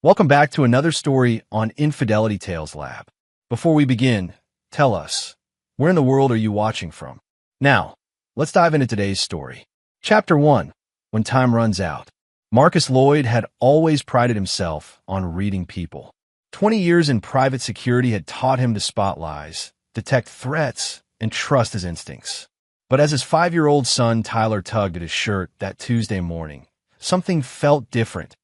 Welcome back to another story on Infidelity Tales Lab. Before we begin, tell us, where in the world are you watching from? Now, let's dive into today's story. Chapter 1. When Time Runs Out. Marcus Lloyd had always prided himself on reading people. 20 years in private security had taught him to spot lies, detect threats, and trust his instincts. But as his 5-year-old son Tyler tugged at his shirt that Tuesday morning, something felt different,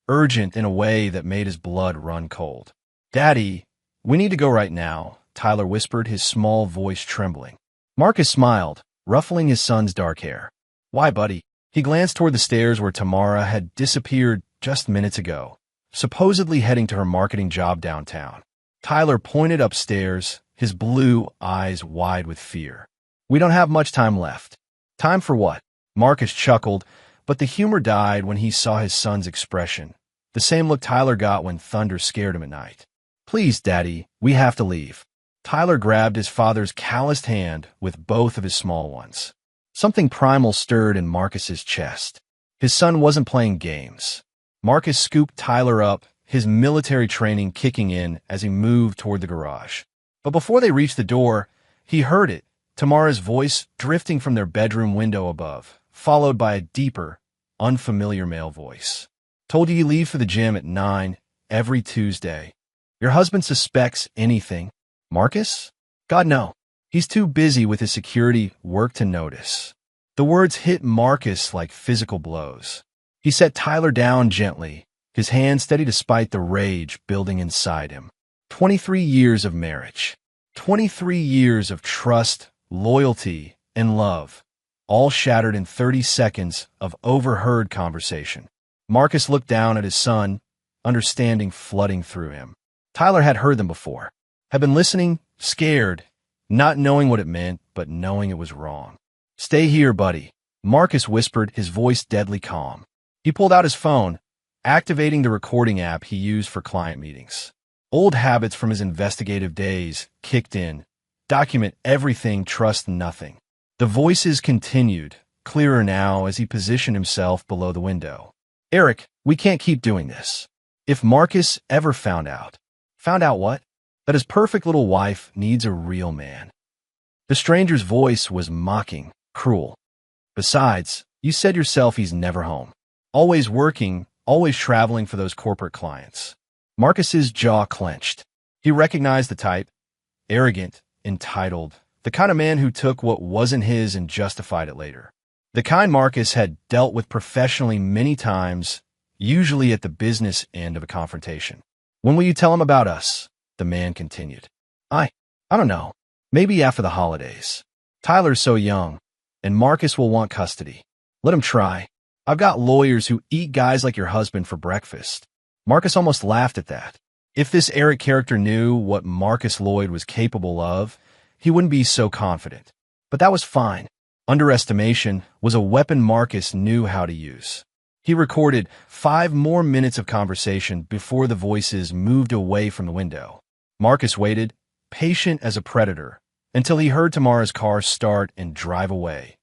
urgent in a way that made his blood run cold. "Daddy, we need to go right now," Tyler whispered, his small voice trembling. Marcus smiled, ruffling his son's dark hair. "Why, buddy?" He glanced toward the stairs where Tamara had disappeared just minutes ago, supposedly heading to her marketing job downtown. Tyler pointed upstairs, his blue eyes wide with fear. "We don't have much time left." "Time for what?" Marcus chuckled, but the humor died when he saw his son's expression, the same look Tyler got when thunder scared him at night. "Please, Daddy, we have to leave." Tyler grabbed his father's calloused hand with both of his small ones. Something primal stirred in Marcus's chest. His son wasn't playing games. Marcus scooped Tyler up, his military training kicking in as he moved toward the garage. But before they reached the door, he heard it, Tamara's voice drifting from their bedroom window above, followed by a deeper, unfamiliar male voice. "Told you leave for the gym at 9 every Tuesday. Your husband suspects anything?" "Marcus? God, no. He's too busy with his security work to notice." The words hit Marcus like physical blows. He set Tyler down gently, his hand steady despite the rage building inside him. 23 years of marriage. 23 years of trust, loyalty, and love, all shattered in 30 seconds of overheard conversation. Marcus looked down at his son, understanding flooding through him. Tyler had heard them before, had been listening, scared, not knowing what it meant, but knowing it was wrong. "Stay here, buddy," Marcus whispered, his voice deadly calm. He pulled out his phone, activating the recording app he used for client meetings. Old habits from his investigative days kicked in. Document everything, trust nothing. The voices continued, clearer now as he positioned himself below the window. "Eric, we can't keep doing this." If Marcus ever found out. Found out what? That his perfect little wife needs a real man. The stranger's voice was mocking, cruel. "Besides, you said yourself he's never home. Always working, always traveling for those corporate clients." Marcus's jaw clenched. He recognized the type. Arrogant, entitled. The kind of man who took what wasn't his and justified it later. The kind Marcus had dealt with professionally many times, usually at the business end of a confrontation. "When will you tell him about us?" the man continued. I don't know. Maybe after the holidays. Tyler's so young, and Marcus will want custody. Let him try. I've got lawyers who eat guys like your husband for breakfast." Marcus almost laughed at that. If this Eric character knew what Marcus Lloyd was capable of, he wouldn't be so confident. But that was fine. Underestimation was a weapon Marcus knew how to use. He recorded 5 more minutes of conversation before the voices moved away from the window. Marcus waited, patient as a predator, until he heard Tamara's car start and drive away,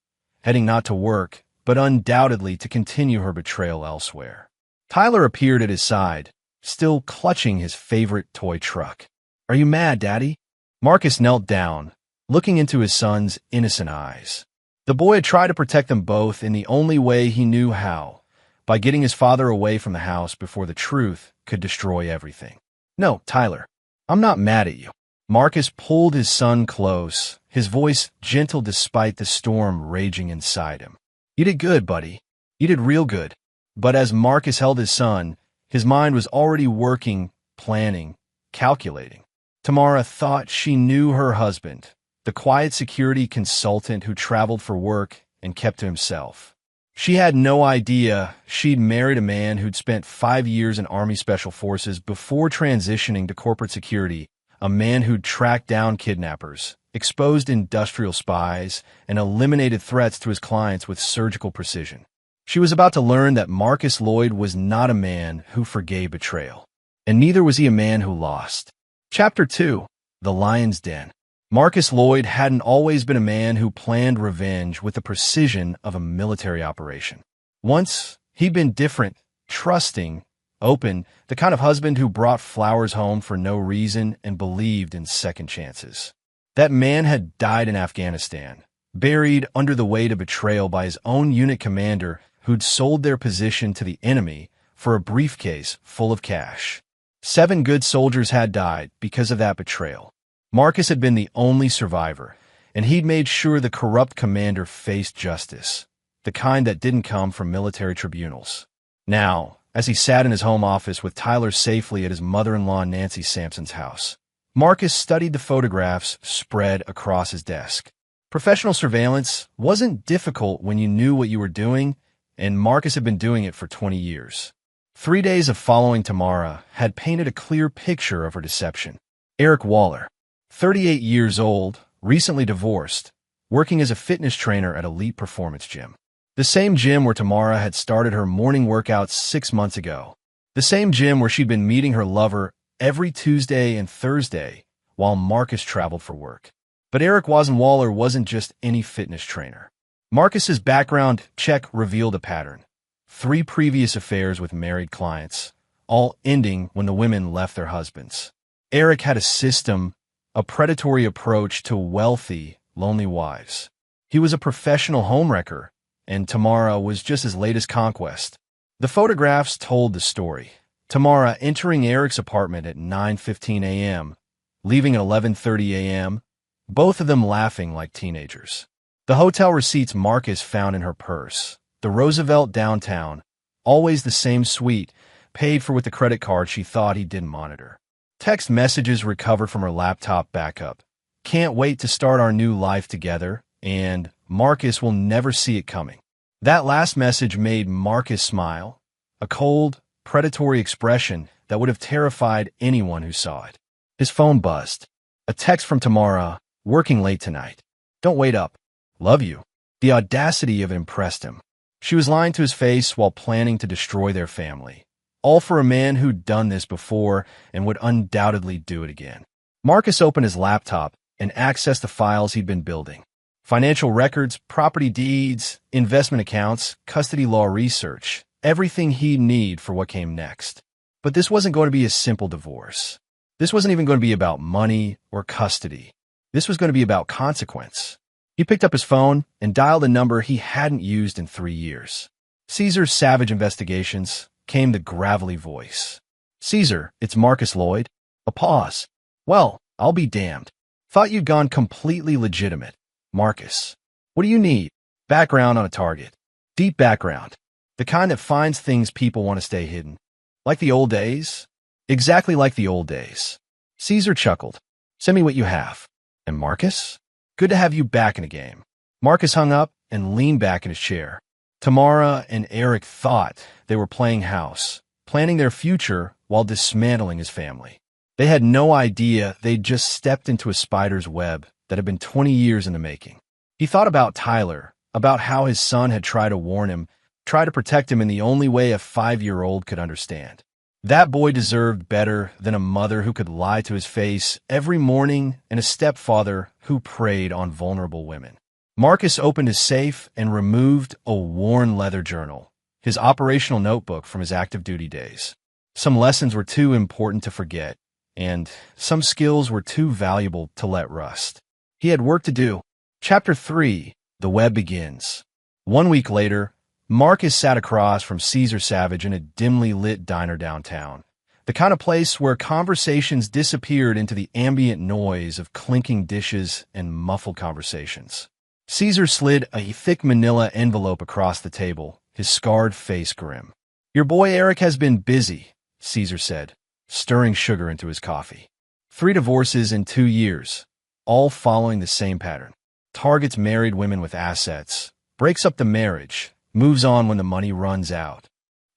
heading not to work, but undoubtedly to continue her betrayal elsewhere. Tyler appeared at his side, still clutching his favorite toy truck. "Are you mad, Daddy?" Marcus knelt down, looking into his son's innocent eyes. The boy had tried to protect them both in the only way he knew how, by getting his father away from the house before the truth could destroy everything. "No, Tyler, I'm not mad at you." Marcus pulled his son close, his voice gentle despite the storm raging inside him. "You did good, buddy. You did real good." But as Marcus held his son, his mind was already working, planning, calculating. Tamara thought she knew her husband, the quiet security consultant who traveled for work and kept to himself. She had no idea she'd married a man who'd spent 5 years in Army Special Forces before transitioning to corporate security, a man who'd tracked down kidnappers, exposed industrial spies, and eliminated threats to his clients with surgical precision. She was about to learn that Marcus Lloyd was not a man who forgave betrayal, and neither was he a man who lost. Chapter 2. The Lion's Den. Marcus Lloyd hadn't always been a man who planned revenge with the precision of a military operation. Once, he'd been different, trusting, Open, the kind of husband who brought flowers home for no reason and believed in second chances. That man had died in Afghanistan, buried under the weight of betrayal by his own unit commander who'd sold their position to the enemy for a briefcase full of cash. 7 good soldiers had died because of that betrayal. Marcus had been the only survivor, and he'd made sure the corrupt commander faced justice, the kind that didn't come from military tribunals. Now, as he sat in his home office with Tyler safely at his mother-in-law Nancy Sampson's house, Marcus studied the photographs spread across his desk. Professional surveillance wasn't difficult when you knew what you were doing, and Marcus had been doing it for 20 years. 3 days of following Tamara had painted a clear picture of her deception. Eric Waller, 38 years old, recently divorced, working as a fitness trainer at Elite Performance Gym. The same gym where Tamara had started her morning workouts 6 months ago. The same gym where she'd been meeting her lover every Tuesday and Thursday while Marcus traveled for work. But Eric Waller wasn't just any fitness trainer. Marcus's background check revealed a pattern. 3 previous affairs with married clients, all ending when the women left their husbands. Eric had a system, a predatory approach to wealthy, lonely wives. He was a professional homewrecker, and Tamara was just his latest conquest. The photographs told the story. Tamara entering Eric's apartment at 9:15 a.m., leaving at 11:30 a.m., both of them laughing like teenagers. The hotel receipts Marcus found in her purse. The Roosevelt downtown, always the same suite, paid for with the credit card she thought he didn't monitor. Text messages recovered from her laptop backup. Can't wait to start our new life together, and Marcus will never see it coming. That last message made Marcus smile, a cold, predatory expression that would have terrified anyone who saw it. His phone buzzed. A text from Tamara, working late tonight. Don't wait up. Love you. The audacity of it impressed him. She was lying to his face while planning to destroy their family. All for a man who'd done this before and would undoubtedly do it again. Marcus opened his laptop and accessed the files he'd been building. Financial records, property deeds, investment accounts, custody law research, everything he'd need for what came next. But this wasn't going to be a simple divorce. This wasn't even going to be about money or custody. This was going to be about consequence. He picked up his phone and dialed a number he hadn't used in 3 years. Caesar's Savage Investigations came the gravelly voice. Caesar, it's Marcus Lloyd. A pause. Well, I'll be damned. Thought you'd gone completely legitimate. Marcus. What do you need? Background on a target. Deep background. The kind that finds things people want to stay hidden. Like the old days? Exactly like the old days. Caesar chuckled. Send me what you have. And Marcus? Good to have you back in the game. Marcus hung up and leaned back in his chair. Tamara and Eric thought they were playing house, planning their future while dismantling his family. They had no idea they'd just stepped into a spider's web that had been 20 years in the making. He thought about Tyler, about how his son had tried to warn him, tried to protect him in the only way a 5-year-old could understand. That boy deserved better than a mother who could lie to his face every morning and a stepfather who preyed on vulnerable women. Marcus opened his safe and removed a worn leather journal, his operational notebook from his active duty days. Some lessons were too important to forget, and some skills were too valuable to let rust. He had work to do. Chapter 3, The Web Begins. 1 week later, Marcus sat across from Caesar Savage in a dimly lit diner downtown, the kind of place where conversations disappeared into the ambient noise of clinking dishes and muffled conversations. Caesar slid a thick manila envelope across the table, his scarred face grim. Your boy Eric has been busy, Caesar said, stirring sugar into his coffee. 3 divorces in 2 years, all following the same pattern. Targets married women with assets, breaks up the marriage, moves on when the money runs out.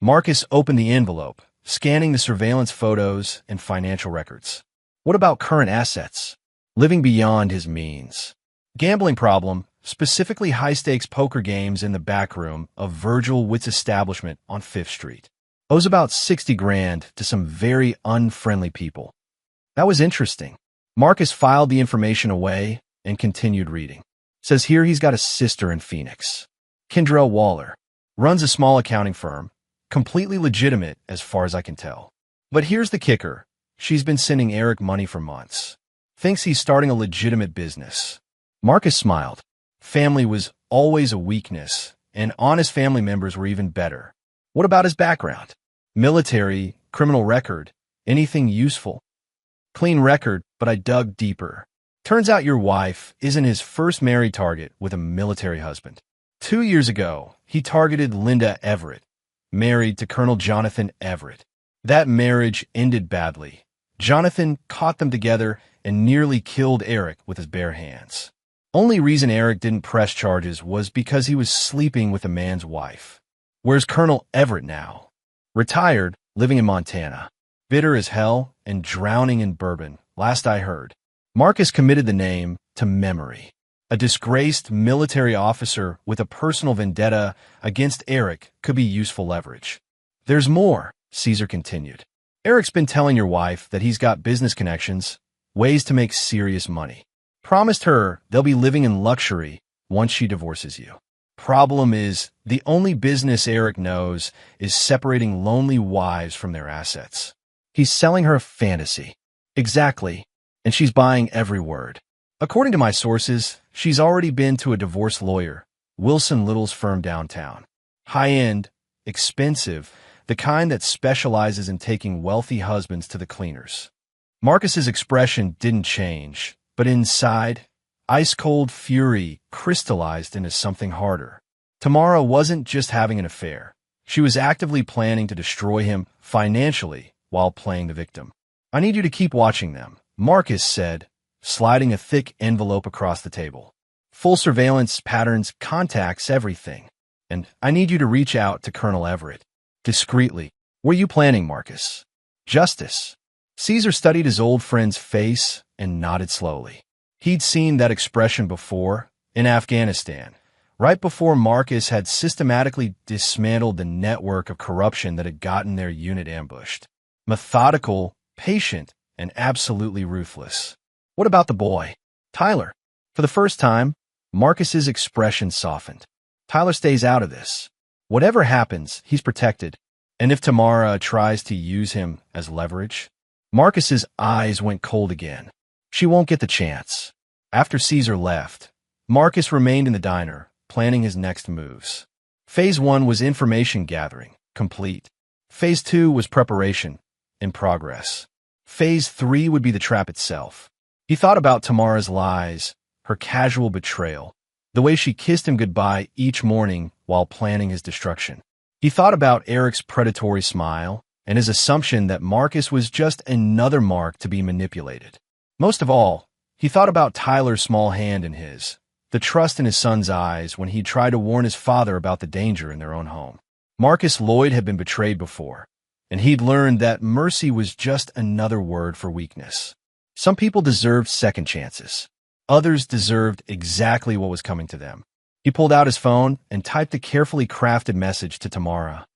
Marcus opened the envelope, scanning the surveillance photos and financial records. What about current assets? Living beyond his means. Gambling problem, specifically high-stakes poker games in the back room of Virgil Witt's establishment on 5th Street. Owes about 60 grand to some very unfriendly people. That was interesting. Marcus filed the information away and continued reading. Says here he's got a sister in Phoenix. Kendrell Waller. Runs a small accounting firm. Completely legitimate as far as I can tell. But here's the kicker. She's been sending Eric money for months. Thinks he's starting a legitimate business. Marcus smiled. Family was always a weakness, and honest family members were even better. What about his background? Military, criminal record, anything useful? Clean record, but I dug deeper. Turns out your wife isn't his first married target with a military husband. 2 years ago, he targeted Linda Everett, married to Colonel Jonathan Everett. That marriage ended badly. Jonathan caught them together and nearly killed Eric with his bare hands. Only reason Eric didn't press charges was because he was sleeping with a man's wife. Where's Colonel Everett now? Retired, living in Montana. Bitter as hell and drowning in bourbon, last I heard. Marcus committed the name to memory. A disgraced military officer with a personal vendetta against Eric could be useful leverage. There's more, Caesar continued. Eric's been telling your wife that he's got business connections, ways to make serious money. Promised her they'll be living in luxury once she divorces you. Problem is, the only business Eric knows is separating lonely wives from their assets. He's selling her a fantasy. Exactly. And she's buying every word. According to my sources, she's already been to a divorce lawyer, Wilson Little's firm downtown. High-end, expensive, the kind that specializes in taking wealthy husbands to the cleaners. Marcus's expression didn't change, but inside, ice-cold fury crystallized into something harder. Tamara wasn't just having an affair. She was actively planning to destroy him financially while playing the victim. I need you to keep watching them, Marcus said, sliding a thick envelope across the table. Full surveillance, patterns, contacts, everything. And I need you to reach out to Colonel Everett. Discreetly. What are you planning, Marcus? Justice. Caesar studied his old friend's face and nodded slowly. He'd seen that expression before, in Afghanistan, right before Marcus had systematically dismantled the network of corruption that had gotten their unit ambushed. Methodical, patient, and absolutely ruthless. What about the boy? Tyler. For the first time, Marcus's expression softened. Tyler stays out of this. Whatever happens, he's protected. And if Tamara tries to use him as leverage? Marcus's eyes went cold again. She won't get the chance. After Caesar left, Marcus remained in the diner, planning his next moves. Phase 1 was information gathering, complete. Phase 2 was preparation, in progress. Phase 3 would be the trap itself. He thought about Tamara's lies, her casual betrayal, the way she kissed him goodbye each morning while planning his destruction. He thought about Eric's predatory smile and his assumption that Marcus was just another mark to be manipulated. Most of all, he thought about Tyler's small hand in his, the trust in his son's eyes when he tried to warn his father about the danger in their own home. Marcus Lloyd had been betrayed before, and he'd learned that mercy was just another word for weakness. Some people deserved second chances. Others deserved exactly what was coming to them. He pulled out his phone and typed a carefully crafted message to Tamara.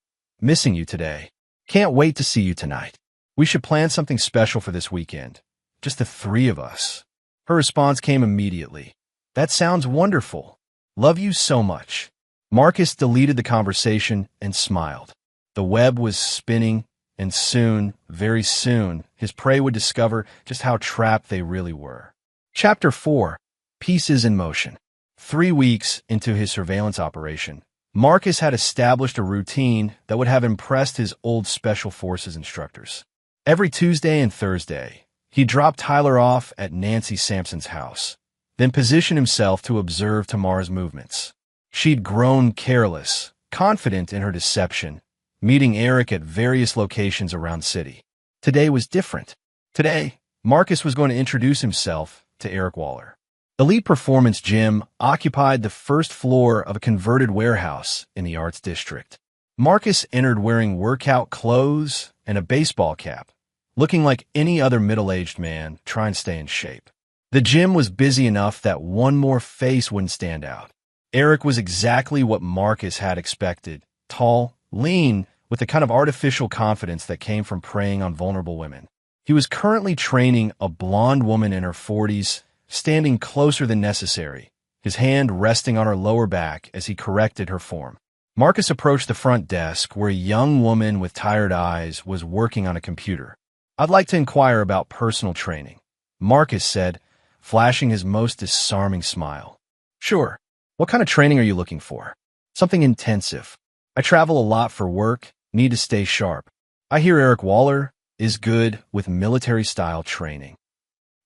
Missing you today. Can't wait to see you tonight. We should plan something special for this weekend. Just the 3 of us. Her response came immediately. That sounds wonderful. Love you so much. Marcus deleted the conversation and smiled. The web was spinning, and soon, very soon, his prey would discover just how trapped they really were. Chapter 4. Pieces in Motion. 3 weeks into his surveillance operation, Marcus had established a routine that would have impressed his old Special Forces instructors. Every Tuesday and Thursday, he dropped Tyler off at Nancy Sampson's house, then positioned himself to observe Tamara's movements. She'd grown careless, confident in her deception, meeting Eric at various locations around the city. Today was different. Today, Marcus was going to introduce himself to Eric Waller. Elite Performance Gym occupied the first floor of a converted warehouse in the Arts District. Marcus entered wearing workout clothes and a baseball cap, looking like any other middle-aged man trying to stay in shape. The gym was busy enough that one more face wouldn't stand out. Eric was exactly what Marcus had expected, tall, lean, with the kind of artificial confidence that came from preying on vulnerable women. He was currently training a blonde woman in her 40s, standing closer than necessary, his hand resting on her lower back as he corrected her form. Marcus approached the front desk where a young woman with tired eyes was working on a computer. "I'd like to inquire about personal training," Marcus said, flashing his most disarming smile. "Sure. What kind of training are you looking for?" "Something intensive. I travel a lot for work, need to stay sharp. I hear Eric Waller is good with military-style training."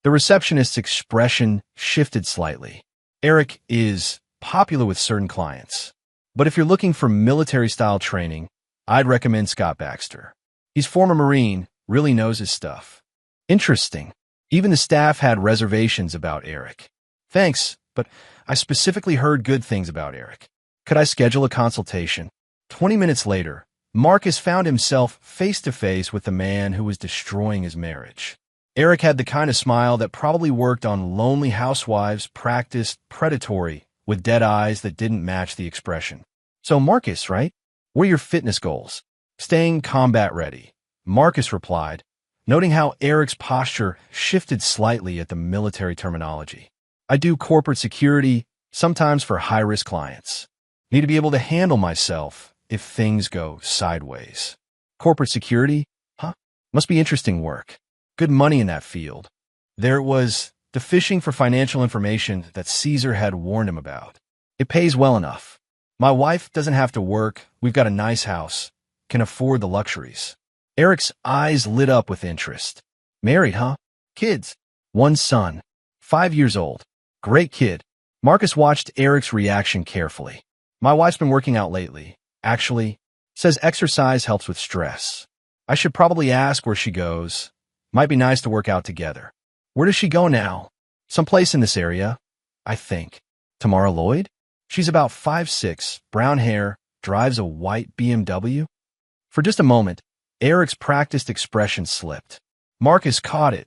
The receptionist's expression shifted slightly. "Eric is popular with certain clients. But if you're looking for military-style training, I'd recommend Scott Baxter. He's former Marine, really knows his stuff." "Interesting." Even the staff had reservations about Eric. "Thanks, but I specifically heard good things about Eric. Could I schedule a consultation?" 20 minutes later, Marcus found himself face-to-face with the man who was destroying his marriage. Eric had the kind of smile that probably worked on lonely housewives, practiced predatory, with dead eyes that didn't match the expression. "So Marcus, right? What are your fitness goals?" "Staying combat ready," Marcus replied, noting how Eric's posture shifted slightly at the military terminology. "I do corporate security, sometimes for high-risk clients. Need to be able to handle myself if things go sideways." "Corporate security? Huh? Must be interesting work. Good money in that field." There it was, the fishing for financial information that Caesar had warned him about. "It pays well enough. My wife doesn't have to work, we've got a nice house, can afford the luxuries." Eric's eyes lit up with interest. "Married, huh? Kids?" "One son, 5 years old. Great kid." Marcus watched Eric's reaction carefully. "My wife's been working out lately. Actually, says exercise helps with stress. I should probably ask where she goes. Might be nice to work out together." "Where does she go now?" "Someplace in this area, I think." "Tamara Lloyd?" "She's about 5'6", brown hair, drives a white BMW." For just a moment, Eric's practiced expression slipped. Marcus caught it.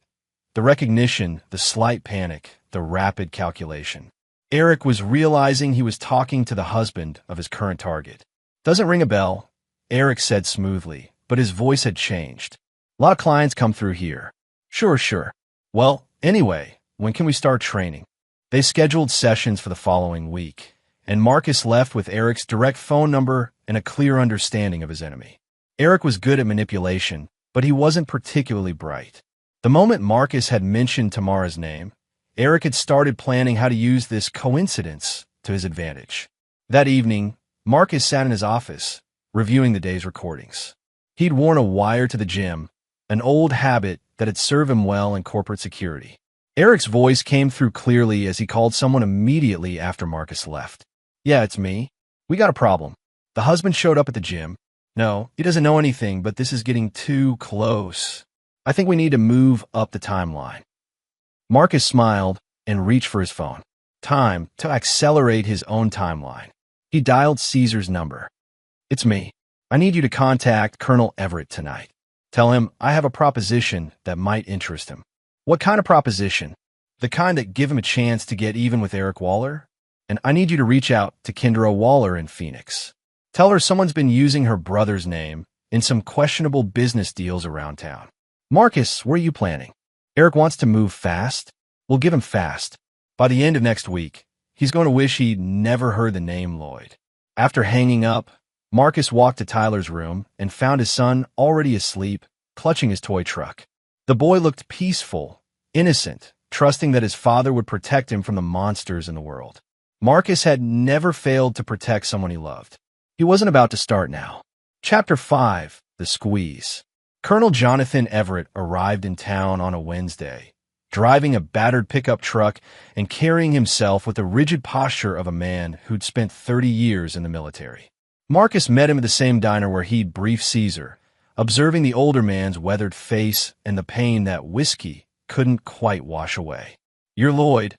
The recognition, the slight panic, the rapid calculation. Eric was realizing he was talking to the husband of his current target. "Doesn't ring a bell," Eric said smoothly, but his voice had changed. "A lot of clients come through here." Sure. "Well, anyway, when can we start training?" They scheduled sessions for the following week, and Marcus left with Eric's direct phone number and a clear understanding of his enemy. Eric was good at manipulation, but he wasn't particularly bright. The moment Marcus had mentioned Tamara's name, Eric had started planning how to use this coincidence to his advantage. That evening, Marcus sat in his office, reviewing the day's recordings. He'd worn a wire to the gym, an old habit that had served him well in corporate security. Eric's voice came through clearly as he called someone immediately after Marcus left. "Yeah, it's me. We got a problem. The husband showed up at the gym. No, he doesn't know anything, but this is getting too close. I think we need to move up the timeline." Marcus smiled and reached for his phone. Time to accelerate his own timeline. He dialed Caesar's number. "It's me. I need you to contact Colonel Everett tonight. Tell him I have a proposition that might interest him." "What kind of proposition?" "The kind that give him a chance to get even with Eric Waller. And I need you to reach out to Kendra Waller in Phoenix. Tell her someone's been using her brother's name in some questionable business deals around town." "Marcus, where are you planning?" "Eric wants to move fast. We'll give him fast. By the end of next week, he's going to wish he'd never heard the name Lloyd." After hanging up, Marcus walked to Tyler's room and found his son already asleep, clutching his toy truck. The boy looked peaceful, innocent, trusting that his father would protect him from the monsters in the world. Marcus had never failed to protect someone he loved. He wasn't about to start now. Chapter 5, The Squeeze. Colonel Jonathan Everett arrived in town on a Wednesday, driving a battered pickup truck and carrying himself with the rigid posture of a man who'd spent 30 years in the military. Marcus met him at the same diner where he'd briefed Caesar, observing the older man's weathered face and the pain that whiskey couldn't quite wash away. "You're Lloyd,"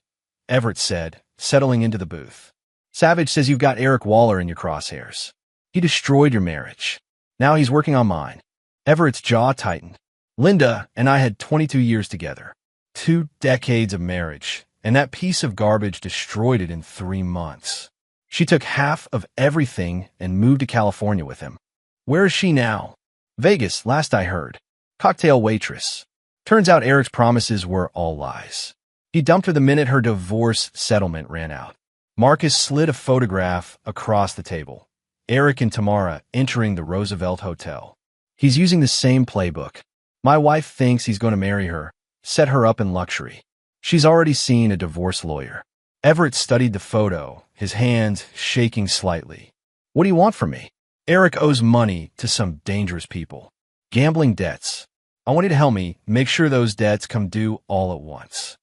Everett said, settling into the booth. "Savage says you've got Eric Waller in your crosshairs. He destroyed your marriage. Now he's working on mine." Everett's jaw tightened. "Linda and I had 22 years together. 2 decades of marriage, and that piece of garbage destroyed it in 3 months. She took half of everything and moved to California with him." "Where is she now?" "Vegas, last I heard. Cocktail waitress." Turns out Eric's promises were all lies. He dumped her the minute her divorce settlement ran out. Marcus slid a photograph across the table. Eric and Tamara entering the Roosevelt Hotel. He's using the same playbook. My wife thinks he's going to marry her, set her up in luxury. She's already seen a divorce lawyer. Everett studied the photo, his hands shaking slightly. What do you want from me? Eric owes money to some dangerous people. Gambling debts. I want you to help me make sure those debts come due all at once.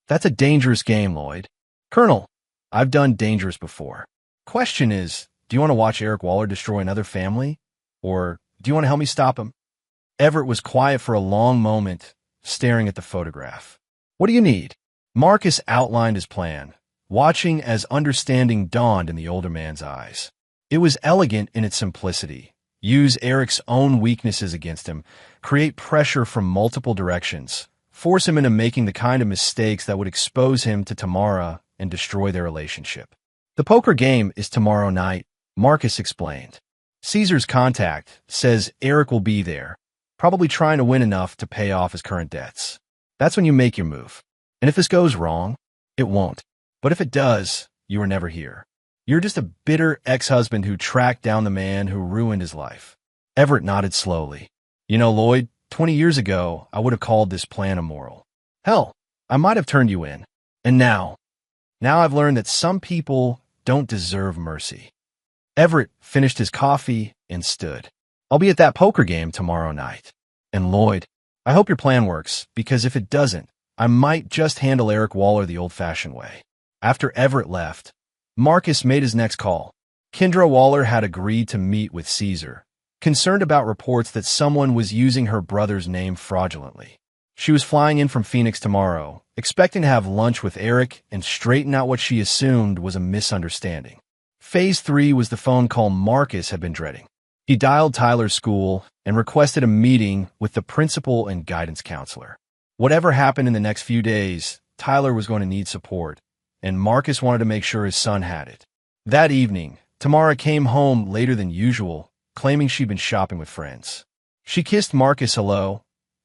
That's a dangerous game, Lloyd. Colonel, I've done dangerous before. Question is, do you want to watch Eric Waller destroy another family? Or do you want to help me stop him? Everett was quiet for a long moment, staring at the photograph. What do you need? Marcus outlined his plan, watching as understanding dawned in the older man's eyes. It was elegant in its simplicity. Use Eric's own weaknesses against him, create pressure from multiple directions, force him into making the kind of mistakes that would expose him to Tamara and destroy their relationship. The poker game is tomorrow night, Marcus explained. Caesar's contact says Eric will be there, probably trying to win enough to pay off his current debts. That's when you make your move. And if this goes wrong, it won't. But if it does, you are never here. You're just a bitter ex-husband who tracked down the man who ruined his life. Everett nodded slowly. You know, Lloyd, 20 years ago, I would have called this plan immoral. Hell, I might have turned you in. And now I've learned that some people don't deserve mercy. Everett finished his coffee and stood. I'll be at that poker game tomorrow night. And Lloyd, I hope your plan works, because if it doesn't, I might just handle Eric Waller the old-fashioned way. After Everett left, Marcus made his next call. Kendra Waller had agreed to meet with Caesar, concerned about reports that someone was using her brother's name fraudulently. She was flying in from Phoenix tomorrow, expecting to have lunch with Eric and straighten out what she assumed was a misunderstanding. Phase 3 was the phone call Marcus had been dreading. He dialed Tyler's school and requested a meeting with the principal and guidance counselor. Whatever happened in the next few days, Tyler was going to need support, and Marcus wanted to make sure his son had it. That evening, Tamara came home later than usual, claiming she'd been shopping with friends. She kissed Marcus hello,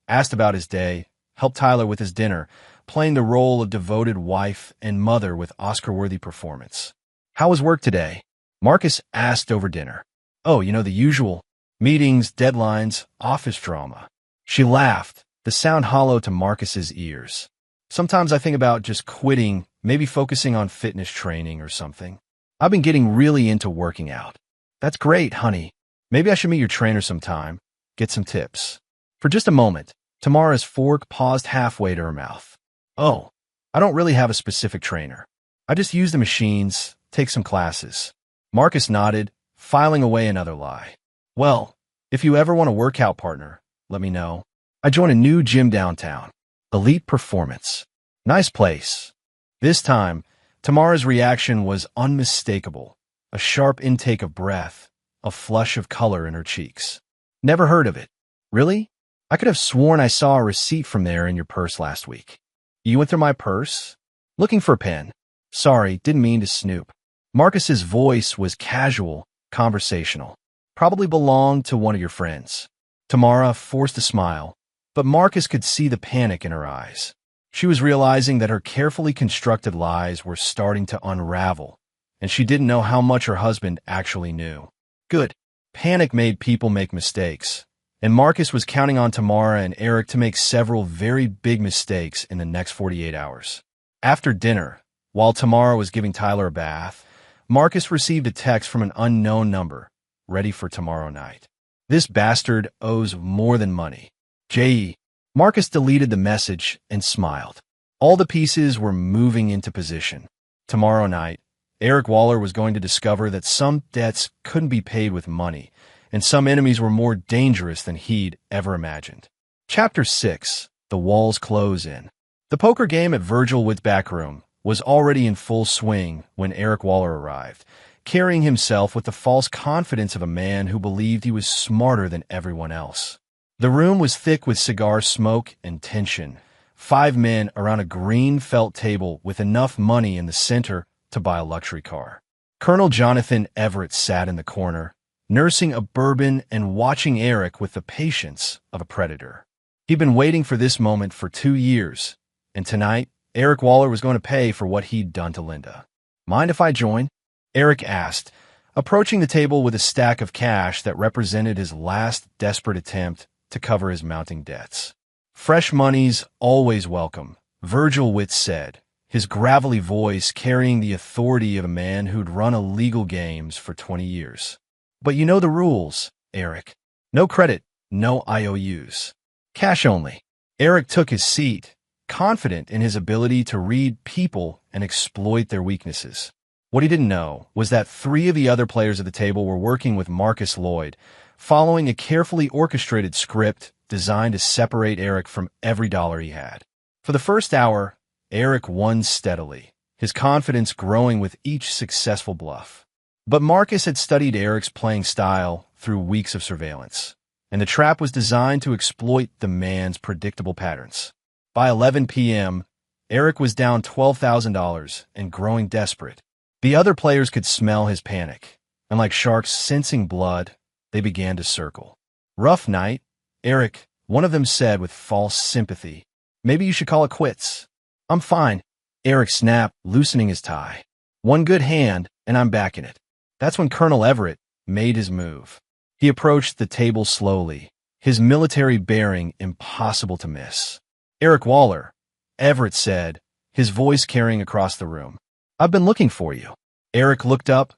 asked about his day, helped Tyler with his dinner, playing the role of devoted wife and mother with Oscar-worthy performance. How was work today? Marcus asked over dinner. Oh, you know, the usual. Meetings, deadlines, office drama. She laughed, the sound hollow to Marcus's ears. Sometimes I think about just quitting, maybe focusing on fitness training or something. I've been getting really into working out. That's great, honey. Maybe I should meet your trainer sometime, get some tips. For just a moment, Tamara's fork paused halfway to her mouth. Oh, I don't really have a specific trainer. I just use the machines, take some classes. Marcus nodded, filing away another lie. Well, if you ever want a workout partner, let me know. I joined a new gym downtown. Elite Performance. Nice place. This time, Tamara's reaction was unmistakable. A sharp intake of breath, a flush of color in her cheeks. Never heard of it. Really? I could have sworn I saw a receipt from there in your purse last week. You went through my purse? Looking for a pen. Sorry, didn't mean to snoop. Marcus's voice was casual, conversational. Probably belonged to one of your friends. Tamara forced a smile, but Marcus could see the panic in her eyes. She was realizing that her carefully constructed lies were starting to unravel, and she didn't know how much her husband actually knew. Good. Panic made people make mistakes, and Marcus was counting on Tamara and Eric to make several very big mistakes in the next 48 hours. After dinner, while Tamara was giving Tyler a bath, Marcus received a text from an unknown number, ready for tomorrow night. This bastard owes more than money. J.E. Marcus deleted the message and smiled. All the pieces were moving into position. Tomorrow night, Eric Waller was going to discover that some debts couldn't be paid with money, and some enemies were more dangerous than he'd ever imagined. Chapter 6. The Walls Close In. The poker game at Virgil Wood's back room was already in full swing when Eric Waller arrived, carrying himself with the false confidence of a man who believed he was smarter than everyone else. The room was thick with cigar smoke and tension. 5 men around a green felt table with enough money in the center to buy a luxury car. Colonel Jonathan Everett sat in the corner, nursing a bourbon and watching Eric with the patience of a predator. He'd been waiting for this moment for 2 years, and tonight, Eric Waller was going to pay for what he'd done to Linda. Mind if I join? Eric asked, approaching the table with a stack of cash that represented his last desperate attempt to cover his mounting debts. "Fresh money's always welcome," Virgil Witt said, his gravelly voice carrying the authority of a man who'd run illegal games for 20 years. "But you know the rules, Eric. No credit, no IOUs. Cash only." Eric took his seat, confident in his ability to read people and exploit their weaknesses. What he didn't know was that 3 of the other players at the table were working with Marcus Lloyd, following a carefully orchestrated script designed to separate Eric from every dollar he had. For the first hour, Eric won steadily, his confidence growing with each successful bluff. But Marcus had studied Eric's playing style through weeks of surveillance, and the trap was designed to exploit the man's predictable patterns. By 11 p.m., Eric was down $12,000 and growing desperate. The other players could smell his panic, and like sharks sensing blood, they began to circle. "Rough night, Eric," one of them said with false sympathy. "Maybe you should call it quits." "I'm fine," Eric snapped, loosening his tie. "One good hand, and I'm back in it." That's when Colonel Everett made his move. He approached the table slowly, his military bearing impossible to miss. "Eric Waller," Everett said, his voice carrying across the room. "I've been looking for you." Eric looked up,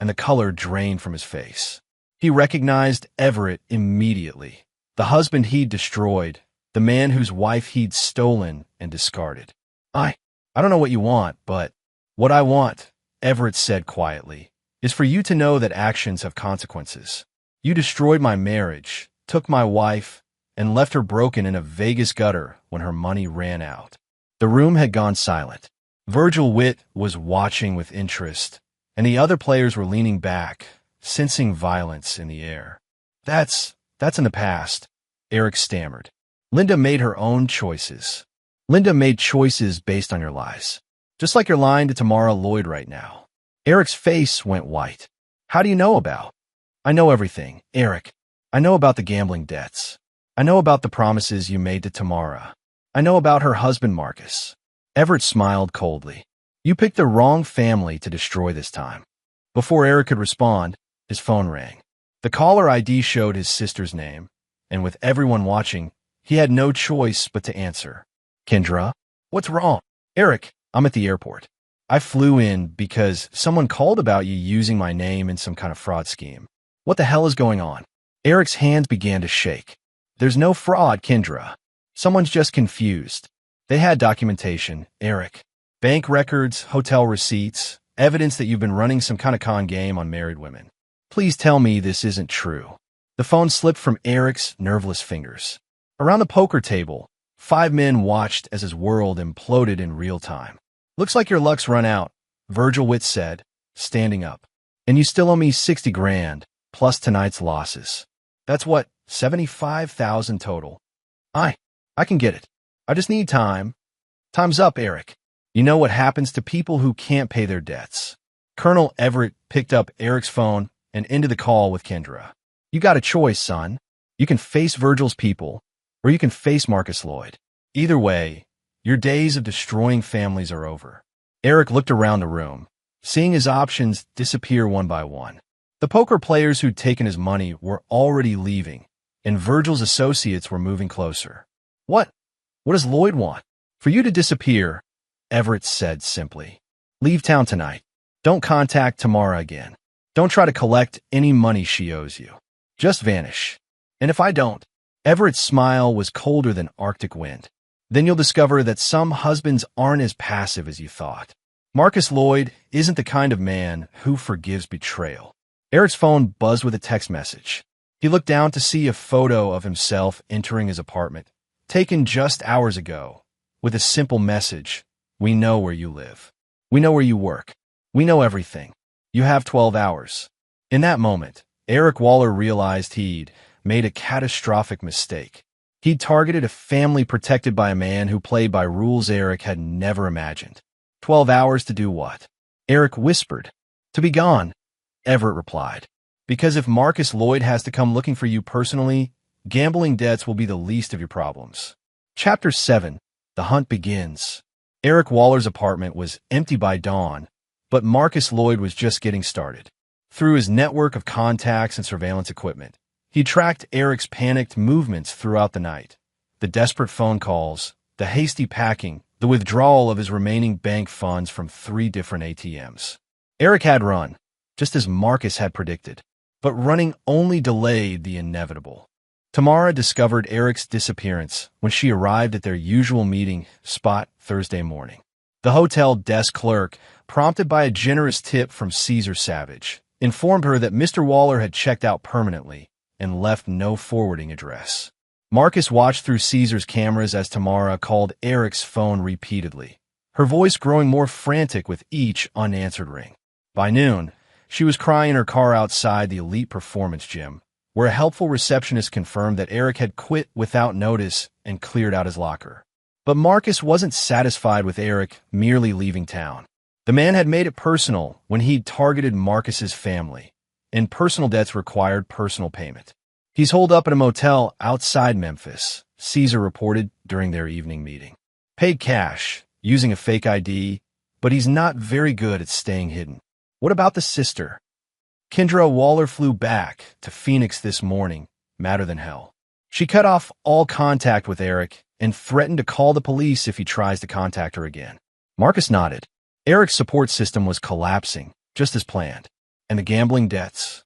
and the color drained from his face. He recognized Everett immediately, the husband he'd destroyed, the man whose wife he'd stolen and discarded. I don't know what you want, but what I want," Everett said quietly, "is for you to know that actions have consequences. You destroyed my marriage, took my wife, and left her broken in a Vegas gutter when her money ran out." The room had gone silent. Virgil Witt was watching with interest, and the other players were leaning back, sensing violence in the air. That's in the past," Eric stammered. "Linda made her own choices. Linda made choices based on your lies. Just like you're lying to Tamara Lloyd right now." Eric's face went white. "How do you know about?" "I know everything, Eric. I know about the gambling debts. I know about the promises you made to Tamara. I know about her husband, Marcus." Everett smiled coldly. "You picked the wrong family to destroy this time." Before Eric could respond, his phone rang. The caller ID showed his sister's name, and with everyone watching, he had no choice but to answer. "Kendra, what's wrong?" "Eric, I'm at the airport. I flew in because someone called about you using my name in some kind of fraud scheme. What the hell is going on?" Eric's hands began to shake. "There's no fraud, Kendra. Someone's just confused. They had documentation, Eric. Bank records, hotel receipts, evidence that you've been running some kind of con game on married women. Please tell me this isn't true." The phone slipped from Eric's nerveless fingers. Around the poker table, 5 men watched as his world imploded in real time. "Looks like your luck's run out," Virgil Witt said, standing up. "And you still owe me 60 grand, plus tonight's losses. That's what, 75,000 total. I can get it. I just need time." "Time's up, Eric. You know what happens to people who can't pay their debts." Colonel Everett picked up Eric's phone and ended the call with Kendra. "You got a choice, son. You can face Virgil's people, or you can face Marcus Lloyd. Either way, your days of destroying families are over." Eric looked around the room, seeing his options disappear one by one. The poker players who'd taken his money were already leaving, and Virgil's associates were moving closer. What does Lloyd want?" "For you to disappear," Everett said simply. "Leave town tonight. Don't contact Tamara again. Don't try to collect any money she owes you. Just vanish. And if I don't," Everett's smile was colder than Arctic wind, "then you'll discover that some husbands aren't as passive as you thought. Marcus Lloyd isn't the kind of man who forgives betrayal." Eric's phone buzzed with a text message. He looked down to see a photo of himself entering his apartment, taken just hours ago, with a simple message: "We know where you live. We know where you work. We know everything. You have 12 hours. In that moment, Eric Waller realized he'd made a catastrophic mistake. He'd targeted a family protected by a man who played by rules Eric had never imagined. 12 hours to do what? Eric whispered. "To be gone," Everett replied. "Because if Marcus Lloyd has to come looking for you personally, gambling debts will be the least of your problems." Chapter 7. The Hunt Begins. Eric Waller's apartment was empty by dawn, but Marcus Lloyd was just getting started. Through his network of contacts and surveillance equipment, he tracked Eric's panicked movements throughout the night. The desperate phone calls, the hasty packing, the withdrawal of his remaining bank funds from 3 different ATMs. Eric had run, just as Marcus had predicted, but running only delayed the inevitable. Tamara discovered Eric's disappearance when she arrived at their usual meeting spot Thursday morning. The hotel desk clerk, prompted by a generous tip from Caesar Savage, informed her that Mr. Waller had checked out permanently and left no forwarding address. Marcus watched through Caesar's cameras as Tamara called Eric's phone repeatedly, her voice growing more frantic with each unanswered ring. By noon, she was crying in her car outside the elite performance gym, where a helpful receptionist confirmed that Eric had quit without notice and cleared out his locker. But Marcus wasn't satisfied with Eric merely leaving town. The man had made it personal when he'd targeted Marcus's family, and personal debts required personal payment. He's holed up at a motel outside Memphis, Caesar reported during their evening meeting. Paid cash, using a fake ID, but he's not very good at staying hidden. What about the sister? Kendra Waller flew back to Phoenix this morning, madder than hell. She cut off all contact with Eric and threatened to call the police if he tries to contact her again. Marcus nodded. Eric's support system was collapsing, just as planned. And the gambling debts.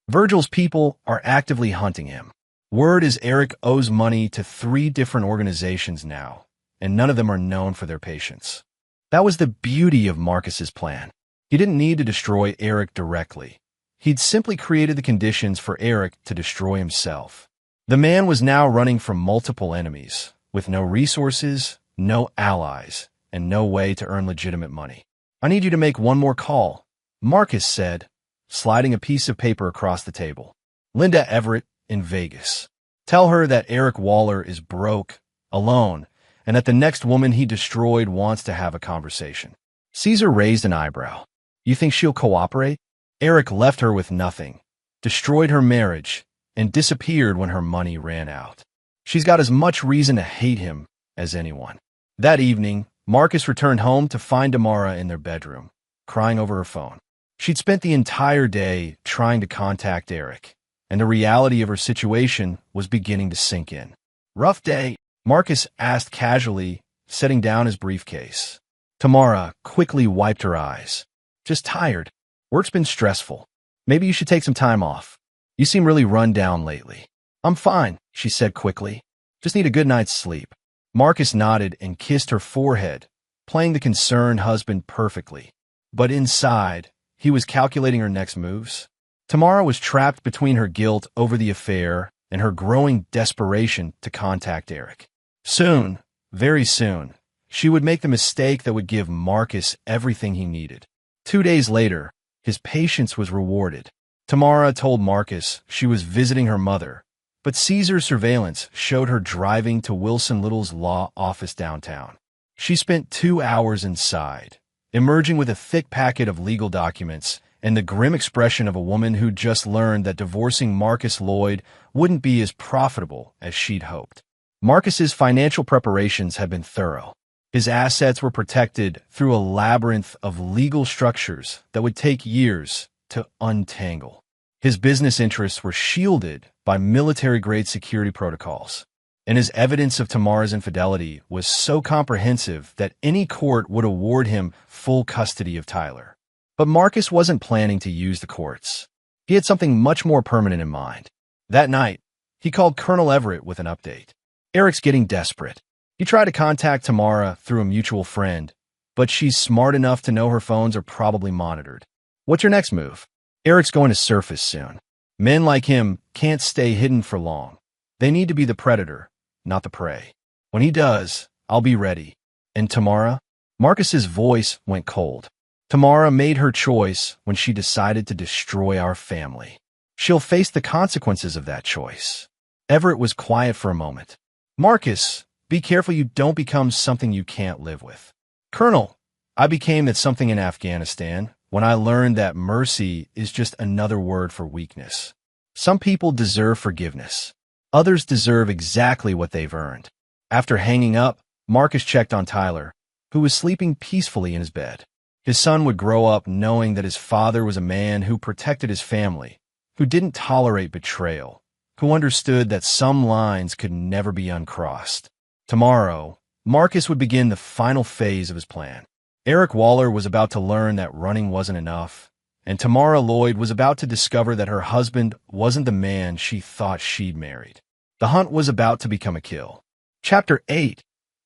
Virgil's people are actively hunting him. Word is Eric owes money to 3 different organizations now, and none of them are known for their patience. That was the beauty of Marcus's plan. He didn't need to destroy Eric directly. He'd simply created the conditions for Eric to destroy himself. The man was now running from multiple enemies, with no resources, no allies, and no way to earn legitimate money. I need you to make one more call, Marcus said, sliding a piece of paper across the table. Linda Everett in Vegas. Tell her that Eric Waller is broke, alone, and that the next woman he destroyed wants to have a conversation. Caesar raised an eyebrow. You think she'll cooperate? Eric left her with nothing, destroyed her marriage, and disappeared when her money ran out. She's got as much reason to hate him as anyone. That evening, Marcus returned home to find Tamara in their bedroom, crying over her phone. She'd spent the entire day trying to contact Eric, and the reality of her situation was beginning to sink in. Rough day, Marcus asked casually, setting down his briefcase. Tamara quickly wiped her eyes. Just tired. Work's been stressful. Maybe you should take some time off. You seem really run down lately. I'm fine, she said quickly. Just need a good night's sleep. Marcus nodded and kissed her forehead, playing the concerned husband perfectly. But inside, he was calculating her next moves. Tamara was trapped between her guilt over the affair and her growing desperation to contact Eric. Soon, very soon, she would make the mistake that would give Marcus everything he needed. 2 days later, his patience was rewarded. Tamara told Marcus she was visiting her mother, but Caesar's surveillance showed her driving to Wilson Little's law office downtown. She spent 2 hours inside, emerging with a thick packet of legal documents and the grim expression of a woman who'd just learned that divorcing Marcus Lloyd wouldn't be as profitable as she'd hoped. Marcus's financial preparations had been thorough. His assets were protected through a labyrinth of legal structures that would take years to untangle. His business interests were shielded by military-grade security protocols, and his evidence of Tamara's infidelity was so comprehensive that any court would award him full custody of Tyler. But Marcus wasn't planning to use the courts. He had something much more permanent in mind. That night, he called Colonel Everett with an update. Eric's getting desperate. He tried to contact Tamara through a mutual friend, but she's smart enough to know her phones are probably monitored. What's your next move? Eric's going to surface soon. Men like him can't stay hidden for long. They need to be the predator, not the prey. When he does, I'll be ready. And Tamara? Marcus's voice went cold. Tamara made her choice when she decided to destroy our family. She'll face the consequences of that choice. Everett was quiet for a moment. Marcus, be careful you don't become something you can't live with. Colonel, I became that something in Afghanistan when I learned that mercy is just another word for weakness. Some people deserve forgiveness. Others deserve exactly what they've earned. After hanging up, Marcus checked on Tyler, who was sleeping peacefully in his bed. His son would grow up knowing that his father was a man who protected his family, who didn't tolerate betrayal, who understood that some lines could never be uncrossed. Tomorrow, Marcus would begin the final phase of his plan. Eric Waller was about to learn that running wasn't enough, and Tamara Lloyd was about to discover that her husband wasn't the man she thought she'd married. The hunt was about to become a kill. Chapter 8.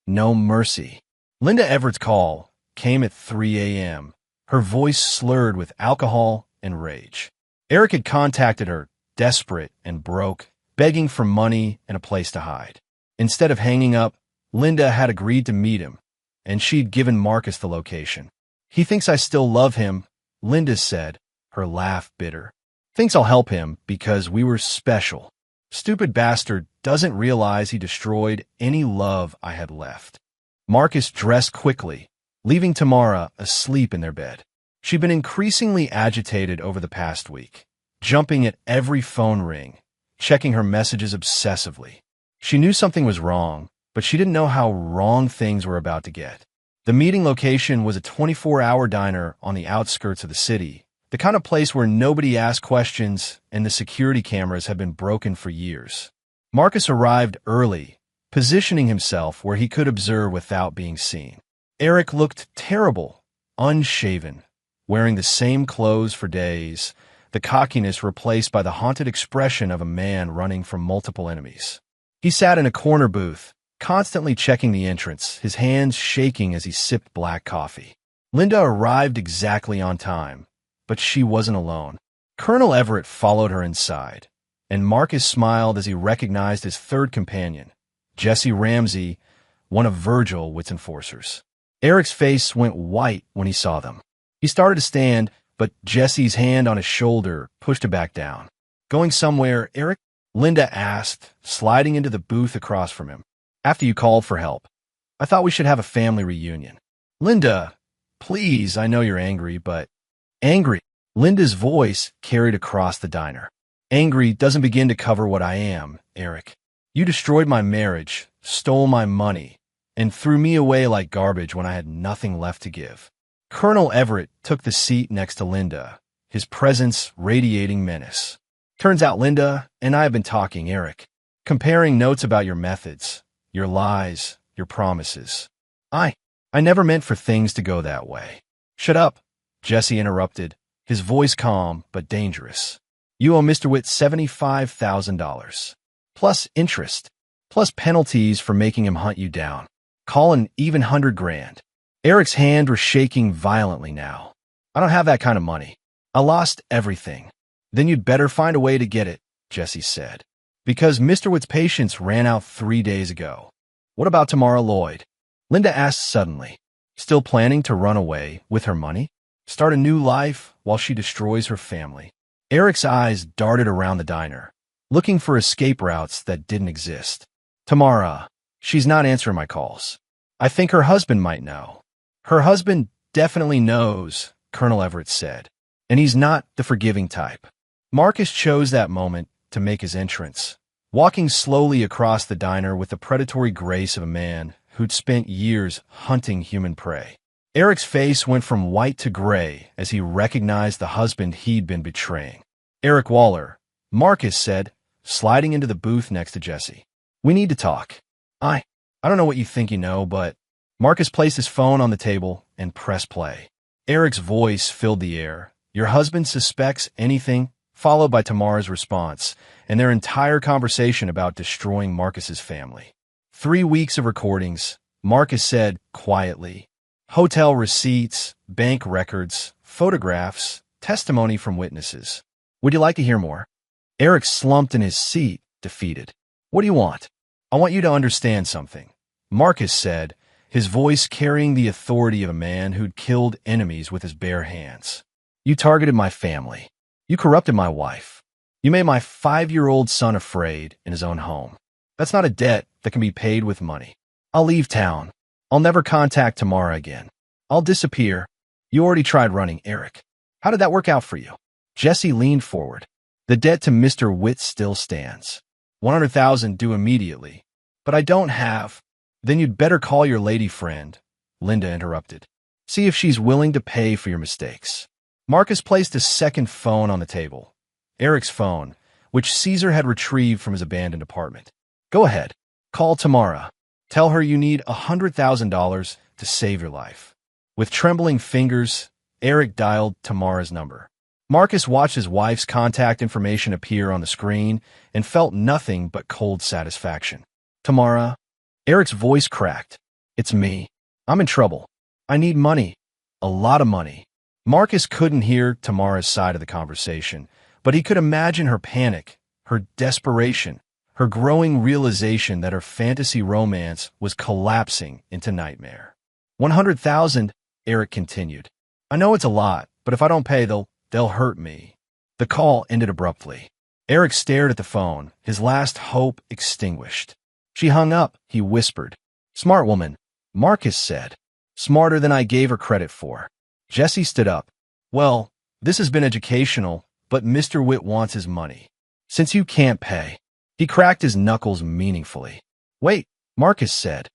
No Mercy. Linda Everett's call came at 3 a.m., her voice slurred with alcohol and rage. Eric had contacted her, desperate and broke, begging for money and a place to hide. Instead of hanging up, Linda had agreed to meet him, and she'd given Marcus the location. "He thinks I still love him," Linda said, her laugh bitter. "Thinks I'll help him because we were special. Stupid bastard doesn't realize he destroyed any love I had left." Marcus dressed quickly, leaving Tamara asleep in their bed. She'd been increasingly agitated over the past week, jumping at every phone ring, checking her messages obsessively. She knew something was wrong, but she didn't know how wrong things were about to get. The meeting location was a 24-hour diner on the outskirts of the city, the kind of place where nobody asked questions and the security cameras had been broken for years. Marcus arrived early, positioning himself where he could observe without being seen. Eric looked terrible, unshaven, wearing the same clothes for days, the cockiness replaced by the haunted expression of a man running from multiple enemies. He sat in a corner booth, constantly checking the entrance, his hands shaking as he sipped black coffee. Linda arrived exactly on time, but she wasn't alone. Colonel Everett followed her inside, and Marcus smiled as he recognized his third companion, Jesse Ramsey, one of Virgil Witt's enforcers. Eric's face went white when he saw them. He started to stand, but Jesse's hand on his shoulder pushed him back down. "Going somewhere, Eric?" Linda asked, sliding into the booth across from him. "After you called for help. I thought we should have a family reunion." "Linda, please, I know you're angry, but—" "Angry?" Linda's voice carried across the diner. "Angry doesn't begin to cover what I am, Eric. You destroyed my marriage, stole my money, and threw me away like garbage when I had nothing left to give." Colonel Everett took the seat next to Linda, his presence radiating menace. "Turns out Linda and I have been talking, Eric, comparing notes about your methods, your lies, your promises. I never meant for things to go that way." "Shut up," Jesse interrupted, his voice calm but dangerous. "You owe Mr. Witt $75,000, plus interest, plus penalties for making him hunt you down. Call an even $100,000. Eric's hand was shaking violently now. "I don't have that kind of money. I lost everything." "Then you'd better find a way to get it," Jesse said. "Because Mr. Witt's patience ran out 3 days ago." "What about Tamara Lloyd?" Linda asked suddenly. "Still planning to run away with her money? Start a new life while she destroys her family?" Eric's eyes darted around the diner, looking for escape routes that didn't exist. "Tamara, she's not answering my calls. I think her husband might know." "Her husband definitely knows," Colonel Everett said, "and he's not the forgiving type." Marcus chose that moment to make his entrance, walking slowly across the diner with the predatory grace of a man who'd spent years hunting human prey. Eric's face went from white to gray as he recognized the husband he'd been betraying. "Eric Waller," Marcus said, sliding into the booth next to Jesse. "We need to talk. I don't know what you think you know, but—" Marcus placed his phone on the table and pressed play. Eric's voice filled the air. "Your husband suspects anything?" followed by Tamara's response, and their entire conversation about destroying Marcus's family. 3 weeks of recordings, Marcus said quietly. Hotel receipts, bank records, photographs, testimony from witnesses. "Would you like to hear more?" Eric slumped in his seat, defeated. "What do you want?" "I want you to understand something," Marcus said, his voice carrying the authority of a man who'd killed enemies with his bare hands. "You targeted my family. You corrupted my wife. You made my 5-year-old son afraid in his own home. That's not a debt that can be paid with money. I'll leave town. I'll never contact Tamara again. I'll disappear. You already tried running, Eric. How did that work out for you?" Jesse leaned forward. "The debt to Mr. Witt still stands. $100,000 due immediately. But I don't have—" "Then you'd better call your lady friend," Linda interrupted. See if she's willing to pay for your mistakes. Marcus placed a second phone on the table. Eric's phone, which Caesar had retrieved from his abandoned apartment. Go ahead. Call Tamara. Tell her you need $100,000 to save your life. With trembling fingers, Eric dialed Tamara's number. Marcus watched his wife's contact information appear on the screen and felt nothing but cold satisfaction. Tamara? Eric's voice cracked. It's me. I'm in trouble. I need money. A lot of money. Marcus couldn't hear Tamara's side of the conversation, but he could imagine her panic, her desperation, her growing realization that her fantasy romance was collapsing into nightmare. 100,000, Eric continued. I know it's a lot, but if I don't pay, they'll hurt me. The call ended abruptly. Eric stared at the phone, his last hope extinguished. She hung up, he whispered. Smart woman, Marcus said. Smarter than I gave her credit for. Jesse stood up. Well, this has been educational, but Mr. Witt wants his money. Since you can't pay. He cracked his knuckles meaningfully. Wait, Marcus said.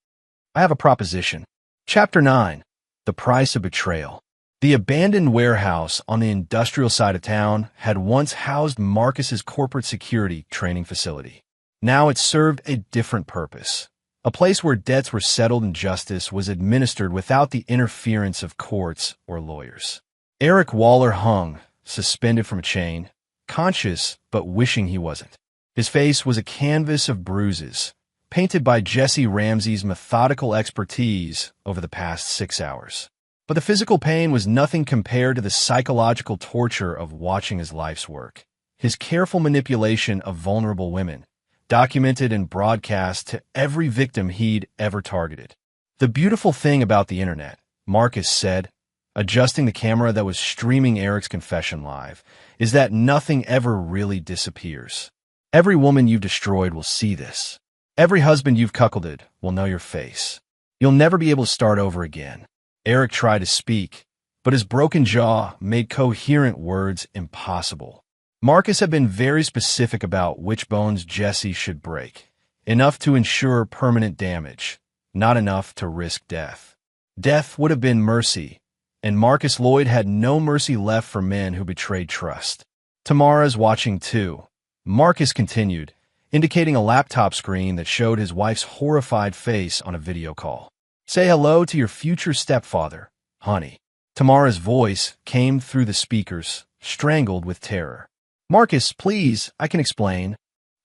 I have a proposition. Chapter 9. The Price of Betrayal. The abandoned warehouse on the industrial side of town had once housed Marcus's corporate security training facility. Now it served a different purpose. A place where debts were settled and justice was administered without the interference of courts or lawyers. Eric Waller hung, suspended from a chain, conscious but wishing he wasn't. His face was a canvas of bruises, painted by Jesse Ramsey's methodical expertise over the past 6 hours. But the physical pain was nothing compared to the psychological torture of watching his life's work. His careful manipulation of vulnerable women, documented and broadcast to every victim he'd ever targeted. The beautiful thing about the internet, Marcus said, adjusting the camera that was streaming Eric's confession live, is that nothing ever really disappears. Every woman you've destroyed will see this. Every husband you've cuckolded will know your face. You'll never be able to start over again. Eric tried to speak, but his broken jaw made coherent words impossible. Marcus had been very specific about which bones Jesse should break, enough to ensure permanent damage, not enough to risk death. Death would have been mercy, and Marcus Lloyd had no mercy left for men who betrayed trust. Tamara's watching too. Marcus continued, indicating a laptop screen that showed his wife's horrified face on a video call. Say hello to your future stepfather, honey. Tamara's voice came through the speakers, strangled with terror. Marcus, please, I can explain.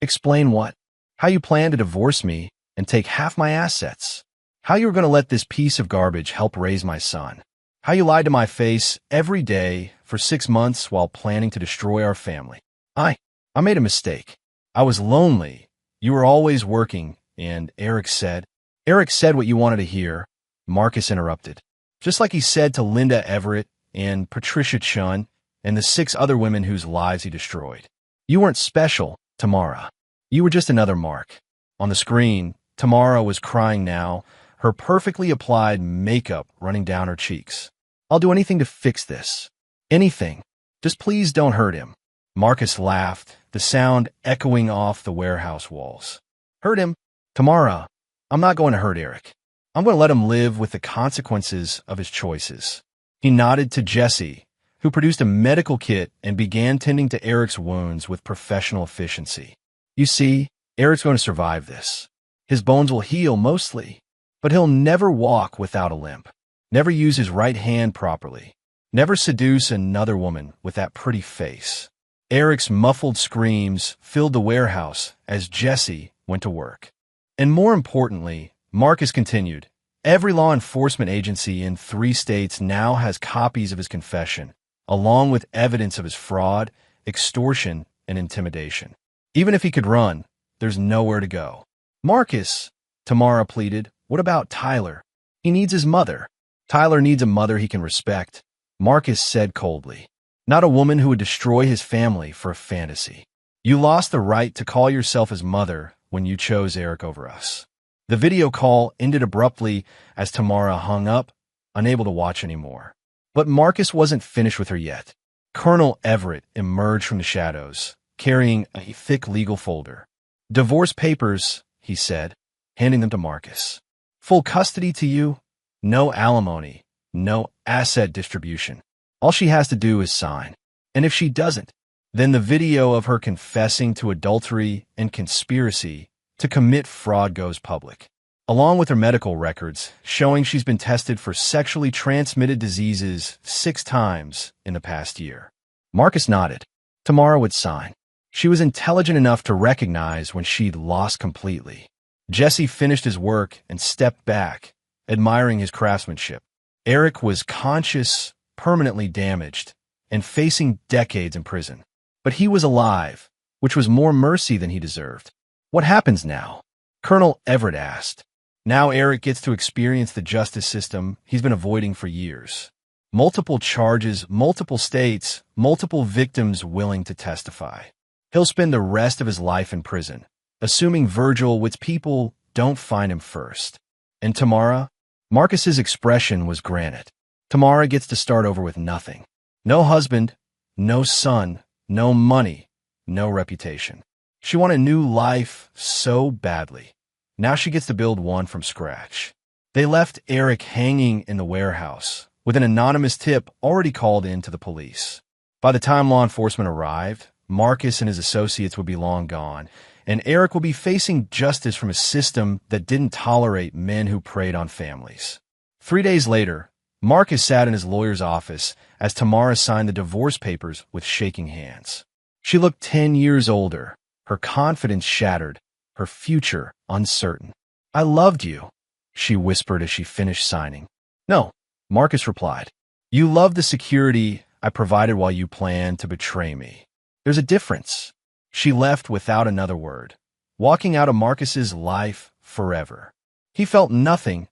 Explain what? How you plan to divorce me and take half my assets. How you were going to let this piece of garbage help raise my son. How you lied to my face every day for 6 months while planning to destroy our family. I made a mistake. I was lonely. You were always working, and Eric said what you wanted to hear. Marcus interrupted. Just like he said to Linda Everett and Patricia Chun and the 6 other women whose lives he destroyed. You weren't special, Tamara. You were just another mark. On the screen, Tamara was crying now, her perfectly applied makeup running down her cheeks. I'll do anything to fix this. Anything. Just please don't hurt him. Marcus laughed, the sound echoing off the warehouse walls. Hurt him? Tamara, I'm not going to hurt Eric. I'm going to let him live with the consequences of his choices. He nodded to Jesse, who produced a medical kit and began tending to Eric's wounds with professional efficiency. You see, Eric's going to survive this. His bones will heal mostly, but he'll never walk without a limp, never use his right hand properly, never seduce another woman with that pretty face. Eric's muffled screams filled the warehouse as Jesse went to work. And more importantly, Marcus continued, every law enforcement agency in 3 states now has copies of his confession, along with evidence of his fraud, extortion, and intimidation. Even if he could run, there's nowhere to go. Marcus, Tamara pleaded, what about Tyler? He needs his mother. Tyler needs a mother he can respect, Marcus said coldly. Not a woman who would destroy his family for a fantasy. You lost the right to call yourself his mother when you chose Eric over us. The video call ended abruptly as Tamara hung up, unable to watch anymore. But Marcus wasn't finished with her yet. Colonel Everett emerged from the shadows, carrying a thick legal folder. Divorce papers, he said, handing them to Marcus. Full custody to you, no alimony, no asset distribution. All she has to do is sign. And if she doesn't, then the video of her confessing to adultery and conspiracy to commit fraud goes public, along with her medical records showing she's been tested for sexually transmitted diseases 6 times in the past year. Marcus nodded. Tamara would sign. She was intelligent enough to recognize when she'd lost completely. Jesse finished his work and stepped back, admiring his craftsmanship. Eric was conscious, permanently damaged, and facing decades in prison. But he was alive, which was more mercy than he deserved. What happens now? Colonel Everett asked. Now Eric gets to experience the justice system he's been avoiding for years. Multiple charges, multiple states, multiple victims willing to testify. He'll spend the rest of his life in prison, assuming Virgil with people don't find him first. And Tamara? Marcus's expression was granite. Tamara gets to start over with nothing. No husband, no son, no money, no reputation. She wanted a new life so badly. Now she gets to build one from scratch. They left Eric hanging in the warehouse, with an anonymous tip already called in to the police. By the time law enforcement arrived, Marcus and his associates would be long gone, and Eric will be facing justice from a system that didn't tolerate men who preyed on families. 3 days later, Marcus sat in his lawyer's office as Tamara signed the divorce papers with shaking hands. She looked 10 years older, her confidence shattered, her future uncertain. I loved you, she whispered as she finished signing. No, Marcus replied. You loved the security I provided while you planned to betray me. There's a difference. She left without another word, walking out of Marcus's life forever. He felt nothing,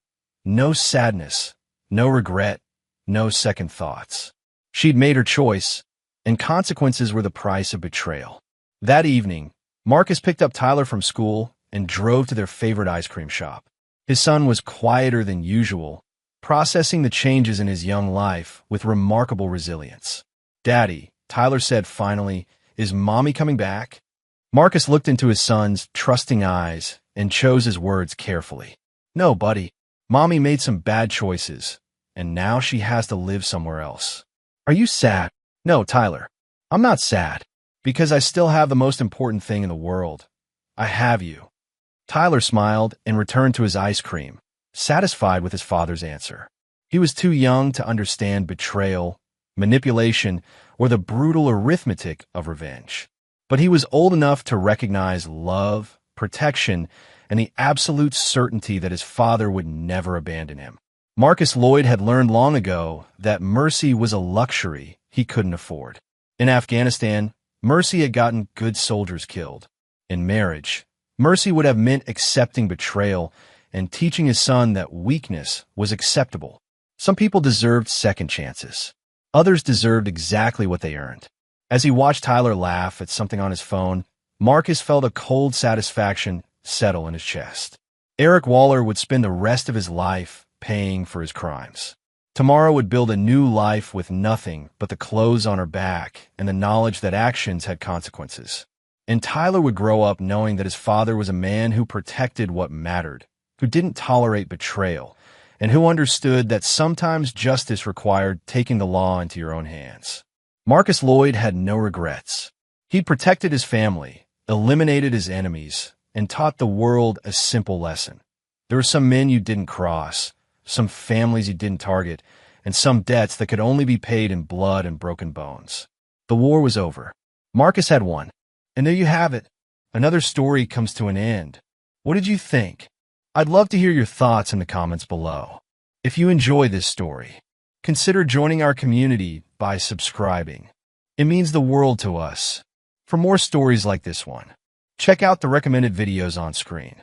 no sadness, no regret, no second thoughts. She'd made her choice, and consequences were the price of betrayal. That evening, Marcus picked up Tyler from school and drove to their favorite ice cream shop. His son was quieter than usual, processing the changes in his young life with remarkable resilience. Daddy, Tyler said finally, is Mommy coming back? Marcus looked into his son's trusting eyes and chose his words carefully. No, buddy. Mommy made some bad choices, and now she has to live somewhere else. Are you sad? No, Tyler. I'm not sad, because I still have the most important thing in the world. I have you. Tyler smiled and returned to his ice cream, satisfied with his father's answer. He was too young to understand betrayal, manipulation, or the brutal arithmetic of revenge. But he was old enough to recognize love, protection, and the absolute certainty that his father would never abandon him. Marcus Lloyd had learned long ago that mercy was a luxury he couldn't afford. In Afghanistan, mercy had gotten good soldiers killed. In marriage, mercy would have meant accepting betrayal and teaching his son that weakness was acceptable. Some people deserved second chances. Others deserved exactly what they earned. As he watched Tyler laugh at something on his phone, Marcus felt a cold satisfaction settle in his chest. Eric Waller would spend the rest of his life paying for his crimes. Tamara would build a new life with nothing but the clothes on her back and the knowledge that actions had consequences. And Tyler would grow up knowing that his father was a man who protected what mattered, who didn't tolerate betrayal, and who understood that sometimes justice required taking the law into your own hands. Marcus Lloyd had no regrets. He protected his family, eliminated his enemies, and taught the world a simple lesson. There were some men you didn't cross, some families you didn't target, and some debts that could only be paid in blood and broken bones. The war was over. Marcus had won. And there you have it. Another story comes to an end. What did you think? I'd love to hear your thoughts in the comments below. If you enjoy this story, consider joining our community by subscribing. It means the world to us. For more stories like this one, check out the recommended videos on screen.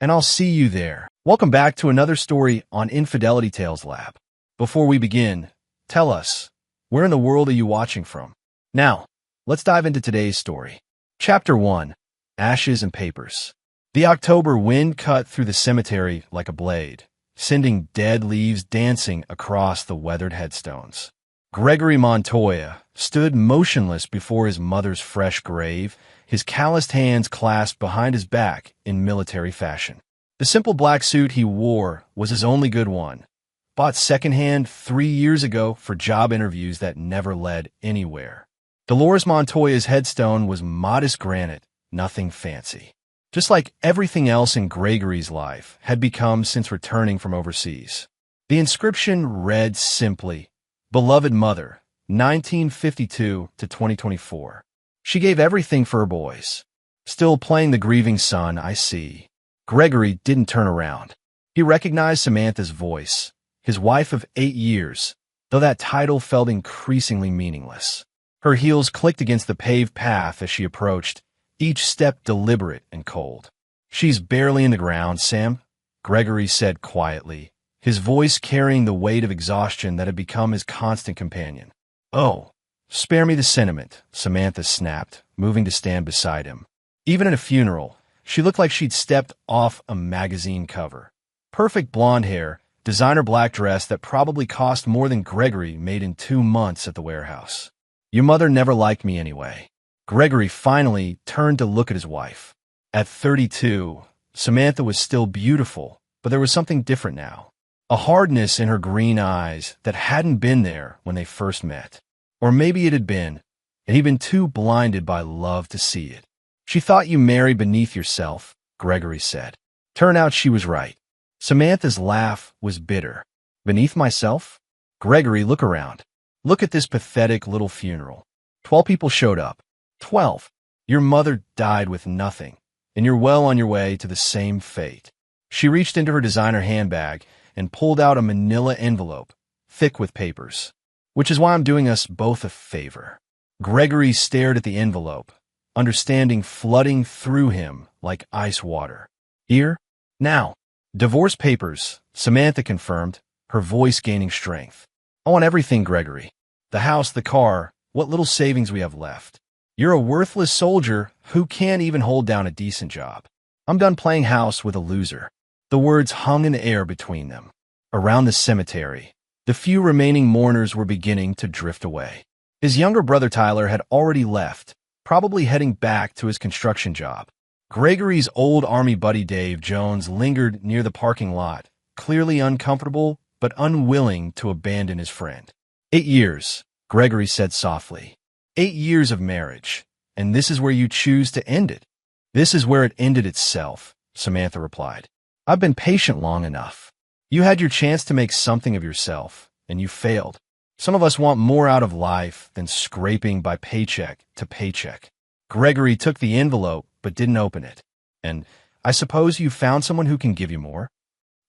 And I'll see you there. Welcome back to another story on Infidelity Tales Lab. Before we begin, tell us, where in the world are you watching from? Now, let's dive into today's story. Chapter 1. Ashes and Papers. The October wind cut through the cemetery like a blade, sending dead leaves dancing across the weathered headstones. Gregory Montoya stood motionless before his mother's fresh grave, his calloused hands clasped behind his back in military fashion. The simple black suit he wore was his only good one. Bought secondhand 3 years ago for job interviews that never led anywhere. Dolores Montoya's headstone was modest granite, nothing fancy. Just like everything else in Gregory's life had become since returning from overseas. The inscription read simply, "Beloved Mother, 1952 to 2024. She gave everything for her boys. Still playing the grieving son, I see." Gregory didn't turn around. He recognized Samantha's voice, his wife of 8 years, though that title felt increasingly meaningless. Her heels clicked against the paved path as she approached, each step deliberate and cold. "She's barely in the ground, Sam," Gregory said quietly, his voice carrying the weight of exhaustion that had become his constant companion. "Oh, spare me the sentiment," Samantha snapped, moving to stand beside him. Even at a funeral, she looked like she'd stepped off a magazine cover. Perfect blonde hair, designer black dress that probably cost more than Gregory made in 2 months at the warehouse. "Your mother never liked me anyway." Gregory finally turned to look at his wife. At 32, Samantha was still beautiful, but there was something different now. A hardness in her green eyes that hadn't been there when they first met. Or maybe it had been, and he'd been too blinded by love to see it. "She thought you married beneath yourself," Gregory said. Turned out she was right. Samantha's laugh was bitter. "Beneath myself?" "Gregory, look around. Look at this pathetic little funeral. 12 people showed up. 12. Your mother died with nothing, and you're well on your way to the same fate." She reached into her designer handbag and pulled out a manila envelope, thick with papers. "Which is why I'm doing us both a favor." Gregory stared at the envelope, understanding flooding through him like ice water. "Here? Now." "Divorce papers," Samantha confirmed, her voice gaining strength. "I want everything, Gregory. The house, the car, what little savings we have left. You're a worthless soldier who can't even hold down a decent job. I'm done playing house with a loser." The words hung in the air between them. Around the cemetery, the few remaining mourners were beginning to drift away. His younger brother Tyler had already left, probably heading back to his construction job. Gregory's old Army buddy Dave Jones lingered near the parking lot, clearly uncomfortable but unwilling to abandon his friend. 8 years, Gregory said softly. 8 years of marriage, and this is where you choose to end it. "This is where it ended itself," Samantha replied. "I've been patient long enough. You had your chance to make something of yourself, and you failed. Some of us want more out of life than scraping by paycheck to paycheck." Gregory took the envelope but didn't open it. "And I suppose you found someone who can give you more?"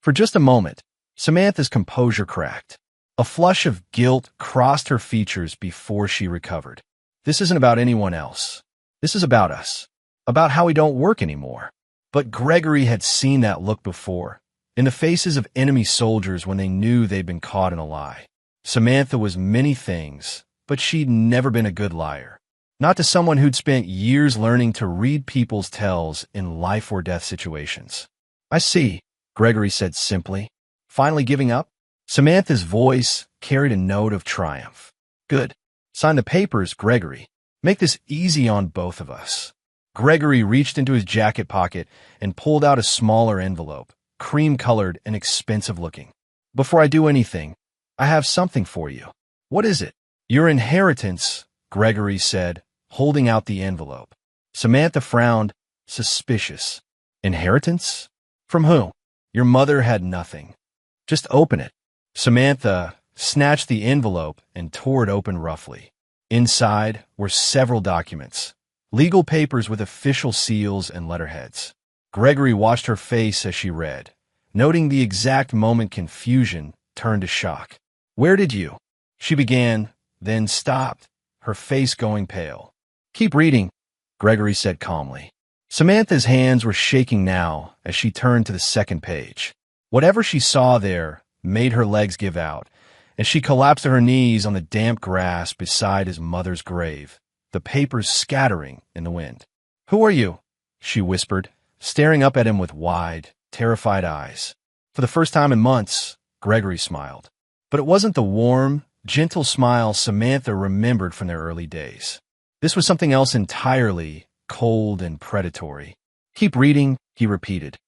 For just a moment, Samantha's composure cracked. A flush of guilt crossed her features before she recovered. "This isn't about anyone else. This is about us. About how we don't work anymore." But Gregory had seen that look before, in the faces of enemy soldiers when they knew they'd been caught in a lie. Samantha was many things, but she'd never been a good liar. Not to someone who'd spent years learning to read people's tells in life or death situations. "I see," Gregory said simply, finally giving up. Samantha's voice carried a note of triumph. "Good. Sign the papers, Gregory. Make this easy on both of us." Gregory reached into his jacket pocket and pulled out a smaller envelope, cream-colored and expensive-looking. "Before I do anything, I have something for you." "What is it?" "Your inheritance," Gregory said, holding out the envelope. Samantha frowned, suspicious. "Inheritance? From who?" "Your mother had nothing. Just open it." Samantha snatched the envelope and tore it open roughly. Inside were several documents, legal papers with official seals and letterheads. Gregory watched her face as she read, noting the exact moment confusion turned to shock. "Where did you?" she began, then stopped, her face going pale. "Keep reading," Gregory said calmly. Samantha's hands were shaking now as she turned to the second page. Whatever she saw there made her legs give out, and she collapsed to her knees on the damp grass beside his mother's grave, the papers scattering in the wind. "Who are you?" she whispered, staring up at him with wide, terrified eyes. For the first time in months, Gregory smiled. But it wasn't the warm, gentle smile Samantha remembered from their early days. This was something else entirely, cold and predatory. "Keep reading," he repeated.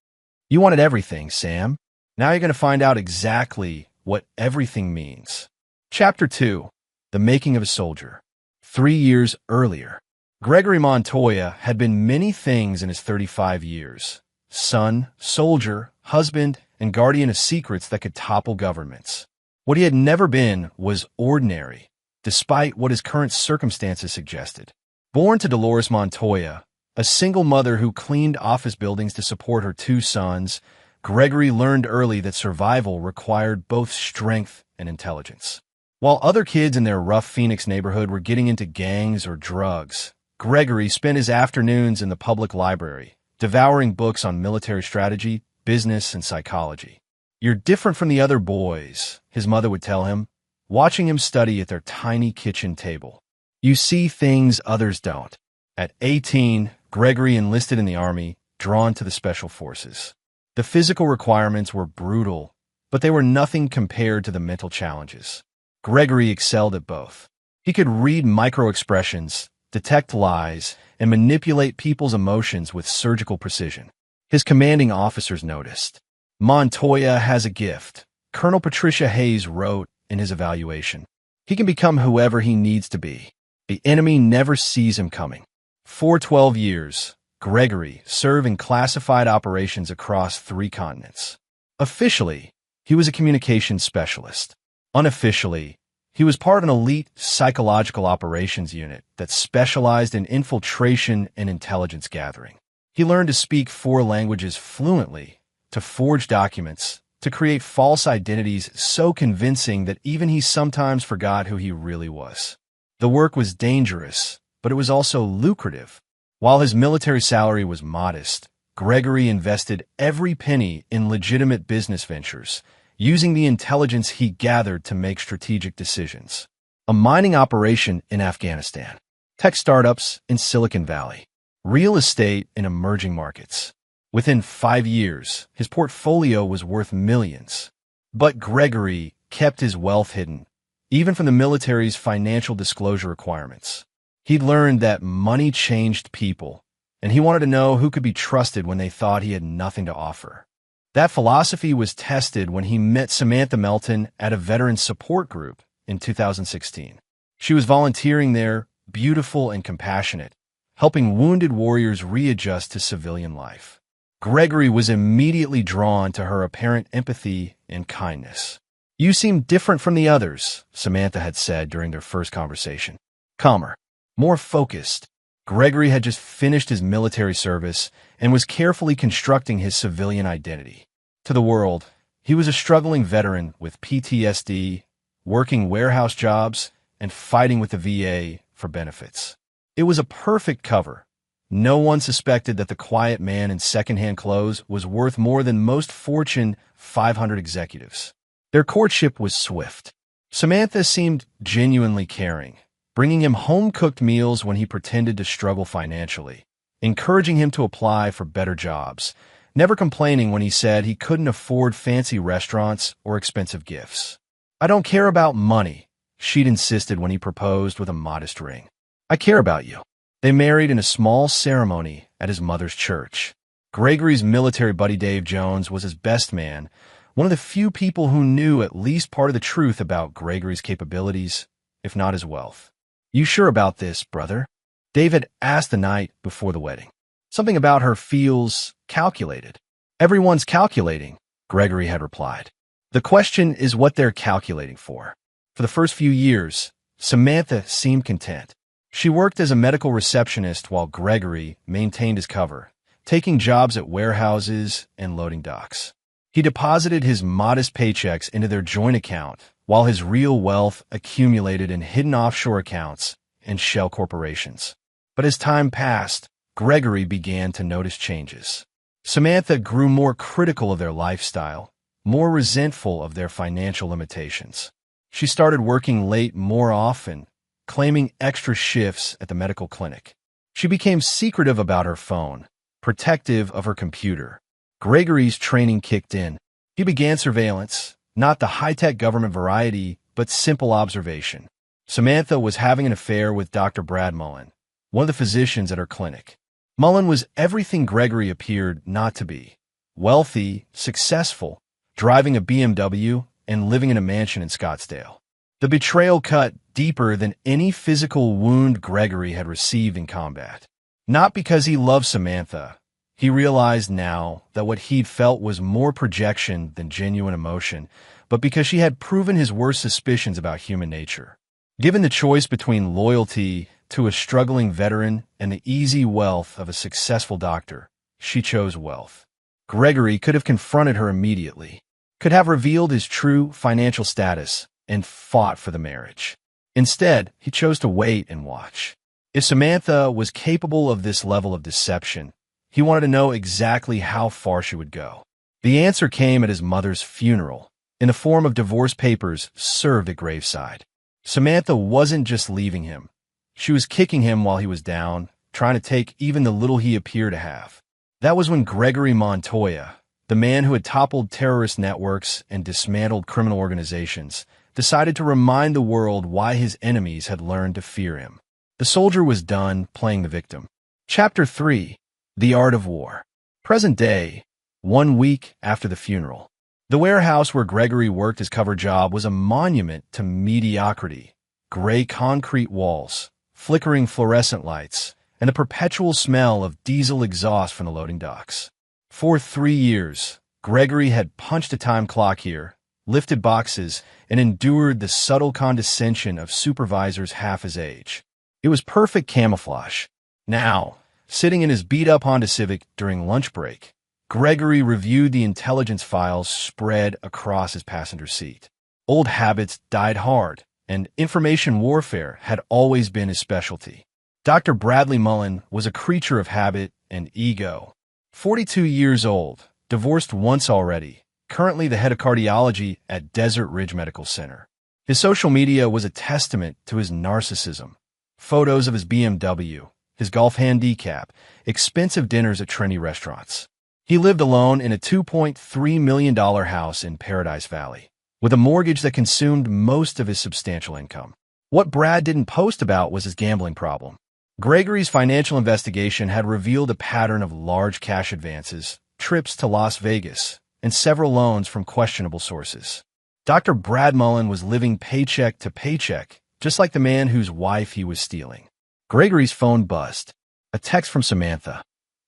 "You wanted everything, Sam. Now you're going to find out exactly what everything means. Chapter 2. The Making of a Soldier. 3 years earlier, Gregory Montoya had been many things in his 35 years. Son, soldier, husband, and guardian of secrets that could topple governments. What he had never been was ordinary, despite what his current circumstances suggested. Born to Dolores Montoya, a single mother who cleaned office buildings to support her 2 sons, Gregory learned early that survival required both strength and intelligence. While other kids in their rough Phoenix neighborhood were getting into gangs or drugs, Gregory spent his afternoons in the public library, devouring books on military strategy, business, and psychology. "You're different from the other boys," his mother would tell him, watching him study at their tiny kitchen table. "You see things others don't." At 18, Gregory enlisted in the Army, drawn to the Special Forces. The physical requirements were brutal, but they were nothing compared to the mental challenges. Gregory excelled at both. He could read micro-expressions, detect lies, and manipulate people's emotions with surgical precision. His commanding officers noticed. "Montoya has a gift," Colonel Patricia Hayes wrote in his evaluation. "He can become whoever he needs to be. The enemy never sees him coming." For 12 years, Gregory served in classified operations across 3 continents. Officially, he was a communications specialist. Unofficially, he was part of an elite psychological operations unit that specialized in infiltration and intelligence gathering. He learned to speak 4 languages fluently, to forge documents, to create false identities so convincing that even he sometimes forgot who he really was. The work was dangerous, but it was also lucrative. While his military salary was modest, Gregory invested every penny in legitimate business ventures, using the intelligence he gathered to make strategic decisions. A mining operation in Afghanistan, tech startups in Silicon Valley, real estate in emerging markets. Within 5 years, his portfolio was worth millions. But Gregory kept his wealth hidden, even from the military's financial disclosure requirements. He'd learned that money changed people, and he wanted to know who could be trusted when they thought he had nothing to offer. That philosophy was tested when he met Samantha Melton at a veteran support group in 2016. She was volunteering there, beautiful and compassionate, helping wounded warriors readjust to civilian life. Gregory was immediately drawn to her apparent empathy and kindness. "You seem different from the others," Samantha had said during their first conversation. Calmer, more focused. Gregory had just finished his military service and was carefully constructing his civilian identity. To the world, he was a struggling veteran with PTSD, working warehouse jobs, and fighting with the VA for benefits. It was a perfect cover. No one suspected that the quiet man in secondhand clothes was worth more than most Fortune 500 executives. Their courtship was swift. Samantha seemed genuinely caring, bringing him home-cooked meals when he pretended to struggle financially, encouraging him to apply for better jobs, never complaining when he said he couldn't afford fancy restaurants or expensive gifts. "I don't care about money," she'd insisted when he proposed with a modest ring. "I care about you." They married in a small ceremony at his mother's church. Gregory's military buddy Dave Jones was his best man, one of the few people who knew at least part of the truth about Gregory's capabilities, if not his wealth. "You sure about this, brother?" Dave had asked the night before the wedding. "Something about her feels calculated." "Everyone's calculating," Gregory had replied. "The question is what they're calculating for." For the first few years, Samantha seemed content. She worked as a medical receptionist while Gregory maintained his cover, taking jobs at warehouses and loading docks. He deposited his modest paychecks into their joint account, while his real wealth accumulated in hidden offshore accounts and shell corporations. But as time passed, Gregory began to notice changes. Samantha grew more critical of their lifestyle, more resentful of their financial limitations. She started working late more often, claiming extra shifts at the medical clinic. She became secretive about her phone, protective of her computer. Gregory's training kicked in. He began surveillance, not the high-tech government variety, but simple observation. Samantha was having an affair with Dr. Brad Mullen, one of the physicians at her clinic. Mullen was everything Gregory appeared not to be. Wealthy, successful, driving a BMW, and living in a mansion in Scottsdale. The betrayal cut deeper than any physical wound Gregory had received in combat. Not because he loved Samantha. He realized now that what he'd felt was more projection than genuine emotion, but because she had proven his worst suspicions about human nature. Given the choice between loyalty to a struggling veteran and the easy wealth of a successful doctor, she chose wealth. Gregory could have confronted her immediately, could have revealed his true financial status, and fought for the marriage. Instead, he chose to wait and watch. If Samantha was capable of this level of deception, he wanted to know exactly how far she would go. The answer came at his mother's funeral, in the form of divorce papers served at graveside. Samantha wasn't just leaving him. She was kicking him while he was down, trying to take even the little he appeared to have. That was when Gregory Montoya, the man who had toppled terrorist networks and dismantled criminal organizations, decided to remind the world why his enemies had learned to fear him. The soldier was done playing the victim. Chapter 3. The Art of War. Present day, 1 week after the funeral. The warehouse where Gregory worked his cover job was a monument to mediocrity. Gray concrete walls, flickering fluorescent lights, and the perpetual smell of diesel exhaust from the loading docks. For 3 years, Gregory had punched a time clock here, lifted boxes, and endured the subtle condescension of supervisors half his age. It was perfect camouflage. Now, sitting in his beat-up Honda Civic during lunch break, Gregory reviewed the intelligence files spread across his passenger seat. Old habits died hard, and information warfare had always been his specialty. Dr. Bradley Mullen was a creature of habit and ego. 42 years old, divorced once already, currently the head of cardiology at Desert Ridge Medical Center. His social media was a testament to his narcissism. Photos of his BMW, his golf handicap, expensive dinners at trendy restaurants. He lived alone in a $2.3 million house in Paradise Valley, with a mortgage that consumed most of his substantial income. What Brad didn't post about was his gambling problem. Gregory's financial investigation had revealed a pattern of large cash advances, trips to Las Vegas, and several loans from questionable sources. Dr. Brad Mullen was living paycheck to paycheck, just like the man whose wife he was stealing. Gregory's phone buzzed. A text from Samantha.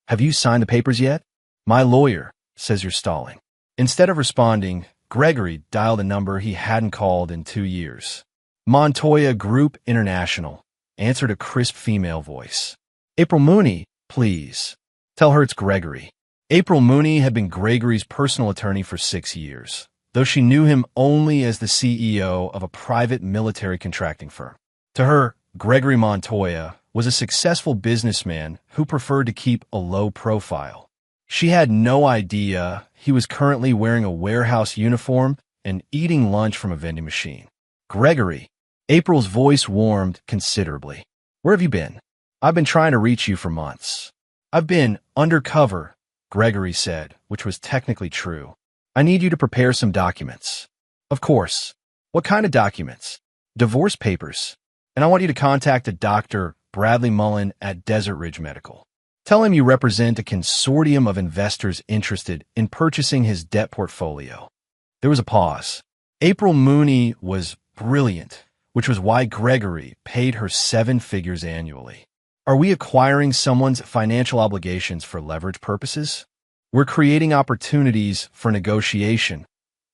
"Have you signed the papers yet? My lawyer says you're stalling." Instead of responding, Gregory dialed a number he hadn't called in 2 years. Montoya Group International, answered a crisp female voice. "April Mooney, please. Tell her it's Gregory." April Mooney had been Gregory's personal attorney for 6 years, though she knew him only as the CEO of a private military contracting firm. To her, Gregory Montoya was a successful businessman who preferred to keep a low profile. She had no idea he was currently wearing a warehouse uniform and eating lunch from a vending machine. "Gregory." April's voice warmed considerably. "Where have you been? I've been trying to reach you for months." "I've been undercover," Gregory said, which was technically true. "I need you to prepare some documents." "Of course. What kind of documents?" "Divorce papers. And I want you to contact a Dr. Bradley Mullen at Desert Ridge Medical. Tell him you represent a consortium of investors interested in purchasing his debt portfolio." There was a pause. April Mooney was brilliant, which was why Gregory paid her 7 figures annually. "Are we acquiring someone's financial obligations for leverage purposes?" "We're creating opportunities for negotiation,"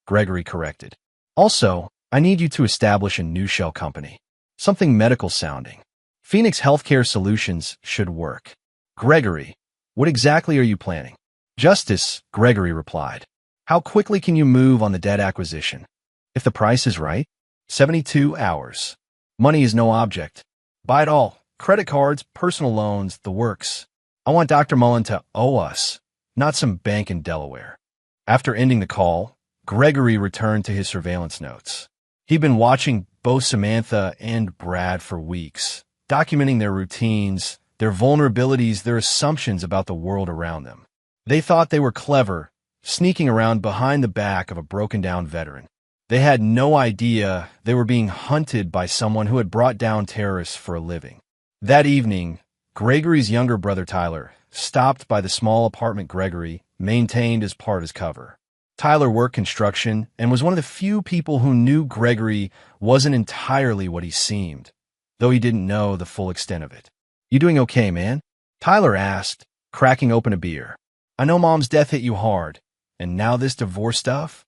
Gregory corrected. "Also, I need you to establish a new shell company. Something medical sounding. Phoenix Healthcare Solutions should work." "Gregory, what exactly are you planning?" "Justice," Gregory replied. "How quickly can you move on the debt acquisition?" "If the price is right, 72 hours. Money is no object. Buy it all. Credit cards, personal loans, the works. I want Dr. Mullen to owe us, not some bank in Delaware." After ending the call, Gregory returned to his surveillance notes. He'd been watching both Samantha and Brad for weeks, documenting their routines, their vulnerabilities, their assumptions about the world around them. They thought they were clever, sneaking around behind the back of a broken-down veteran. They had no idea they were being hunted by someone who had brought down terrorists for a living. That evening, Gregory's younger brother Tyler stopped by the small apartment Gregory maintained as part of his cover. Tyler worked construction and was one of the few people who knew Gregory wasn't entirely what he seemed, though he didn't know the full extent of it. "You doing okay, man?" Tyler asked, cracking open a beer. "I know Mom's death hit you hard, and now this divorce stuff?"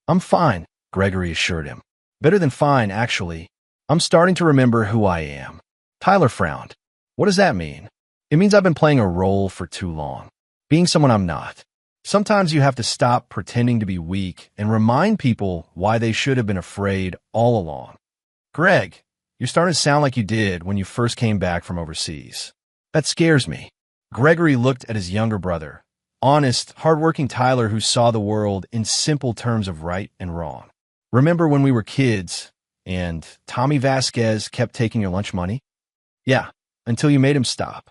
"I'm fine," Gregory assured him. "Better than fine, actually. I'm starting to remember who I am." Tyler frowned. "What does that mean?" "It means I've been playing a role for too long, being someone I'm not. Sometimes you have to stop pretending to be weak and remind people why they should have been afraid all along." "Greg, you're starting to sound like you did when you first came back from overseas." "That scares me." Gregory looked at his younger brother, honest, hardworking Tyler who saw the world in simple terms of right and wrong. "Remember when we were kids and Tommy Vasquez kept taking your lunch money?" "Yeah, until you made him stop."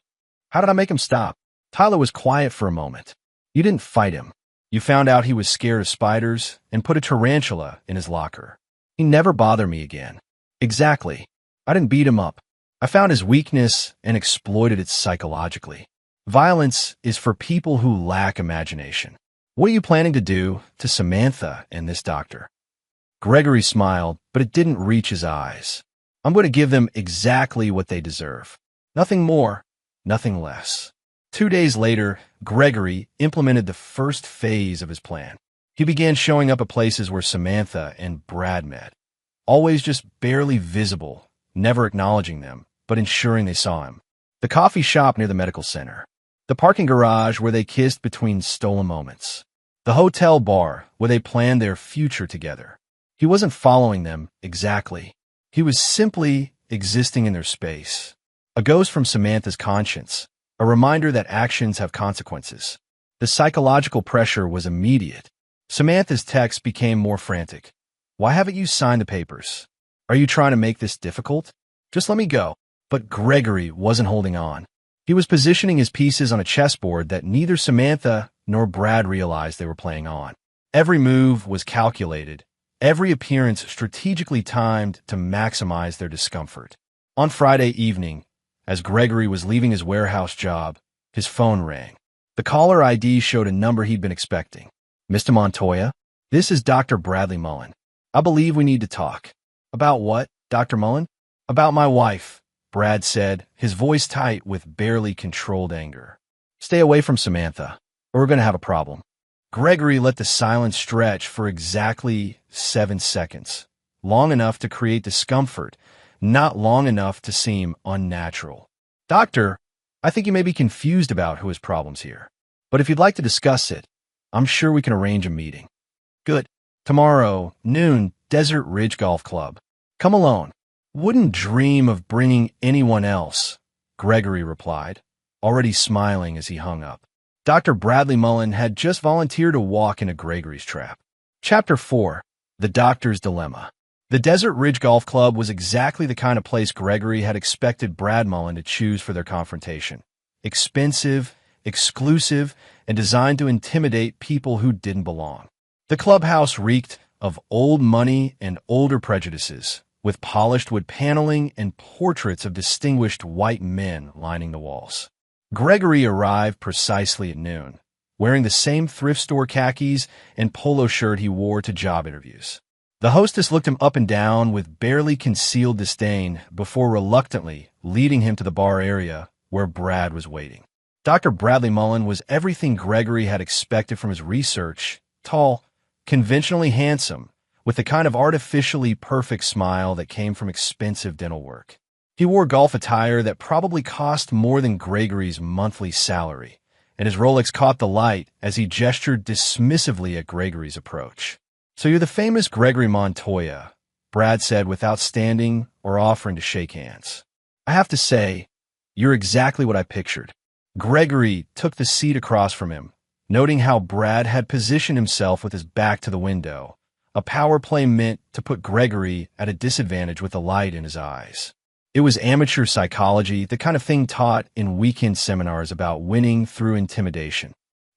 "How did I make him stop?" Tyler was quiet for a moment. "You didn't fight him. You found out he was scared of spiders and put a tarantula in his locker. He never bothered me again." "Exactly. I didn't beat him up. I found his weakness and exploited it psychologically. Violence is for people who lack imagination." "What are you planning to do to Samantha and this doctor?" Gregory smiled, but it didn't reach his eyes. "I'm going to give them exactly what they deserve. Nothing more, nothing less." 2 days later, Gregory implemented the first phase of his plan. He began showing up at places where Samantha and Brad met, always just barely visible, never acknowledging them, but ensuring they saw him. The coffee shop near the medical center. The parking garage where they kissed between stolen moments. The hotel bar where they planned their future together. He wasn't following them exactly. He was simply existing in their space. A ghost from Samantha's conscience, a reminder that actions have consequences. The psychological pressure was immediate. Samantha's text became more frantic. "Why haven't you signed the papers? Are you trying to make this difficult? Just let me go." But Gregory wasn't holding on. He was positioning his pieces on a chessboard that neither Samantha nor Brad realized they were playing on. Every move was calculated, every appearance strategically timed to maximize their discomfort. On Friday evening, as Gregory was leaving his warehouse job, his phone rang. The caller ID showed a number he'd been expecting. "Mr. Montoya, this is Dr. Bradley Mullen. I believe we need to talk." "About what, Dr. Mullen?" "About my wife," Brad said, his voice tight with barely controlled anger. "Stay away from Samantha, or we're going to have a problem." Gregory let the silence stretch for exactly 7 seconds, long enough to create discomfort, not long enough to seem unnatural. "Doctor, I think you may be confused about who has problems here. But if you'd like to discuss it, I'm sure we can arrange a meeting." "Good. Tomorrow, noon, Desert Ridge Golf Club. Come alone." "Wouldn't dream of bringing anyone else," Gregory replied, already smiling as he hung up. Dr. Bradley Mullen had just volunteered to walk into Gregory's trap. Chapter 4. The Doctor's Dilemma. The Desert Ridge Golf Club was exactly the kind of place Gregory had expected Brad Mullen to choose for their confrontation. Expensive, exclusive, and designed to intimidate people who didn't belong. The clubhouse reeked of old money and older prejudices, with polished wood paneling and portraits of distinguished white men lining the walls. Gregory arrived precisely at noon, wearing the same thrift store khakis and polo shirt he wore to job interviews. The hostess looked him up and down with barely concealed disdain before reluctantly leading him to the bar area where Brad was waiting. Dr. Bradley Mullen was everything Gregory had expected from his research: tall, conventionally handsome, with the kind of artificially perfect smile that came from expensive dental work. He wore golf attire that probably cost more than Gregory's monthly salary, and his Rolex caught the light as he gestured dismissively at Gregory's approach. "So you're the famous Gregory Montoya," Brad said without standing or offering to shake hands. "I have to say, you're exactly what I pictured." Gregory took the seat across from him, noting how Brad had positioned himself with his back to the window, a power play meant to put Gregory at a disadvantage with the light in his eyes. It was amateur psychology, the kind of thing taught in weekend seminars about winning through intimidation.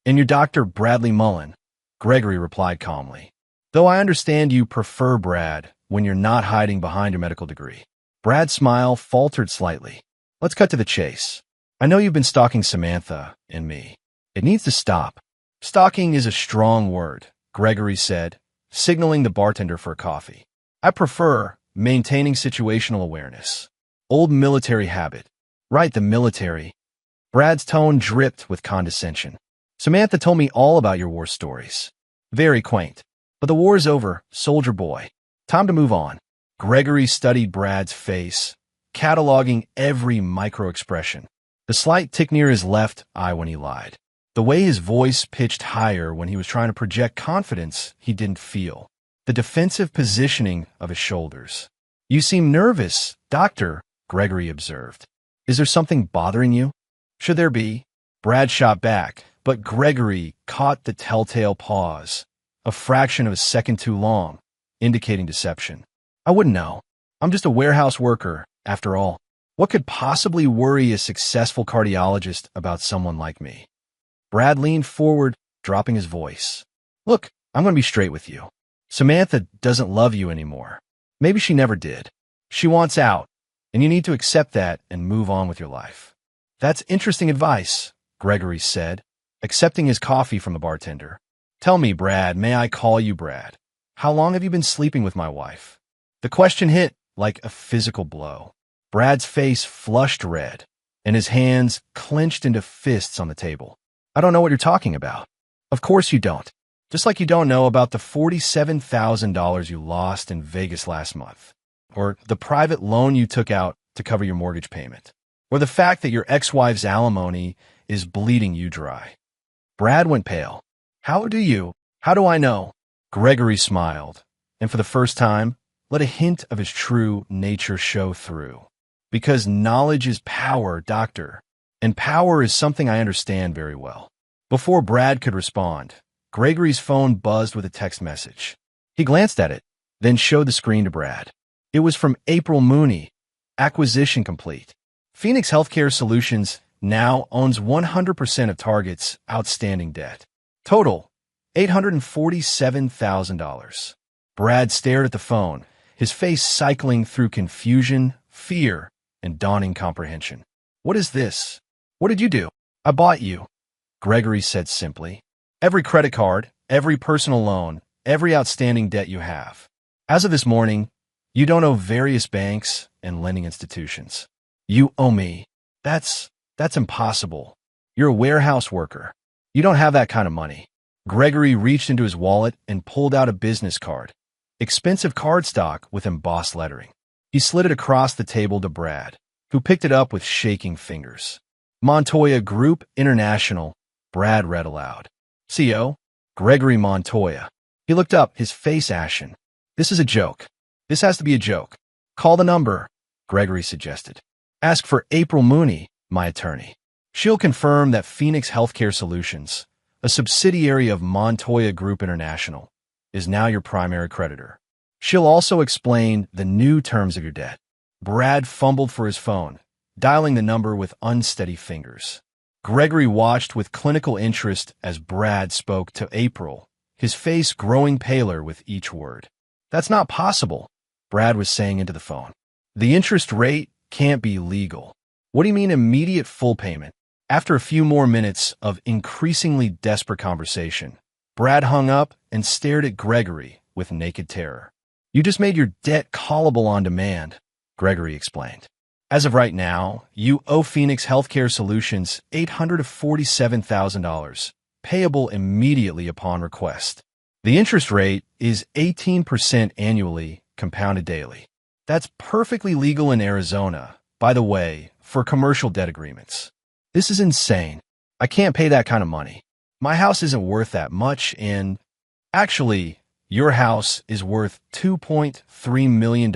"And you're Dr. Bradley Mullen," Gregory replied calmly. "Though I understand you prefer Brad when you're not hiding behind your medical degree." Brad's smile faltered slightly. "Let's cut to the chase. I know you've been stalking Samantha and me. It needs to stop." "Stalking is a strong word," Gregory said, signaling the bartender for a coffee. I prefer maintaining situational awareness. Old military habit. Right, the military. Brad's tone dripped with condescension. Samantha told me all about your war stories. Very quaint. But the war's over, soldier boy. Time to move on. Gregory studied Brad's face, cataloging every micro-expression. The slight tick near his left eye when he lied. The way his voice pitched higher when he was trying to project confidence he didn't feel. The defensive positioning of his shoulders. You seem nervous, doctor, Gregory observed. Is there something bothering you? Should there be? Brad shot back, but Gregory caught the telltale pause, a fraction of a second too long, indicating deception. I wouldn't know. I'm just a warehouse worker, after all. What could possibly worry a successful cardiologist about someone like me? Brad leaned forward, dropping his voice. Look, I'm going to be straight with you. Samantha doesn't love you anymore. Maybe she never did. She wants out, and you need to accept that and move on with your life. That's interesting advice, Gregory said, accepting his coffee from the bartender. Tell me, Brad, may I call you Brad? How long have you been sleeping with my wife? The question hit like a physical blow. Brad's face flushed red, and his hands clenched into fists on the table. I don't know what you're talking about. Of course you don't. Just like you don't know about the $47,000 you lost in Vegas last month, or the private loan you took out to cover your mortgage payment, or the fact that your ex-wife's alimony is bleeding you dry. Brad went pale. How do I know? Gregory smiled, and for the first time, let a hint of his true nature show through. Because knowledge is power, doctor, and power is something I understand very well. Before Brad could respond, Gregory's phone buzzed with a text message. He glanced at it, then showed the screen to Brad. It was from April Mooney. Acquisition complete. Phoenix Healthcare Solutions now owns 100% of Target's outstanding debt. Total, $847,000. Brad stared at the phone, his face cycling through confusion, fear, and dawning comprehension. What is this? What did you do? I bought you, Gregory said simply. Every credit card, every personal loan, every outstanding debt you have. As of this morning, you don't owe various banks and lending institutions. You owe me. That's impossible. You're a warehouse worker. You don't have that kind of money. Gregory reached into his wallet and pulled out a business card. Expensive cardstock with embossed lettering. He slid it across the table to Brad, who picked it up with shaking fingers. Montoya Group International, Brad read aloud. CO, Gregory Montoya. He looked up, his face ashen. This is a joke. This has to be a joke. Call the number, Gregory suggested. Ask for April Mooney, my attorney. She'll confirm that Phoenix Healthcare Solutions, a subsidiary of Montoya Group International, is now your primary creditor. She'll also explain the new terms of your debt. Brad fumbled for his phone, dialing the number with unsteady fingers. Gregory watched with clinical interest as Brad spoke to April, his face growing paler with each word. That's not possible, Brad was saying into the phone. The interest rate can't be legal. What do you mean immediate full payment? After a few more minutes of increasingly desperate conversation, Brad hung up and stared at Gregory with naked terror. You just made your debt callable on demand, Gregory explained. As of right now, you owe Phoenix Healthcare Solutions $847,000, payable immediately upon request. The interest rate is 18% annually, compounded daily. That's perfectly legal in Arizona, by the way, for commercial debt agreements. This is insane. I can't pay that kind of money. My house isn't worth that much, and actually, your house is worth $2.3 million,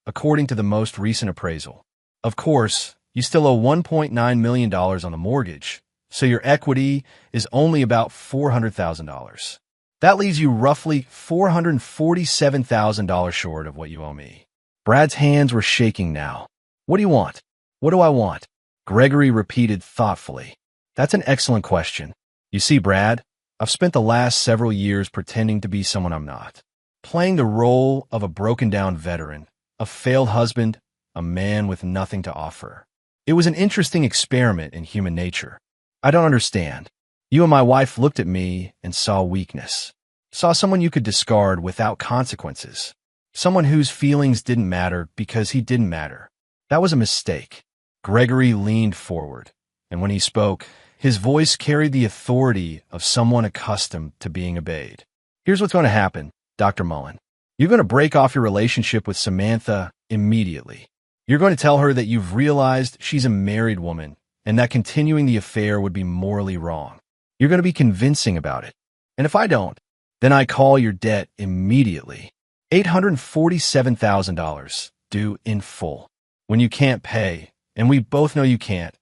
according to the most recent appraisal. Of course, you still owe $1.9 million on the mortgage, so your equity is only about $400,000. That leaves you roughly $447,000 short of what you owe me. Brad's hands were shaking now. What do you want? What do I want? Gregory repeated thoughtfully. That's an excellent question. You see, Brad, I've spent the last several years pretending to be someone I'm not. Playing the role of a broken-down veteran, a failed husband, a man with nothing to offer. It was an interesting experiment in human nature. I don't understand. You and my wife looked at me and saw weakness. Saw someone you could discard without consequences. Someone whose feelings didn't matter because he didn't matter. That was a mistake. Gregory leaned forward, and when he spoke, his voice carried the authority of someone accustomed to being obeyed. Here's what's going to happen, Dr. Mullen. You're going to break off your relationship with Samantha immediately. You're going to tell her that you've realized she's a married woman and that continuing the affair would be morally wrong. You're going to be convincing about it. And if I don't, then I call your debt immediately. $847,000 due in full. When you can't pay, and we both know you can't,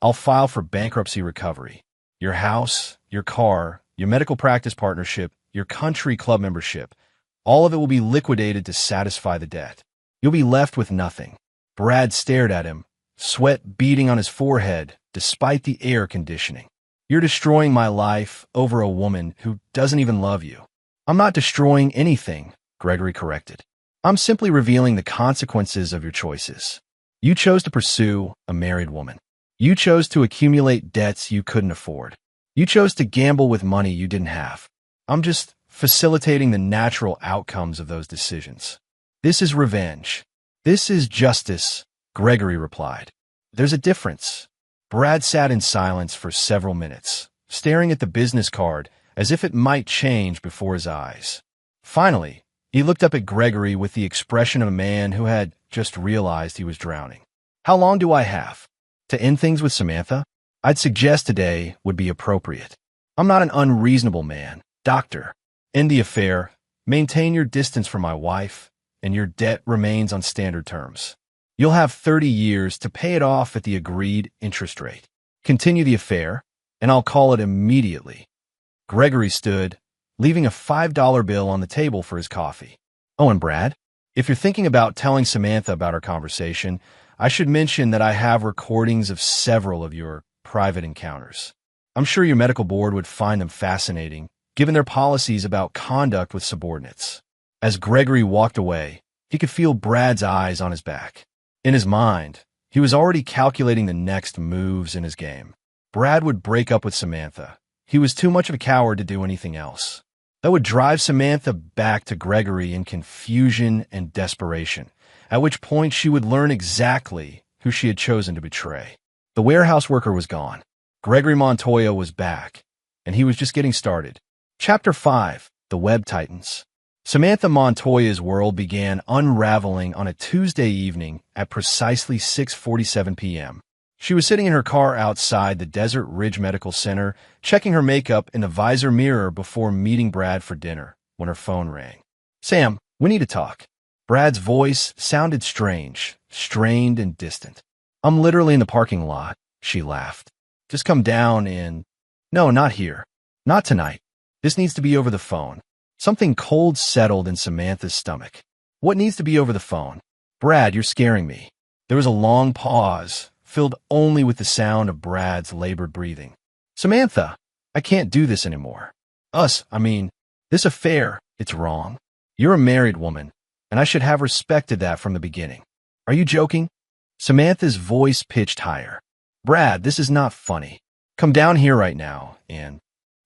I'll file for bankruptcy recovery. Your house, your car, your medical practice partnership, your country club membership, all of it will be liquidated to satisfy the debt. You'll be left with nothing. Brad stared at him, sweat beading on his forehead despite the air conditioning. You're destroying my life over a woman who doesn't even love you. I'm not destroying anything, Gregory corrected. I'm simply revealing the consequences of your choices. You chose to pursue a married woman. You chose to accumulate debts you couldn't afford. You chose to gamble with money you didn't have. I'm just facilitating the natural outcomes of those decisions. This is revenge. This is justice, Gregory replied. There's a difference. Brad sat in silence for several minutes, staring at the business card as if it might change before his eyes. Finally, he looked up at Gregory with the expression of a man who had just realized he was drowning. How long do I have? To end things with Samantha? I'd suggest today would be appropriate. I'm not an unreasonable man, doctor. End the affair, maintain your distance from my wife, and your debt remains on standard terms. You'll have 30 years to pay it off at the agreed interest rate. Continue the affair, and I'll call it immediately. Gregory stood, leaving a $5 bill on the table for his coffee. Oh, and Brad, if you're thinking about telling Samantha about our conversation, I should mention that I have recordings of several of your private encounters. I'm sure your medical board would find them fascinating, given their policies about conduct with subordinates. As Gregory walked away, he could feel Brad's eyes on his back. In his mind, he was already calculating the next moves in his game. Brad would break up with Samantha. He was too much of a coward to do anything else. That would drive Samantha back to Gregory in confusion and desperation, at which point she would learn exactly who she had chosen to betray. The warehouse worker was gone. Gregory Montoya was back, and he was just getting started. Chapter 5, The Web Titans. Samantha Montoya's world began unraveling on a Tuesday evening at precisely 6:47 p.m. She was sitting in her car outside the Desert Ridge Medical Center, checking her makeup in the visor mirror before meeting Brad for dinner, when her phone rang. Sam, we need to talk. Brad's voice sounded strange, strained and distant. I'm literally in the parking lot, she laughed. Just come down in... No, not here. Not tonight. This needs to be over the phone. Something cold settled in Samantha's stomach. What needs to be over the phone? Brad, you're scaring me. There was a long pause, filled only with the sound of Brad's labored breathing. Samantha, I can't do this anymore. This affair, it's wrong. You're a married woman, and I should have respected that from the beginning. Are you joking? Samantha's voice pitched higher. Brad, this is not funny. Come down here right now, and...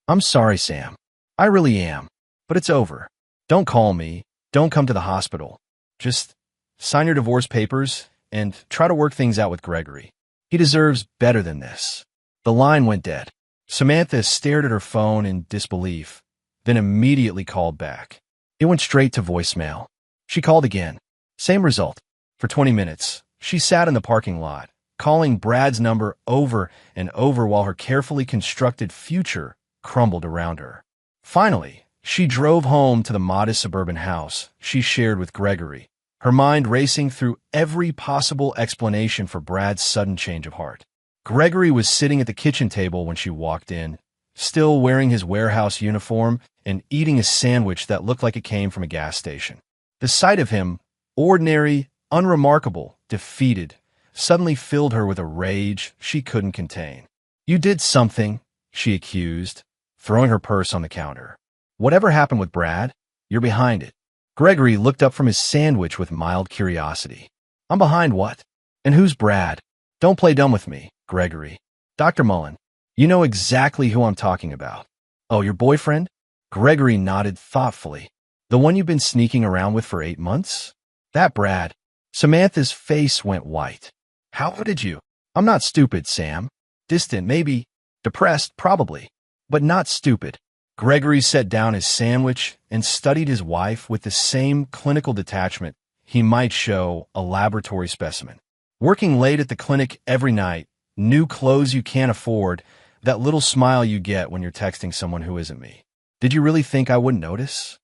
I'm sorry, Sam. I really am. But it's over. Don't call me. Don't come to the hospital. Just sign your divorce papers and try to work things out with Gregory. He deserves better than this. The line went dead. Samantha stared at her phone in disbelief, then immediately called back. It went straight to voicemail. She called again. Same result. For 20 minutes, she sat in the parking lot, calling Brad's number over and over while her carefully constructed future crumbled around her. Finally, she drove home to the modest suburban house she shared with Gregory, her mind racing through every possible explanation for Brad's sudden change of heart. Gregory was sitting at the kitchen table when she walked in, still wearing his warehouse uniform and eating a sandwich that looked like it came from a gas station. The sight of him, ordinary, unremarkable, defeated, suddenly filled her with a rage she couldn't contain. You did something, she accused, throwing her purse on the counter. Whatever happened with Brad, you're behind it. Gregory looked up from his sandwich with mild curiosity. I'm behind what? And who's Brad? Don't play dumb with me, Gregory. Dr. Mullen, you know exactly who I'm talking about. Oh, your boyfriend? Gregory nodded thoughtfully. The one you've been sneaking around with for 8 months? That Brad. Samantha's face went white. How did you? I'm not stupid, Sam. Distant, maybe. Depressed, probably. But not stupid. Gregory set down his sandwich and studied his wife with the same clinical detachment he might show a laboratory specimen. Working late at the clinic every night, new clothes you can't afford, that little smile you get when you're texting someone who isn't me. Did you really think I wouldn't notice?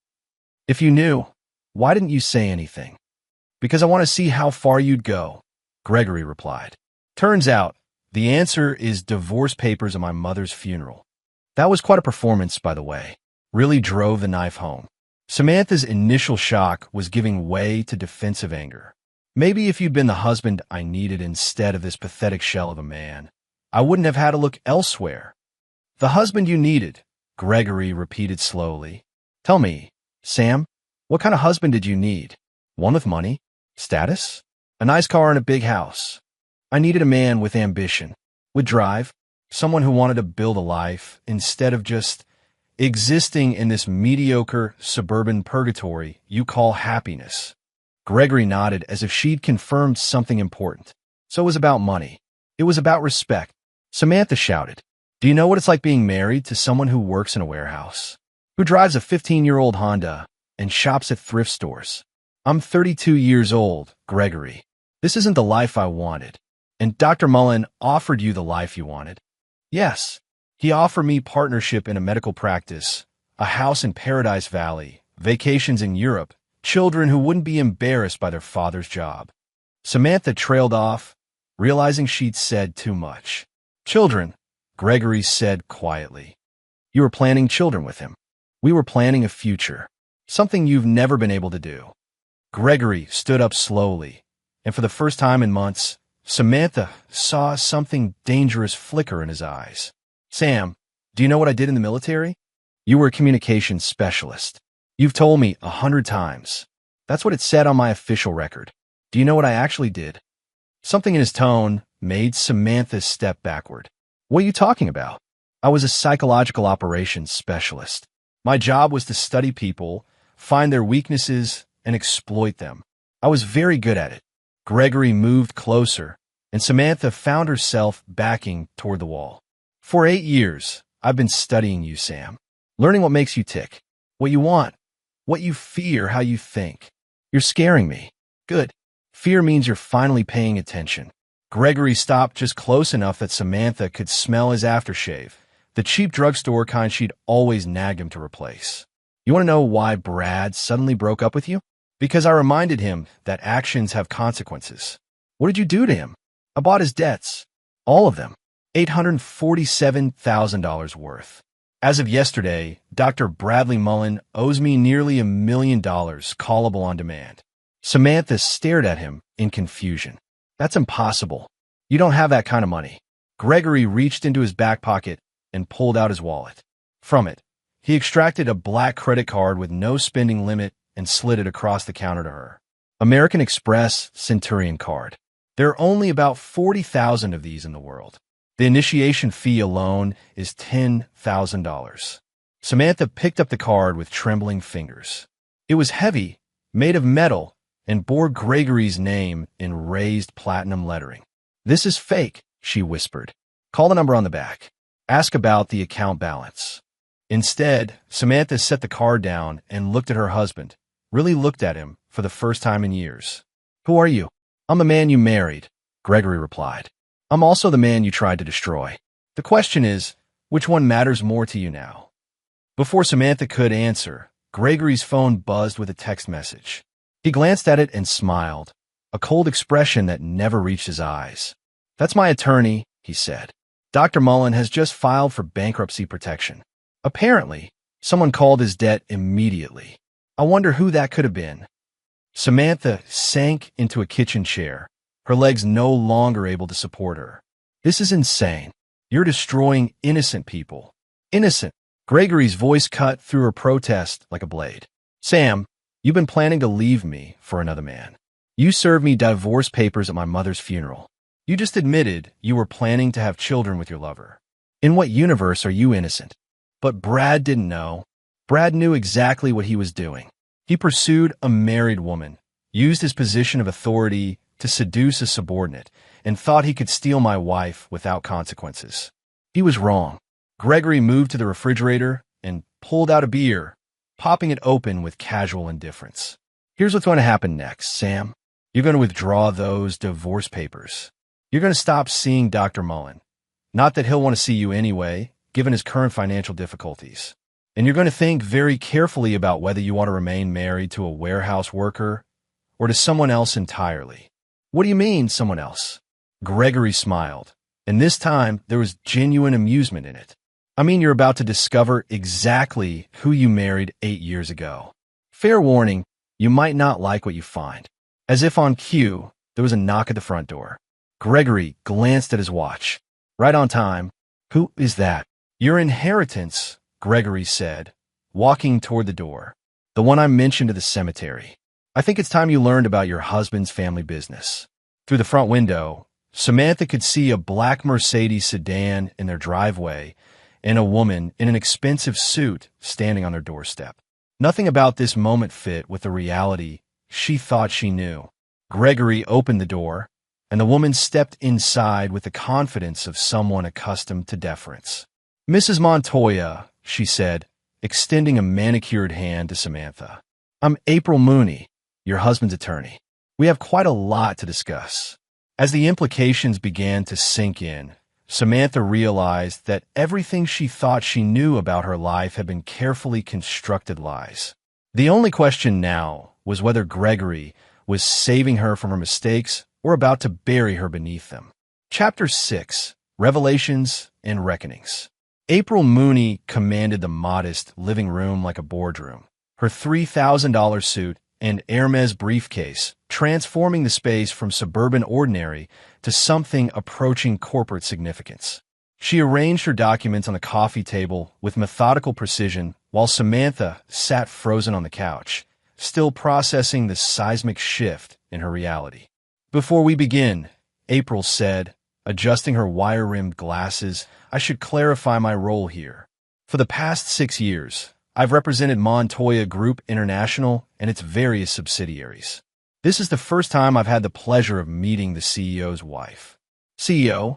If you knew, why didn't you say anything? Because I want to see how far you'd go, Gregory replied. Turns out, the answer is divorce papers at my mother's funeral. That was quite a performance, by the way. Really drove the knife home. Samantha's initial shock was giving way to defensive anger. Maybe if you'd been the husband I needed instead of this pathetic shell of a man, I wouldn't have had to look elsewhere. The husband you needed, Gregory repeated slowly. Tell me, Sam, what kind of husband did you need? One with money? Status? A nice car and a big house? I needed a man with ambition, with drive, someone who wanted to build a life instead of just existing in this mediocre suburban purgatory you call happiness. Gregory nodded as if she'd confirmed something important. So it was about money. It was about respect. Samantha shouted, Do you know what it's like being married to someone who works in a warehouse? Who drives a 15-year-old Honda and shops at thrift stores? I'm 32 years old, Gregory. This isn't the life I wanted. And Dr. Mullen offered you the life you wanted. Yes, he offered me partnership in a medical practice, a house in Paradise Valley, vacations in Europe, children who wouldn't be embarrassed by their father's job. Samantha trailed off, realizing she'd said too much. Children, Gregory said quietly. You were planning children with him. We were planning a future, something you've never been able to do. Gregory stood up slowly, and for the first time in months, Samantha saw something dangerous flicker in his eyes. Sam, do you know what I did in the military? You were a communications specialist. You've told me 100 times. That's what it said on my official record. Do you know what I actually did? Something in his tone made Samantha step backward. What are you talking about? I was a psychological operations specialist. My job was to study people, find their weaknesses, and exploit them. I was very good at it. Gregory moved closer, and Samantha found herself backing toward the wall. For 8 years, I've been studying you, Sam. Learning what makes you tick, what you want, what you fear, how you think. You're scaring me. Good. Fear means you're finally paying attention. Gregory stopped just close enough that Samantha could smell his aftershave, the cheap drugstore kind she'd always nagged him to replace. You want to know why Brad suddenly broke up with you? Because I reminded him that actions have consequences. What did you do to him? I bought his debts. All of them. $847,000 worth. As of yesterday, Dr. Bradley Mullen owes me nearly $1 million callable on demand. Samantha stared at him in confusion. That's impossible. You don't have that kind of money. Gregory reached into his back pocket and pulled out his wallet. From it, he extracted a black credit card with no spending limit and slid it across the counter to her. American Express Centurion card. There are only about 40,000 of these in the world. The initiation fee alone is $10,000. Samantha picked up the card with trembling fingers. It was heavy, made of metal, and bore Gregory's name in raised platinum lettering. This is fake, she whispered. Call the number on the back. Ask about the account balance. Instead, Samantha set the card down and looked at her husband, really looked at him for the first time in years. Who are you? I'm the man you married, Gregory replied. I'm also the man you tried to destroy. The question is, which one matters more to you now? Before Samantha could answer, Gregory's phone buzzed with a text message. He glanced at it and smiled, a cold expression that never reached his eyes. That's my attorney, he said. Dr. Mullen has just filed for bankruptcy protection. Apparently, someone called his debt immediately. I wonder who that could have been. Samantha sank into a kitchen chair, her legs no longer able to support her. This is insane. You're destroying innocent people. Innocent. Gregory's voice cut through her protest like a blade. Sam, you've been planning to leave me for another man. You served me divorce papers at my mother's funeral. You just admitted you were planning to have children with your lover. In what universe are you innocent? But Brad didn't know. Brad knew exactly what he was doing. He pursued a married woman, used his position of authority to seduce a subordinate, and thought he could steal my wife without consequences. He was wrong. Gregory moved to the refrigerator and pulled out a beer, popping it open with casual indifference. Here's what's going to happen next, Sam. You're going to withdraw those divorce papers. You're going to stop seeing Dr. Mullen. Not that he'll want to see you anyway, given his current financial difficulties. And you're going to think very carefully about whether you want to remain married to a warehouse worker or to someone else entirely. What do you mean, someone else? Gregory smiled, and this time there was genuine amusement in it. I mean, you're about to discover exactly who you married 8 years ago. Fair warning, you might not like what you find. As if on cue, there was a knock at the front door. Gregory glanced at his watch. Right on time. Who is that? Your inheritance, Gregory said, walking toward the door. The one I mentioned at the cemetery. I think it's time you learned about your husband's family business. Through the front window, Samantha could see a black Mercedes sedan in their driveway and a woman in an expensive suit standing on their doorstep. Nothing about this moment fit with the reality she thought she knew. Gregory opened the door, and the woman stepped inside with the confidence of someone accustomed to deference. Mrs. Montoya, she said, extending a manicured hand to Samantha. I'm April Mooney, your husband's attorney. We have quite a lot to discuss. As the implications began to sink in, Samantha realized that everything she thought she knew about her life had been carefully constructed lies. The only question now was whether Gregory was saving her from her mistakes or about to bury her beneath them. Chapter 6, Revelations and Reckonings. April Mooney commanded the modest living room like a boardroom, her $3,000 suit and Hermes briefcase transforming the space from suburban ordinary to something approaching corporate significance. She arranged her documents on the coffee table with methodical precision while Samantha sat frozen on the couch, still processing the seismic shift in her reality. Before we begin, April said, adjusting her wire-rimmed glasses, I should clarify my role here. For the past 6 years, I've represented Montoya Group International and its various subsidiaries. This is the first time I've had the pleasure of meeting the CEO's wife. CEO?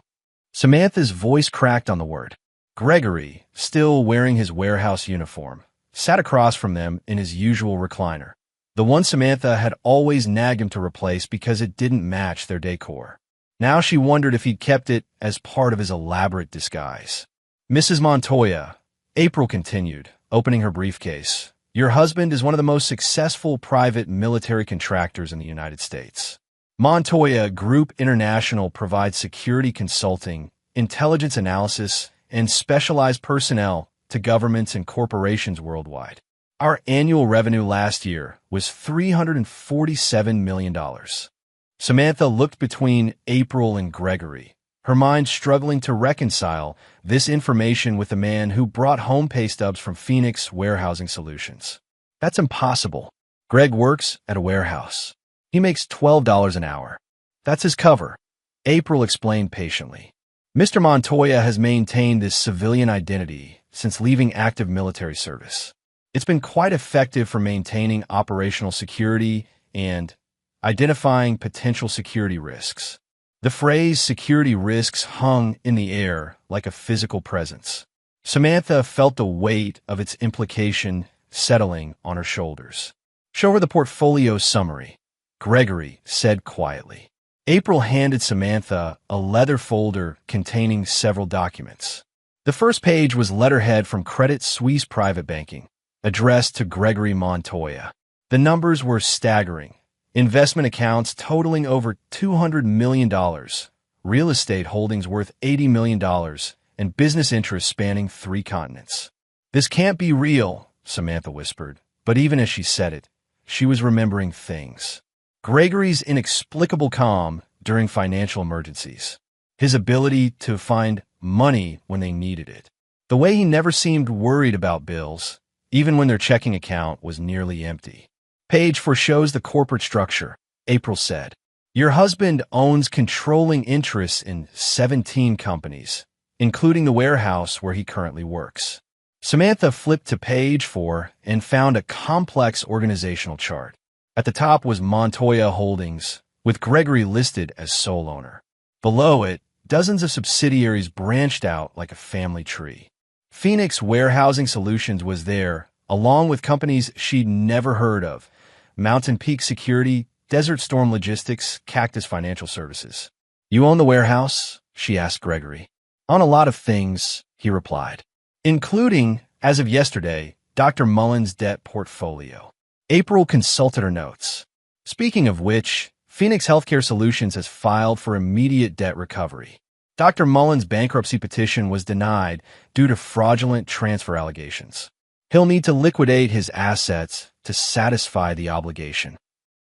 Samantha's voice cracked on the word. Gregory, still wearing his warehouse uniform, sat across from them in his usual recliner, the one Samantha had always nagged him to replace because it didn't match their decor. Now she wondered if he'd kept it as part of his elaborate disguise. Mrs. Montoya, April continued, opening her briefcase. Your husband is one of the most successful private military contractors in the United States. Montoya Group International provides security consulting, intelligence analysis, and specialized personnel to governments and corporations worldwide. Our annual revenue last year was $347 million. Samantha looked between April and Gregory, her mind struggling to reconcile this information with the man who brought home pay stubs from Phoenix Warehousing Solutions. That's impossible. Greg works at a warehouse. He makes $12 an hour. That's his cover. April explained patiently. Mr. Montoya has maintained this civilian identity since leaving active military service. It's been quite effective for maintaining operational security and identifying potential security risks. The phrase security risks hung in the air like a physical presence. Samantha felt the weight of its implication settling on her shoulders. Show her the portfolio summary, Gregory said quietly. April handed Samantha a leather folder containing several documents. The first page was letterhead from Credit Suisse Private Banking, addressed to Gregory Montoya. The numbers were staggering. Investment accounts totaling over $200 million, real estate holdings worth $80 million, and business interests spanning 3 continents. This can't be real, Samantha whispered, but even as she said it, she was remembering things. Gregory's inexplicable calm during financial emergencies, his ability to find money when they needed it, the way he never seemed worried about bills, even when their checking account was nearly empty. Page 4 shows the corporate structure, April said. Your husband owns controlling interests in 17 companies, including the warehouse where he currently works. Samantha flipped to page 4 and found a complex organizational chart. At the top was Montoya Holdings, with Gregory listed as sole owner. Below it, dozens of subsidiaries branched out like a family tree. Phoenix Warehousing Solutions was there, along with companies she'd never heard of: Mountain Peak Security, Desert Storm Logistics, Cactus Financial Services. "You own the warehouse?" she asked Gregory. "On a lot of things," he replied, "including, as of yesterday, Dr. Mullen's debt portfolio." April consulted her notes. "Speaking of which, Phoenix Healthcare Solutions has filed for immediate debt recovery. Dr. Mullen's bankruptcy petition was denied due to fraudulent transfer allegations. He'll need to liquidate his assets to satisfy the obligation."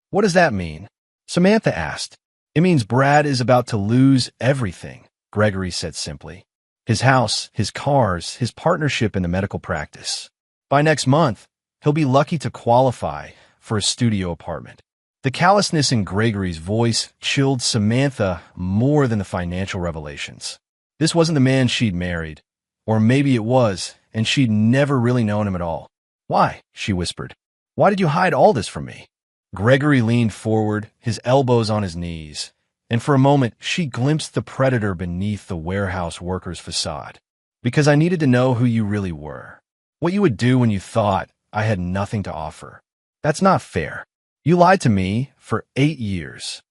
"What does that mean?" Samantha asked. "It means Brad is about to lose everything," Gregory said simply. "His house, his cars, his partnership in the medical practice. By next month, he'll be lucky to qualify for a studio apartment." The callousness in Gregory's voice chilled Samantha more than the financial revelations. This wasn't the man she'd married. Or maybe it was, and she'd never really known him at all. "Why?" she whispered. "Why did you hide all this from me?" Gregory leaned forward, his elbows on his knees, and for a moment she glimpsed the predator beneath the warehouse worker's facade. "Because I needed to know who you really were. What you would do when you thought I had nothing to offer. That's not fair. You lied to me for 8 years.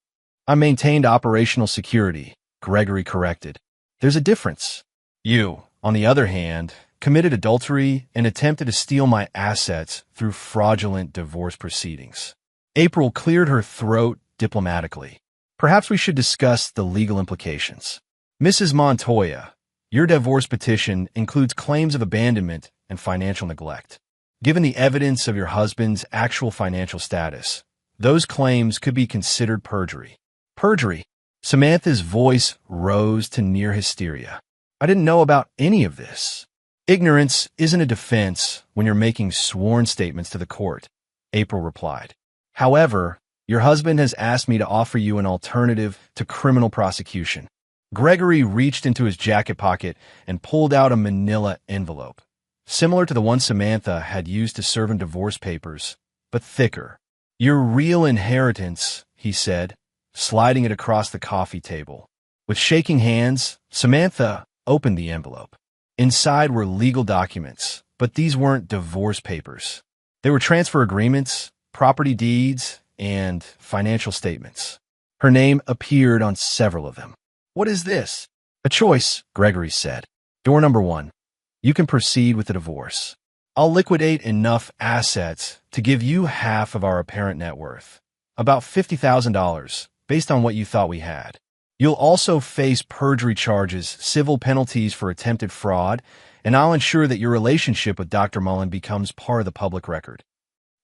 I maintained operational security," Gregory corrected. "There's a difference. You, on the other hand, committed adultery and attempted to steal my assets through fraudulent divorce proceedings." April cleared her throat diplomatically. "Perhaps we should discuss the legal implications. Mrs. Montoya, your divorce petition includes claims of abandonment and financial neglect. Given the evidence of your husband's actual financial status, those claims could be considered perjury." "Perjury?" Samantha's voice rose to near hysteria. "I didn't know about any of this." "Ignorance isn't a defense when you're making sworn statements to the court," April replied. "However, your husband has asked me to offer you an alternative to criminal prosecution." Gregory reached into his jacket pocket and pulled out a manila envelope, similar to the one Samantha had used to serve him divorce papers, but thicker. "Your real inheritance," he said, sliding it across the coffee table. With shaking hands, Samantha opened the envelope. Inside were legal documents, but these weren't divorce papers. They were transfer agreements, property deeds, and financial statements. Her name appeared on several of them. "What is this?" "A choice," Gregory said. "Door number 1. You can proceed with the divorce. I'll liquidate enough assets to give you half of our apparent net worth, about $50,000, based on what you thought we had. You'll also face perjury charges, civil penalties for attempted fraud, and I'll ensure that your relationship with Dr. Mullen becomes part of the public record."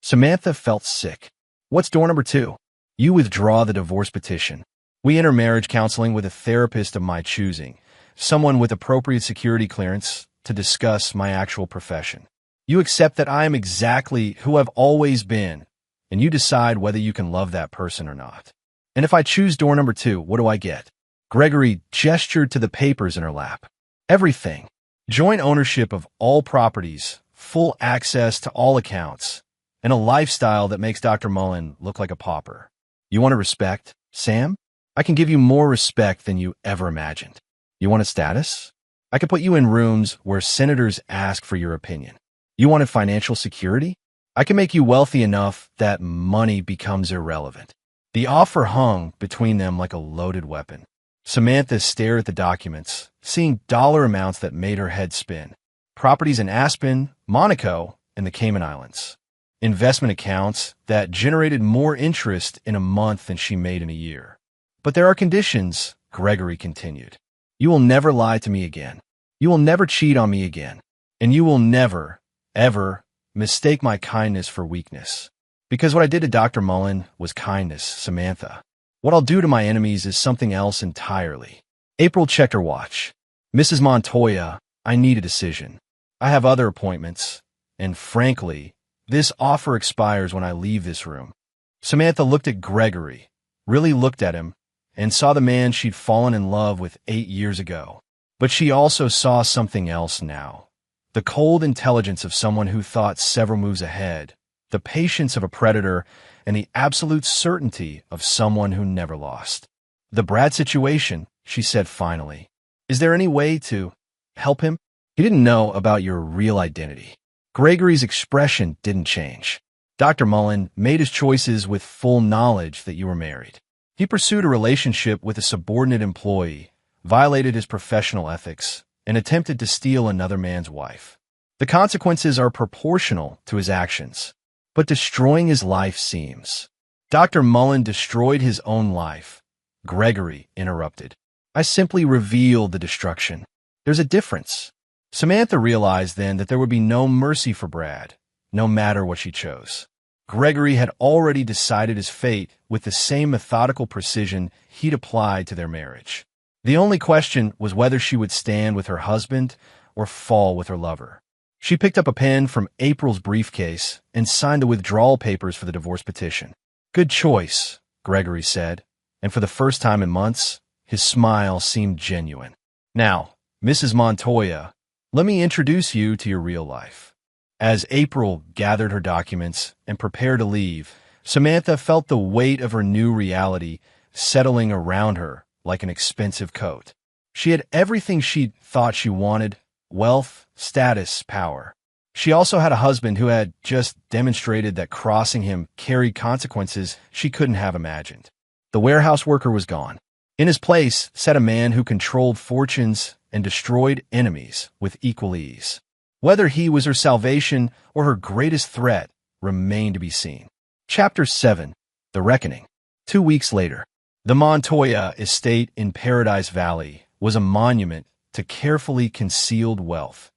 Samantha felt sick. "What's door number 2? "You withdraw the divorce petition. We enter marriage counseling with a therapist of my choosing, someone with appropriate security clearance, to discuss my actual profession. You accept that I am exactly who I've always been, and you decide whether you can love that person or not. And if I choose door number 2, what do I get?" Gregory gestured to the papers in her lap. "Everything. Joint ownership of all properties, full access to all accounts, and a lifestyle that makes Dr. Mullen look like a pauper. You want to respect, Sam? I can give you more respect than you ever imagined. You want a status? I can put you in rooms where senators ask for your opinion. You wanted financial security? I can make you wealthy enough that money becomes irrelevant." The offer hung between them like a loaded weapon. Samantha stared at the documents, seeing dollar amounts that made her head spin. Properties in Aspen, Monaco, and the Cayman Islands. Investment accounts that generated more interest in a month than she made in a year. "But there are conditions," Gregory continued. "You will never lie to me again. You will never cheat on me again. And you will never, ever mistake my kindness for weakness. Because what I did to Dr. Mullen was kindness, Samantha. What I'll do to my enemies is something else entirely." April checked her watch. "Mrs. Montoya, I need a decision. I have other appointments, and frankly, this offer expires when I leave this room." Samantha looked at Gregory, really looked at him, and saw the man she'd fallen in love with 8 years ago. But she also saw something else now. The cold intelligence of someone who thought several moves ahead, the patience of a predator, and the absolute certainty of someone who never lost. The Brad situation, she said finally. Is there any way to help him? He didn't know about your real identity. Gregory's expression didn't change. Dr. Mullen made his choices with full knowledge that you were married. He pursued a relationship with a subordinate employee, violated his professional ethics, and attempted to steal another man's wife. The consequences are proportional to his actions, but destroying his life seems. Dr. Mullen destroyed his own life. Gregory interrupted. I simply revealed the destruction. There's a difference. Samantha realized then that there would be no mercy for Brad, no matter what she chose. Gregory had already decided his fate with the same methodical precision he'd applied to their marriage. The only question was whether she would stand with her husband or fall with her lover. She picked up a pen from April's briefcase and signed the withdrawal papers for the divorce petition. Good choice, Gregory said, and for the first time in months, his smile seemed genuine. Now, Mrs. Montoya, let me introduce you to your real life. As April gathered her documents and prepared to leave, Samantha felt the weight of her new reality settling around her like an expensive coat. She had everything she thought she wanted: wealth, status, power. She also had a husband who had just demonstrated that crossing him carried consequences she couldn't have imagined. The warehouse worker was gone. In his place sat a man who controlled fortunes and destroyed enemies with equal ease. Whether he was her salvation or her greatest threat remained to be seen. Chapter 7. The Reckoning. 2 weeks later, the Montoya estate in Paradise Valley was a monument to carefully concealed wealth.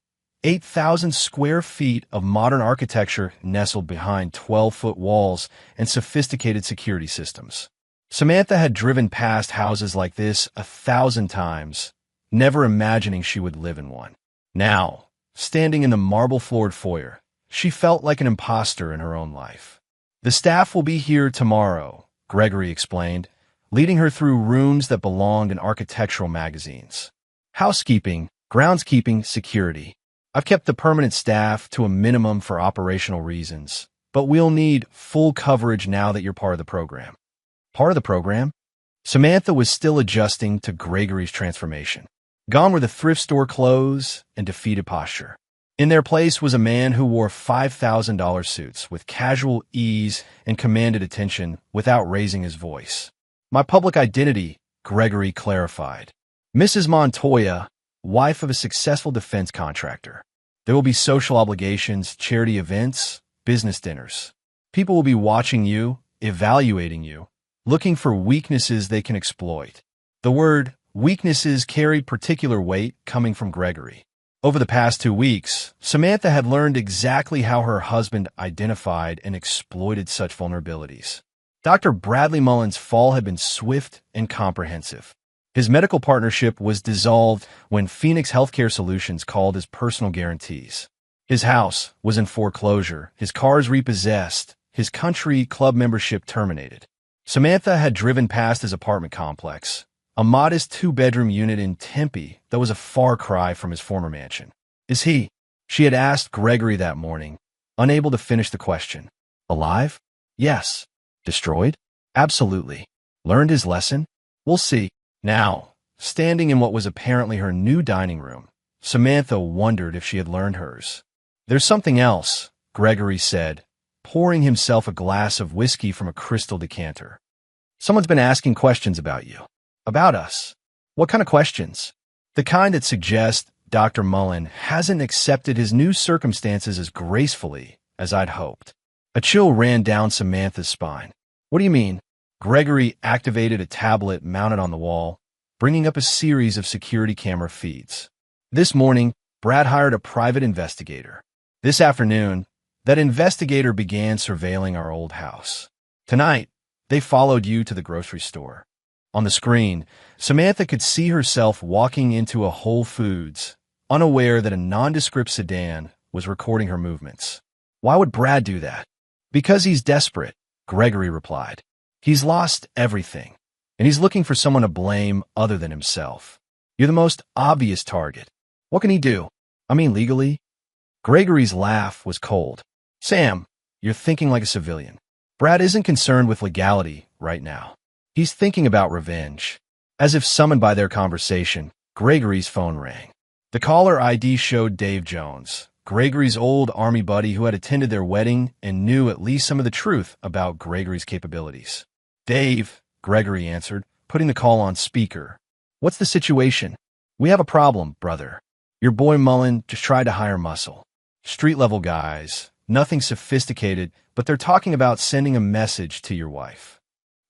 8,000 square feet of modern architecture nestled behind 12-foot walls and sophisticated security systems. Samantha had driven past houses like this 1,000 times, never imagining she would live in one. Now, standing in the marble-floored foyer, she felt like an imposter in her own life. The staff will be here tomorrow, Gregory explained, leading her through rooms that belonged in architectural magazines. Housekeeping, groundskeeping, security. I've kept the permanent staff to a minimum for operational reasons, but we'll need full coverage now that you're part of the program. Part of the program? Samantha was still adjusting to Gregory's transformation. Gone were the thrift store clothes and defeated posture. In their place was a man who wore $5,000 suits with casual ease and commanded attention without raising his voice. My public identity, Gregory clarified. Mrs. Montoya, wife of a successful defense contractor. There will be social obligations, charity events, business dinners. People will be watching you, evaluating you, looking for weaknesses they can exploit. The word weaknesses carried particular weight coming from Gregory. Over the past 2 weeks, Samantha had learned exactly how her husband identified and exploited such vulnerabilities. Dr. Bradley Mullen's fall had been swift and comprehensive. His medical partnership was dissolved when Phoenix Healthcare Solutions called his personal guarantees. His house was in foreclosure, his cars repossessed, his country club membership terminated. Samantha had driven past his apartment complex, a modest 2-bedroom unit in Tempe that was a far cry from his former mansion. Is he? She had asked Gregory that morning, unable to finish the question. Alive? Yes. Destroyed? Absolutely. Learned his lesson? We'll see. Now, standing in what was apparently her new dining room, Samantha wondered if she had learned hers. There's something else, Gregory said, pouring himself a glass of whiskey from a crystal decanter. Someone's been asking questions about you. About us. What kind of questions? The kind that suggest Dr. Mullen hasn't accepted his new circumstances as gracefully as I'd hoped. A chill ran down Samantha's spine. What do you mean? Gregory activated a tablet mounted on the wall, bringing up a series of security camera feeds. This morning, Brad hired a private investigator. This afternoon, that investigator began surveilling our old house. Tonight, they followed you to the grocery store. On the screen, Samantha could see herself walking into a Whole Foods, unaware that a nondescript sedan was recording her movements. Why would Brad do that? Because he's desperate, Gregory replied. He's lost everything, and he's looking for someone to blame other than himself. You're the most obvious target. What can he do? I mean legally? Gregory's laugh was cold. Sam, you're thinking like a civilian. Brad isn't concerned with legality right now. He's thinking about revenge. As if summoned by their conversation, Gregory's phone rang. The caller ID showed Dave Jones, Gregory's old army buddy who had attended their wedding and knew at least some of the truth about Gregory's capabilities. Dave, Gregory answered, putting the call on speaker. What's the situation? We have a problem, brother. Your boy Mullen just tried to hire muscle. Street-level guys, nothing sophisticated, but they're talking about sending a message to your wife.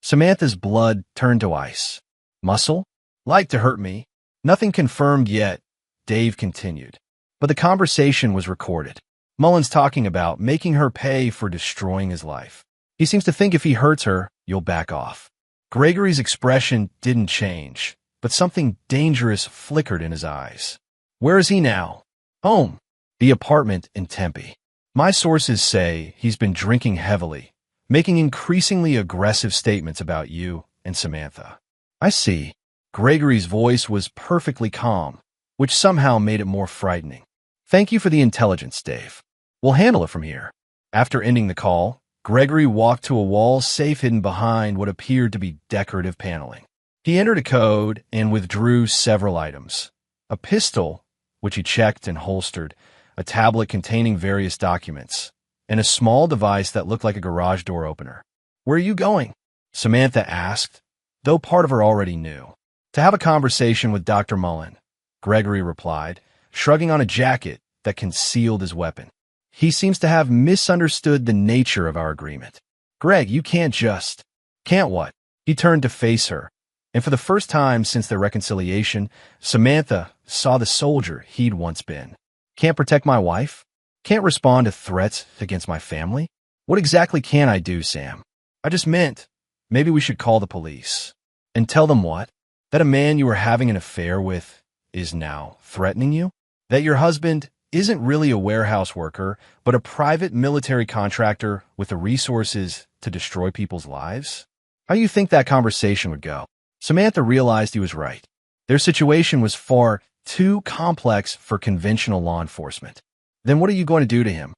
Samantha's blood turned to ice. Muscle? Like to hurt me. Nothing confirmed yet, Dave continued. But the conversation was recorded. Mullen's talking about making her pay for destroying his life. He seems to think if he hurts her, you'll back off. Gregory's expression didn't change, but something dangerous flickered in his eyes. Where is he now? Home. The apartment in Tempe. My sources say he's been drinking heavily, making increasingly aggressive statements about you and Samantha. I see. Gregory's voice was perfectly calm, which somehow made it more frightening. Thank you for the intelligence, Dave. We'll handle it from here. After ending the call, Gregory walked to a wall safe hidden behind what appeared to be decorative paneling. He entered a code and withdrew several items. A pistol, which he checked and holstered, a tablet containing various documents, and a small device that looked like a garage door opener. Where are you going? Samantha asked, though part of her already knew. To have a conversation with Dr. Mullen, Gregory replied, shrugging on a jacket that concealed his weapon. He seems to have misunderstood the nature of our agreement. Greg, you can't just... Can't what? He turned to face her, and for the first time since their reconciliation, Samantha saw the soldier he'd once been. Can't protect my wife? Can't respond to threats against my family? What exactly can I do, Sam? I just meant, maybe we should call the police. And tell them what? That a man you were having an affair with is now threatening you? That your husband isn't really a warehouse worker, but a private military contractor with the resources to destroy people's lives? How do you think that conversation would go? Samantha realized he was right. Their situation was far too complex for conventional law enforcement. Then what are you going to do to him?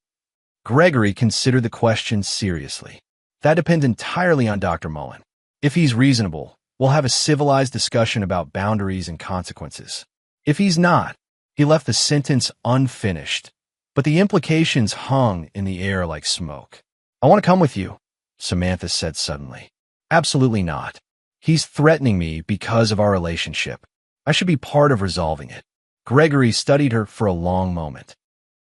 Gregory considered the question seriously. That depends entirely on Dr. Mullen. If he's reasonable, we'll have a civilized discussion about boundaries and consequences. If he's not, he left the sentence unfinished, but the implications hung in the air like smoke. I want to come with you, Samantha said suddenly. Absolutely not. He's threatening me because of our relationship. I should be part of resolving it. Gregory studied her for a long moment.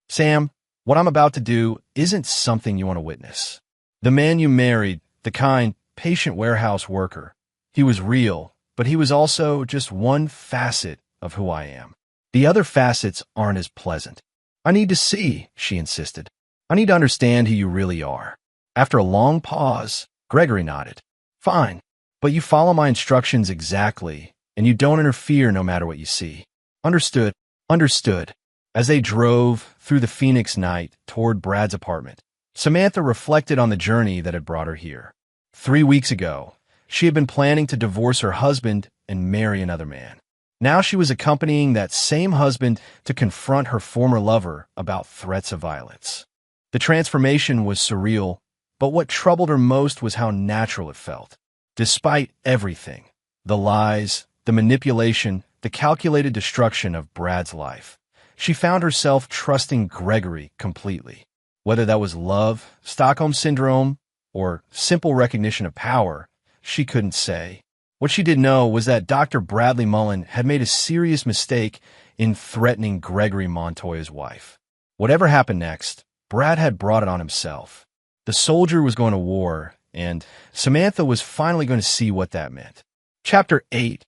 Sam, what I'm about to do isn't something you want to witness. The man you married, the kind, patient warehouse worker, he was real, but he was also just one facet of who I am. The other facets aren't as pleasant. I need to see, she insisted. I need to understand who you really are. After a long pause, Gregory nodded. Fine, but you follow my instructions exactly, and you don't interfere no matter what you see. Understood. Understood. As they drove through the Phoenix night toward Brad's apartment, Samantha reflected on the journey that had brought her here. 3 weeks ago, she had been planning to divorce her husband and marry another man. Now she was accompanying that same husband to confront her former lover about threats of violence. The transformation was surreal, but what troubled her most was how natural it felt. Despite everything, the lies, the manipulation, the calculated destruction of Brad's life, she found herself trusting Gregory completely. Whether that was love, Stockholm Syndrome, or simple recognition of power, she couldn't say. What she did know was that Dr. Bradley Mullen had made a serious mistake in threatening Gregory Montoya's wife. Whatever happened next, Brad had brought it on himself. The soldier was going to war, and Samantha was finally going to see what that meant. Chapter 8.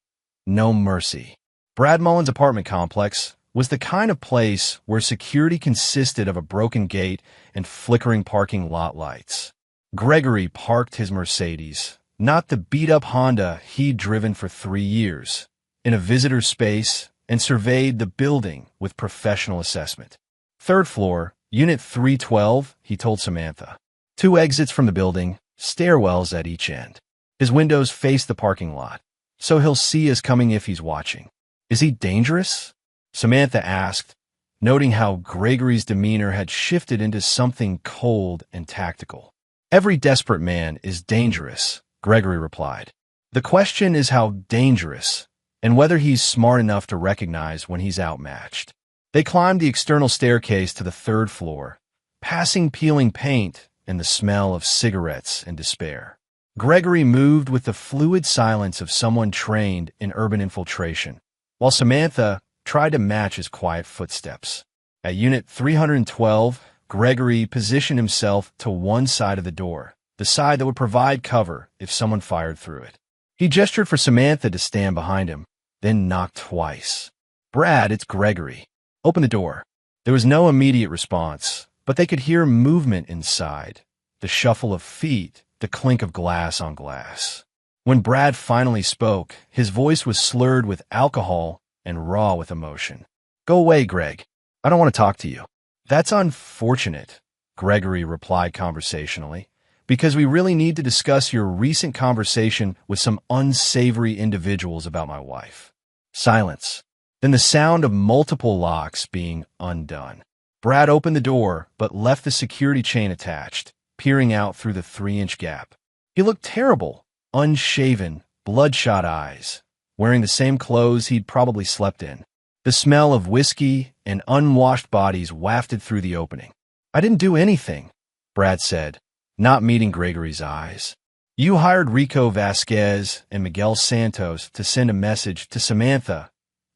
No Mercy. Brad Mullen's apartment complex was the kind of place where security consisted of a broken gate and flickering parking lot lights. Gregory parked his Mercedes, not the beat-up Honda he'd driven for 3 years, in a visitor space and surveyed the building with professional assessment. Third floor, Unit 312, he told Samantha. 2 exits from the building, stairwells at each end. His windows face the parking lot, so he'll see us coming if he's watching. Is he dangerous? Samantha asked, noting how Gregory's demeanor had shifted into something cold and tactical. "Every desperate man is dangerous," Gregory replied. "The question is how dangerous, and whether he's smart enough to recognize when he's outmatched." They climbed the external staircase to the third floor, passing peeling paint and the smell of cigarettes and despair. Gregory moved with the fluid silence of someone trained in urban infiltration, while Samantha tried to match his quiet footsteps. At Unit 312, Gregory positioned himself to one side of the door, the side that would provide cover if someone fired through it. He gestured for Samantha to stand behind him, then knocked twice. "Brad, it's Gregory. Open the door." There was no immediate response, but they could hear movement inside, the shuffle of feet, the clink of glass on glass. When Brad finally spoke, his voice was slurred with alcohol and raw with emotion. "Go away, Greg. I don't want to talk to you." "That's unfortunate," Gregory replied conversationally, "because we really need to discuss your recent conversation with some unsavory individuals about my wife." Silence. Then the sound of multiple locks being undone. Brad opened the door, but left the security chain attached, peering out through the 3-inch gap. He looked terrible, unshaven, bloodshot eyes, wearing the same clothes he'd probably slept in. The smell of whiskey and unwashed bodies wafted through the opening. "I didn't do anything," Brad said, not meeting Gregory's eyes. "You hired Rico Vasquez and Miguel Santos to send a message to Samantha,"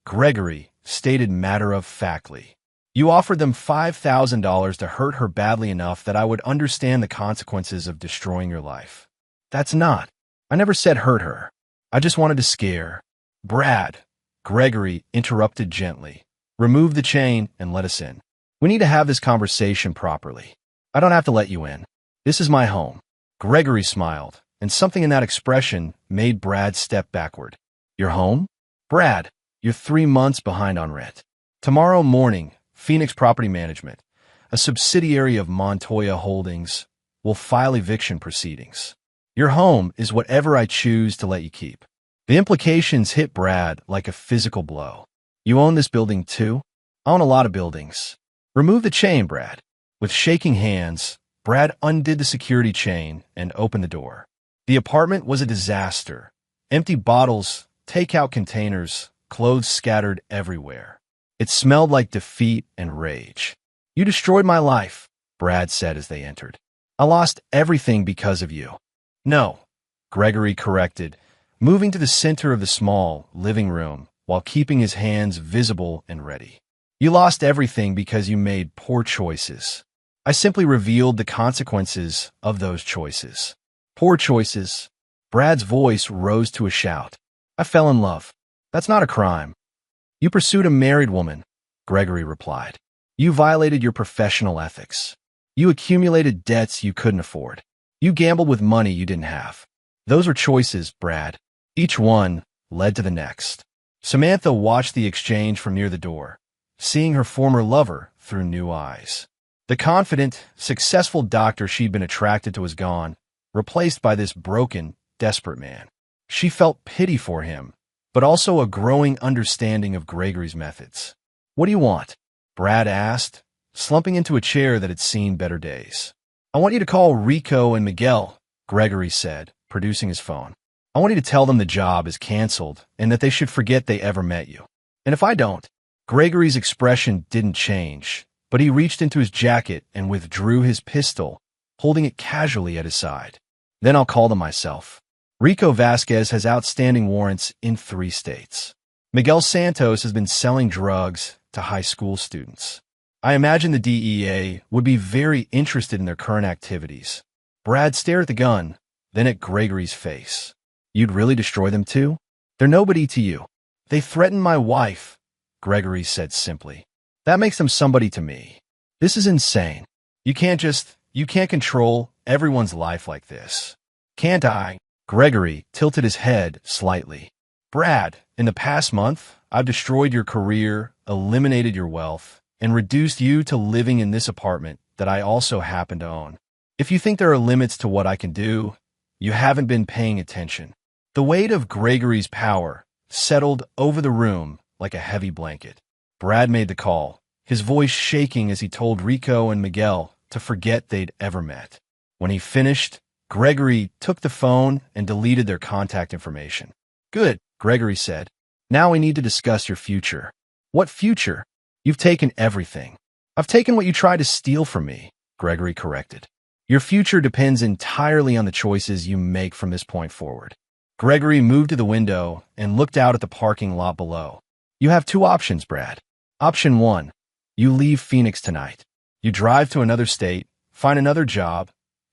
Gregory stated matter-of-factly. "You offered them $5,000 to hurt her badly enough that I would understand the consequences of destroying your life." "That's not. I never said hurt her. I just wanted to scare." "Brad," Gregory interrupted gently, "remove the chain and let us in. We need to have this conversation properly. I don't have to let you in. This is my home." Gregory smiled, and something in that expression made Brad step backward. "Your home? Brad, you're 3 months behind on rent. Tomorrow morning, Phoenix Property Management, a subsidiary of Montoya Holdings, will file eviction proceedings. Your home is whatever I choose to let you keep." The implications hit Brad like a physical blow. "You own this building too?" "I own a lot of buildings." "Remove the chain, Brad." With shaking hands, Brad undid the security chain and opened the door. The apartment was a disaster. Empty bottles, takeout containers, clothes scattered everywhere. It smelled like defeat and rage. "You destroyed my life," Brad said as they entered. "I lost everything because of you." "No," Gregory corrected, moving to the center of the small living room while keeping his hands visible and ready. "You lost everything because you made poor choices. I simply revealed the consequences of those choices." "Poor choices." Brad's voice rose to a shout. "I fell in love. That's not a crime." "You pursued a married woman," Gregory replied. "You violated your professional ethics. You accumulated debts you couldn't afford. You gambled with money you didn't have. Those were choices, Brad. Each one led to the next." Samantha watched the exchange from near the door, seeing her former lover through new eyes. The confident, successful doctor she'd been attracted to was gone, replaced by this broken, desperate man. She felt pity for him, but also a growing understanding of Gregory's methods. "What do you want?" Brad asked, slumping into a chair that had seen better days. "I want you to call Rico and Miguel," Gregory said, producing his phone. "I want you to tell them the job is canceled and that they should forget they ever met you. And if I don't..." Gregory's expression didn't change, but he reached into his jacket and withdrew his pistol, holding it casually at his side. "Then I'll call them myself. Rico Vasquez has outstanding warrants in 3 states. Miguel Santos has been selling drugs to high school students. I imagine the DEA would be very interested in their current activities." Brad stared at the gun, then at Gregory's face. "You'd really destroy them too? They're nobody to you." "They threatened my wife," Gregory said simply. "That makes them somebody to me. This is insane. You can't control everyone's life like this." "Can't I?" Gregory tilted his head slightly. "Brad, in the past month, I've destroyed your career, eliminated your wealth, and reduced you to living in this apartment that I also happen to own. If you think there are limits to what I can do, you haven't been paying attention." The weight of Gregory's power settled over the room like a heavy blanket. Brad made the call, his voice shaking as he told Rico and Miguel to forget they'd ever met. When he finished, Gregory took the phone and deleted their contact information. "Good," Gregory said. "Now we need to discuss your future." "What future? You've taken everything." "I've taken what you tried to steal from me," Gregory corrected. "Your future depends entirely on the choices you make from this point forward." Gregory moved to the window and looked out at the parking lot below. "You have two options, Brad. Option 1, you leave Phoenix tonight. You drive to another state, find another job,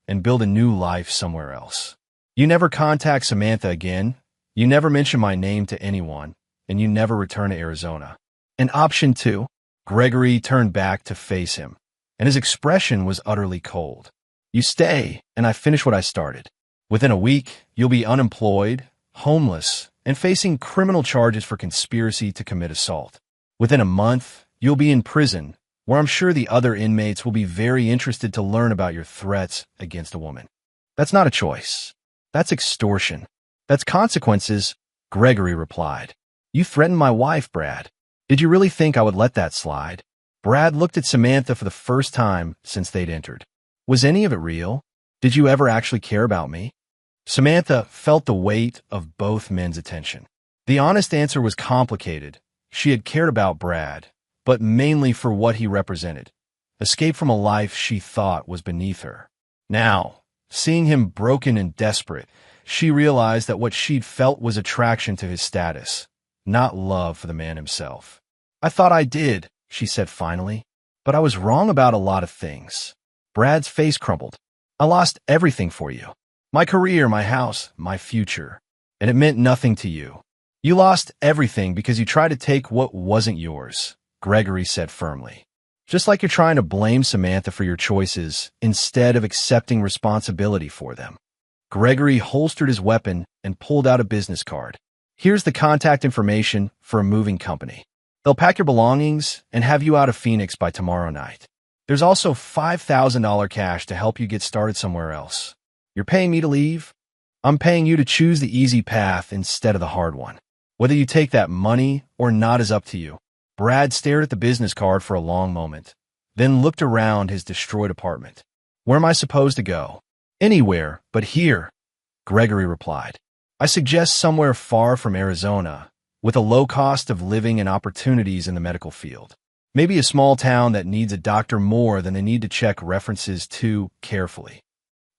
and build a new life somewhere else. You never contact Samantha again, you never mention my name to anyone, and you never return to Arizona." And Option 2, Gregory turned back to face him, and his expression was utterly cold. "You stay, and I finish what I started. Within a week, you'll be unemployed, homeless, and facing criminal charges for conspiracy to commit assault. Within a month, you'll be in prison, where I'm sure the other inmates will be very interested to learn about your threats against a woman. That's not a choice. That's extortion. That's consequences," Gregory replied. "You threatened my wife, Brad. Did you really think I would let that slide?" Brad looked at Samantha for the first time since they'd entered. "Was any of it real? Did you ever actually care about me?" Samantha felt the weight of both men's attention. The honest answer was complicated. She had cared about Brad, but mainly for what he represented. Escape from a life she thought was beneath her. Now, seeing him broken and desperate, she realized that what she'd felt was attraction to his status, not love for the man himself. "I thought I did," she said finally, "but I was wrong about a lot of things." Brad's face crumpled. "I lost everything for you. My career, my house, my future. And it meant nothing to you. You lost everything because you tried to take what wasn't yours," Gregory said firmly. "Just like you're trying to blame Samantha for your choices instead of accepting responsibility for them." Gregory holstered his weapon and pulled out a business card. "Here's the contact information for a moving company. They'll pack your belongings and have you out of Phoenix by tomorrow night. There's also $5,000 cash to help you get started somewhere else. You're paying me to leave? I'm paying you to choose the easy path instead of the hard one. Whether you take that money or not is up to you." Brad stared at the business card for a long moment, then looked around his destroyed apartment. "Where am I supposed to go?" "Anywhere but here," Gregory replied. "I suggest somewhere far from Arizona, with a low cost of living and opportunities in the medical field. Maybe a small town that needs a doctor more than they need to check references too carefully."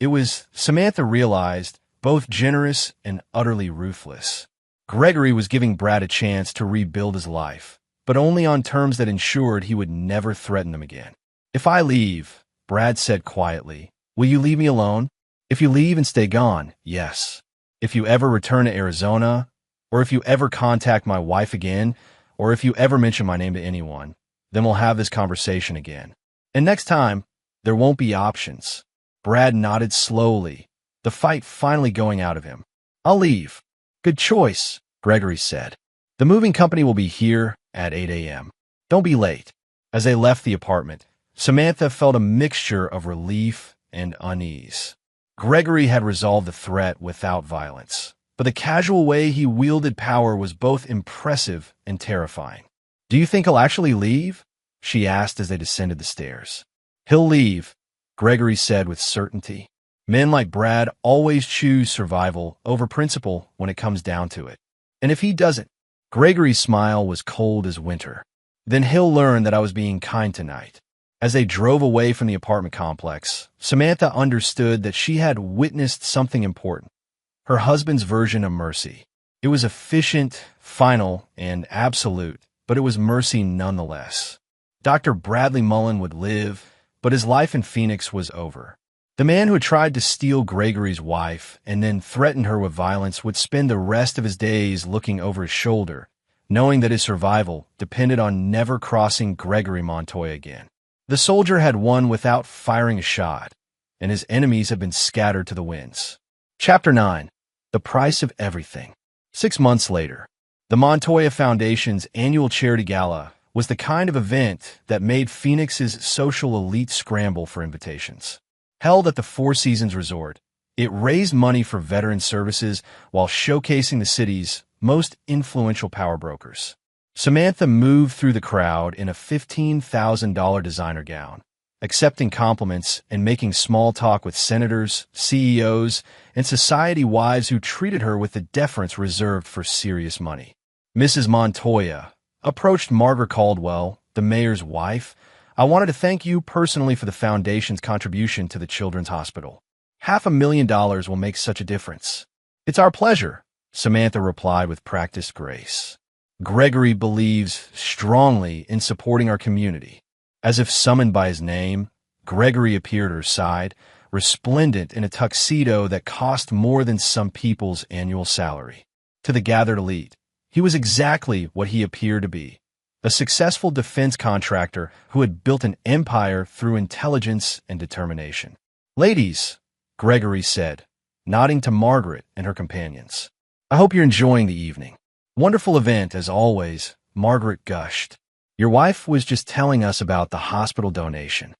It was, Samantha realized, both generous and utterly ruthless. Gregory was giving Brad a chance to rebuild his life, but only on terms that ensured he would never threaten them again. "If I leave," Brad said quietly, "will you leave me alone? If you leave and stay gone, yes. If you ever return to Arizona, or if you ever contact my wife again, or if you ever mention my name to anyone, then we'll have this conversation again. And next time, there won't be options." Brad nodded slowly, the fight finally going out of him. "I'll leave." "Good choice," Gregory said. "The moving company will be here at 8 a.m. Don't be late." As they left the apartment, Samantha felt a mixture of relief and unease. Gregory had resolved the threat without violence, but the casual way he wielded power was both impressive and terrifying. "Do you think he'll actually leave?" she asked as they descended the stairs. "He'll leave," Gregory said with certainty. "Men like Brad always choose survival over principle when it comes down to it. And if he doesn't," Gregory's smile was cold as winter, "then he'll learn that I was being kind tonight." As they drove away from the apartment complex, Samantha understood that she had witnessed something important. Her husband's version of mercy. It was efficient, final, and absolute, but it was mercy nonetheless. Dr. Bradley Mullen would live, but his life in Phoenix was over. The man who had tried to steal Gregory's wife and then threatened her with violence would spend the rest of his days looking over his shoulder, knowing that his survival depended on never crossing Gregory Montoya again. The soldier had won without firing a shot, and his enemies had been scattered to the winds. Chapter 9. The Price of Everything. 6 months later, the Montoya Foundation's annual charity gala was the kind of event that made Phoenix's social elite scramble for invitations. Held at the Four Seasons Resort, it raised money for veteran services while showcasing the city's most influential power brokers. Samantha moved through the crowd in a $15,000 designer gown, accepting compliments and making small talk with senators, CEOs, and society wives who treated her with the deference reserved for serious money. Mrs. Montoya approached Margaret Caldwell, the mayor's wife. "I wanted to thank you personally for the foundation's contribution to the Children's Hospital. $500,000 will make such a difference." "It's our pleasure," Samantha replied with practiced grace. "Gregory believes strongly in supporting our community." As if summoned by his name, Gregory appeared at her side, resplendent in a tuxedo that cost more than some people's annual salary. To the gathered elite, he was exactly what he appeared to be, a successful defense contractor who had built an empire through intelligence and determination. "Ladies," Gregory said, nodding to Margaret and her companions, "I hope you're enjoying the evening." "Wonderful event, as always," Margaret gushed. "Your wife was just telling us about the hospital donation."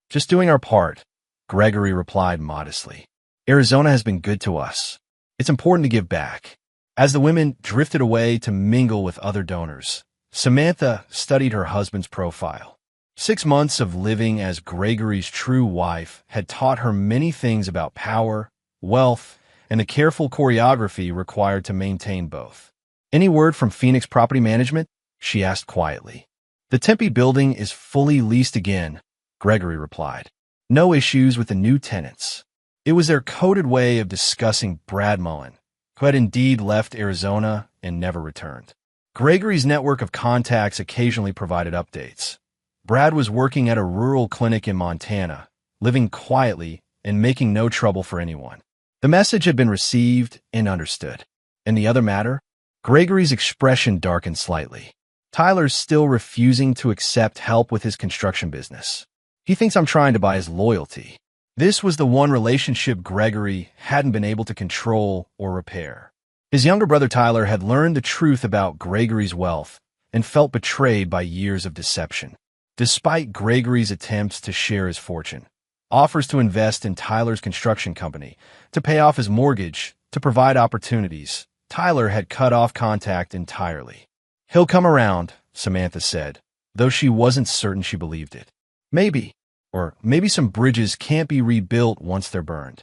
"Just doing our part," Gregory replied modestly. "Arizona has been good to us. It's important to give back." As the women drifted away to mingle with other donors, Samantha studied her husband's profile. 6 months of living as Gregory's true wife had taught her many things about power, wealth, and the careful choreography required to maintain both. "Any word from Phoenix Property Management?" she asked quietly. "The Tempe building is fully leased again," Gregory replied. "No issues with the new tenants." It was their coded way of discussing Brad Mullen, who had indeed left Arizona and never returned. Gregory's network of contacts occasionally provided updates. Brad was working at a rural clinic in Montana, living quietly and making no trouble for anyone. The message had been received and understood. In the other matter, Gregory's expression darkened slightly. "Tyler's still refusing to accept help with his construction business. He thinks I'm trying to buy his loyalty." This was the one relationship Gregory hadn't been able to control or repair. His younger brother Tyler had learned the truth about Gregory's wealth and felt betrayed by years of deception. Despite Gregory's attempts to share his fortune, offers to invest in Tyler's construction company, to pay off his mortgage, to provide opportunities, Tyler had cut off contact entirely. "He'll come around," Samantha said, though she wasn't certain she believed it. "Maybe. Or maybe some bridges can't be rebuilt once they're burned."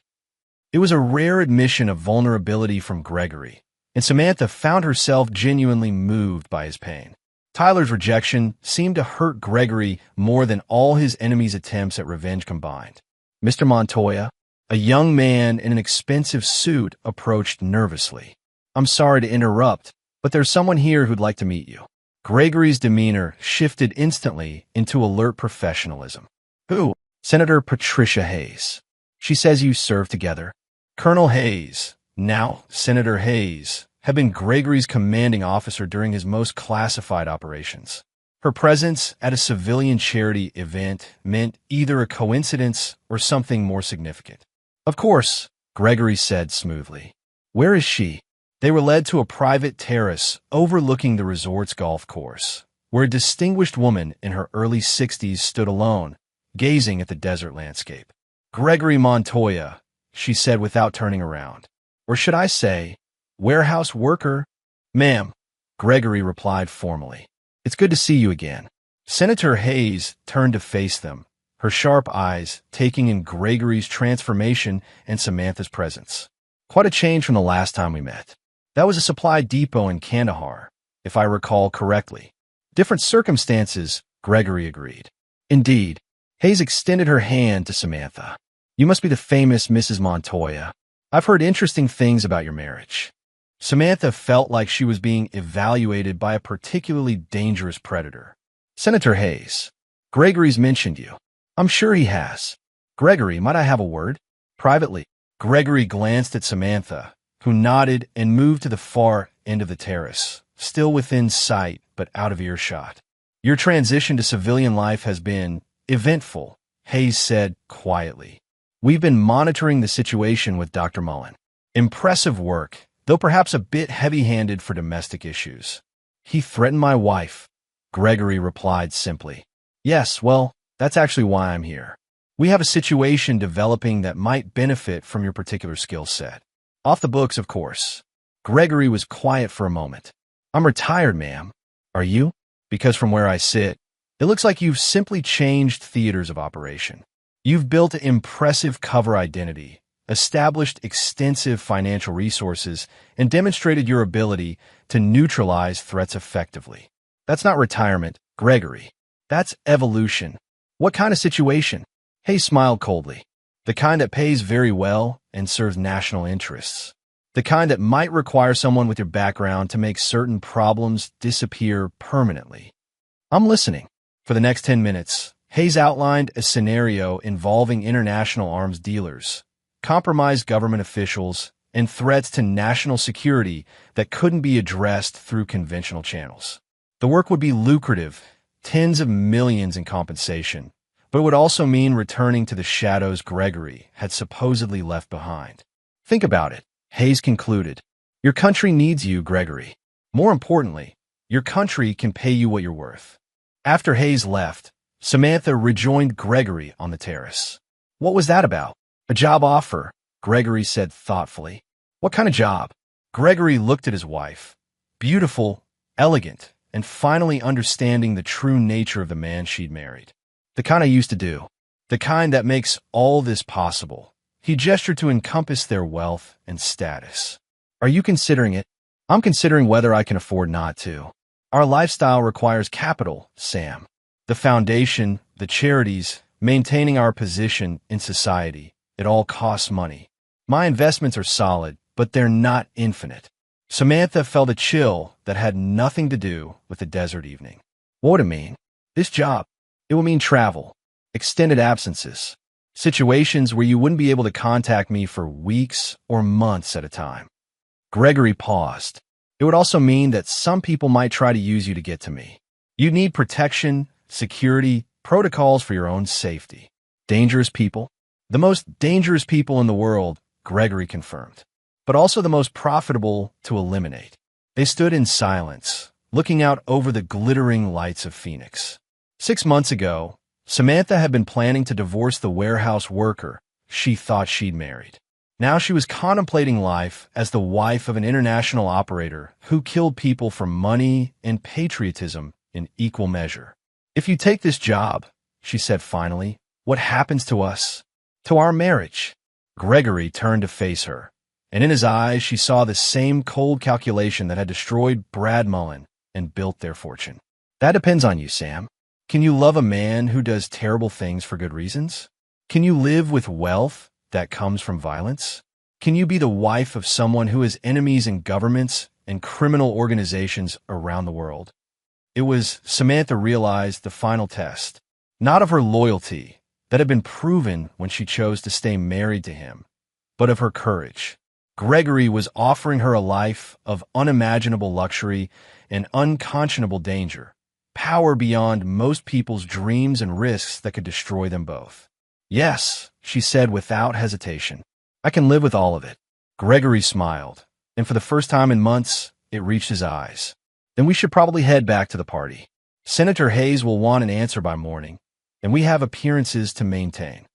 It was a rare admission of vulnerability from Gregory, and Samantha found herself genuinely moved by his pain. Tyler's rejection seemed to hurt Gregory more than all his enemies' attempts at revenge combined. Mr. Montoya, a young man in an expensive suit, approached nervously. "I'm sorry to interrupt, but there's someone here who'd like to meet you." Gregory's demeanor shifted instantly into alert professionalism. "Who?" "Senator Patricia Hayes. She says you served together." Colonel Hayes, now Senator Hayes, had been Gregory's commanding officer during his most classified operations. Her presence at a civilian charity event meant either a coincidence or something more significant. "Of course," Gregory said smoothly. "Where is she?" They were led to a private terrace overlooking the resort's golf course, where a distinguished woman in her early 60s stood alone, gazing at the desert landscape. "Gregory Montoya," she said without turning around. "Or should I say, warehouse worker?" "Ma'am," Gregory replied formally. "It's good to see you again." Senator Hayes turned to face them, her sharp eyes taking in Gregory's transformation and Samantha's presence. "Quite a change from the last time we met. That was a supply depot in Kandahar, if I recall correctly." "Different circumstances," Gregory agreed. "Indeed." Hayes extended her hand to Samantha. "You must be the famous Mrs. Montoya. I've heard interesting things about your marriage." Samantha felt like she was being evaluated by a particularly dangerous predator. "Senator Hayes, Gregory's mentioned you." "I'm sure he has." "Gregory, might I have a word?" "Privately." Gregory glanced at Samantha, who nodded and moved to the far end of the terrace, still within sight but out of earshot. "Your transition to civilian life has been eventful," Hayes said quietly. "We've been monitoring the situation with Dr. Mullen. Impressive work, though perhaps a bit heavy-handed for domestic issues." "He threatened my wife," Gregory replied simply. "Yes, well, that's actually why I'm here. We have a situation developing that might benefit from your particular skill set. Off the books, of course." Gregory was quiet for a moment. "I'm retired, ma'am." Are you? Because from where I sit, it looks like you've simply changed theaters of operation. You've built an impressive cover identity, established extensive financial resources, and demonstrated your ability to neutralize threats effectively. That's not retirement, Gregory. That's evolution. What kind of situation? Hayes smiled coldly. The kind that pays very well and serves national interests. The kind that might require someone with your background to make certain problems disappear permanently. I'm listening. For the next 10 minutes, Hayes outlined a scenario involving international arms dealers, compromised government officials, and threats to national security that couldn't be addressed through conventional channels. The work would be lucrative, tens of millions in compensation, but it would also mean returning to the shadows Gregory had supposedly left behind. Think about it, Hayes concluded. Your country needs you, Gregory. More importantly, your country can pay you what you're worth. After Hayes left, Samantha rejoined Gregory on the terrace. What was that about? A job offer, Gregory said thoughtfully. What kind of job? Gregory looked at his wife. Beautiful, elegant, and finally understanding the true nature of the man she'd married. The kind I used to do. The kind that makes all this possible. He gestured to encompass their wealth and status. Are you considering it? I'm considering whether I can afford not to. Our lifestyle requires capital, Sam. The foundation, the charities, maintaining our position in society. It all costs money. My investments are solid, but they're not infinite. Samantha felt a chill that had nothing to do with the desert evening. What would it mean? This job. It would mean travel, extended absences, situations where you wouldn't be able to contact me for weeks or months at a time. Gregory paused. It would also mean that some people might try to use you to get to me. You need protection, security, protocols for your own safety. Dangerous people? The most dangerous people in the world, Gregory confirmed, but also the most profitable to eliminate. They stood in silence, looking out over the glittering lights of Phoenix. 6 months ago, Samantha had been planning to divorce the warehouse worker she thought she'd married. Now she was contemplating life as the wife of an international operator who killed people for money and patriotism in equal measure. If you take this job, she said finally, what happens to us? To our marriage? Gregory turned to face her, and in his eyes she saw the same cold calculation that had destroyed Brad Mullen and built their fortune. That depends on you, Sam. Can you love a man who does terrible things for good reasons? Can you live with wealth that comes from violence? Can you be the wife of someone who has enemies in governments and criminal organizations around the world? It was, Samantha realized, the final test, not of her loyalty that had been proven when she chose to stay married to him, but of her courage. Gregory was offering her a life of unimaginable luxury and unconscionable danger, power beyond most people's dreams and risks that could destroy them both. Yes, she said without hesitation. I can live with all of it. Gregory smiled, and for the first time in months, it reached his eyes. Then we should probably head back to the party. Senator Hayes will want an answer by morning, and we have appearances to maintain.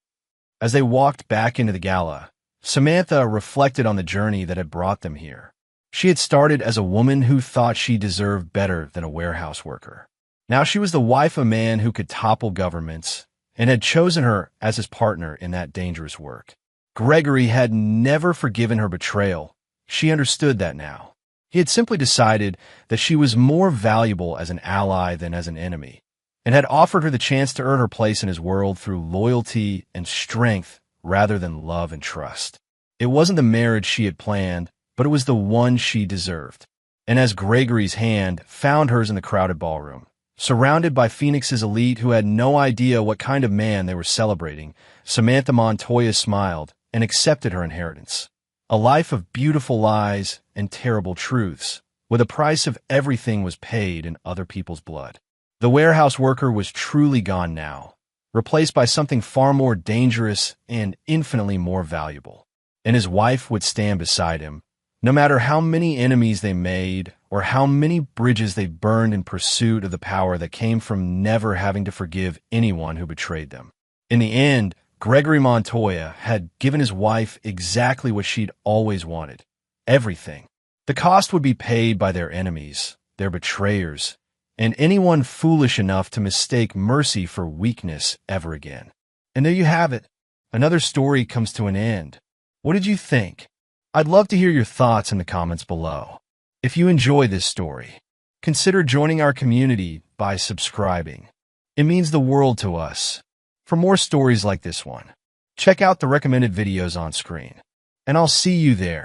As they walked back into the gala, Samantha reflected on the journey that had brought them here. She had started as a woman who thought she deserved better than a warehouse worker. Now she was the wife of a man who could topple governments and had chosen her as his partner in that dangerous work. Gregory had never forgiven her betrayal. She understood that now. He had simply decided that she was more valuable as an ally than as an enemy, and had offered her the chance to earn her place in his world through loyalty and strength rather than love and trust. It wasn't the marriage she had planned, but it was the one she deserved. And as Gregory's hand found hers in the crowded ballroom, surrounded by Phoenix's elite who had no idea what kind of man they were celebrating, Samantha Montoya smiled and accepted her inheritance. A life of beautiful lies and terrible truths, where the price of everything was paid in other people's blood. The warehouse worker was truly gone now, replaced by something far more dangerous and infinitely more valuable. And his wife would stand beside him, no matter how many enemies they made or how many bridges they burned in pursuit of the power that came from never having to forgive anyone who betrayed them. In the end, Gregory Montoya had given his wife exactly what she'd always wanted, everything. The cost would be paid by their enemies, their betrayers, and anyone foolish enough to mistake mercy for weakness ever again. And there you have it. Another story comes to an end. What did you think? I'd love to hear your thoughts in the comments below. If you enjoy this story, consider joining our community by subscribing. It means the world to us. For more stories like this one, check out the recommended videos on screen. And I'll see you there.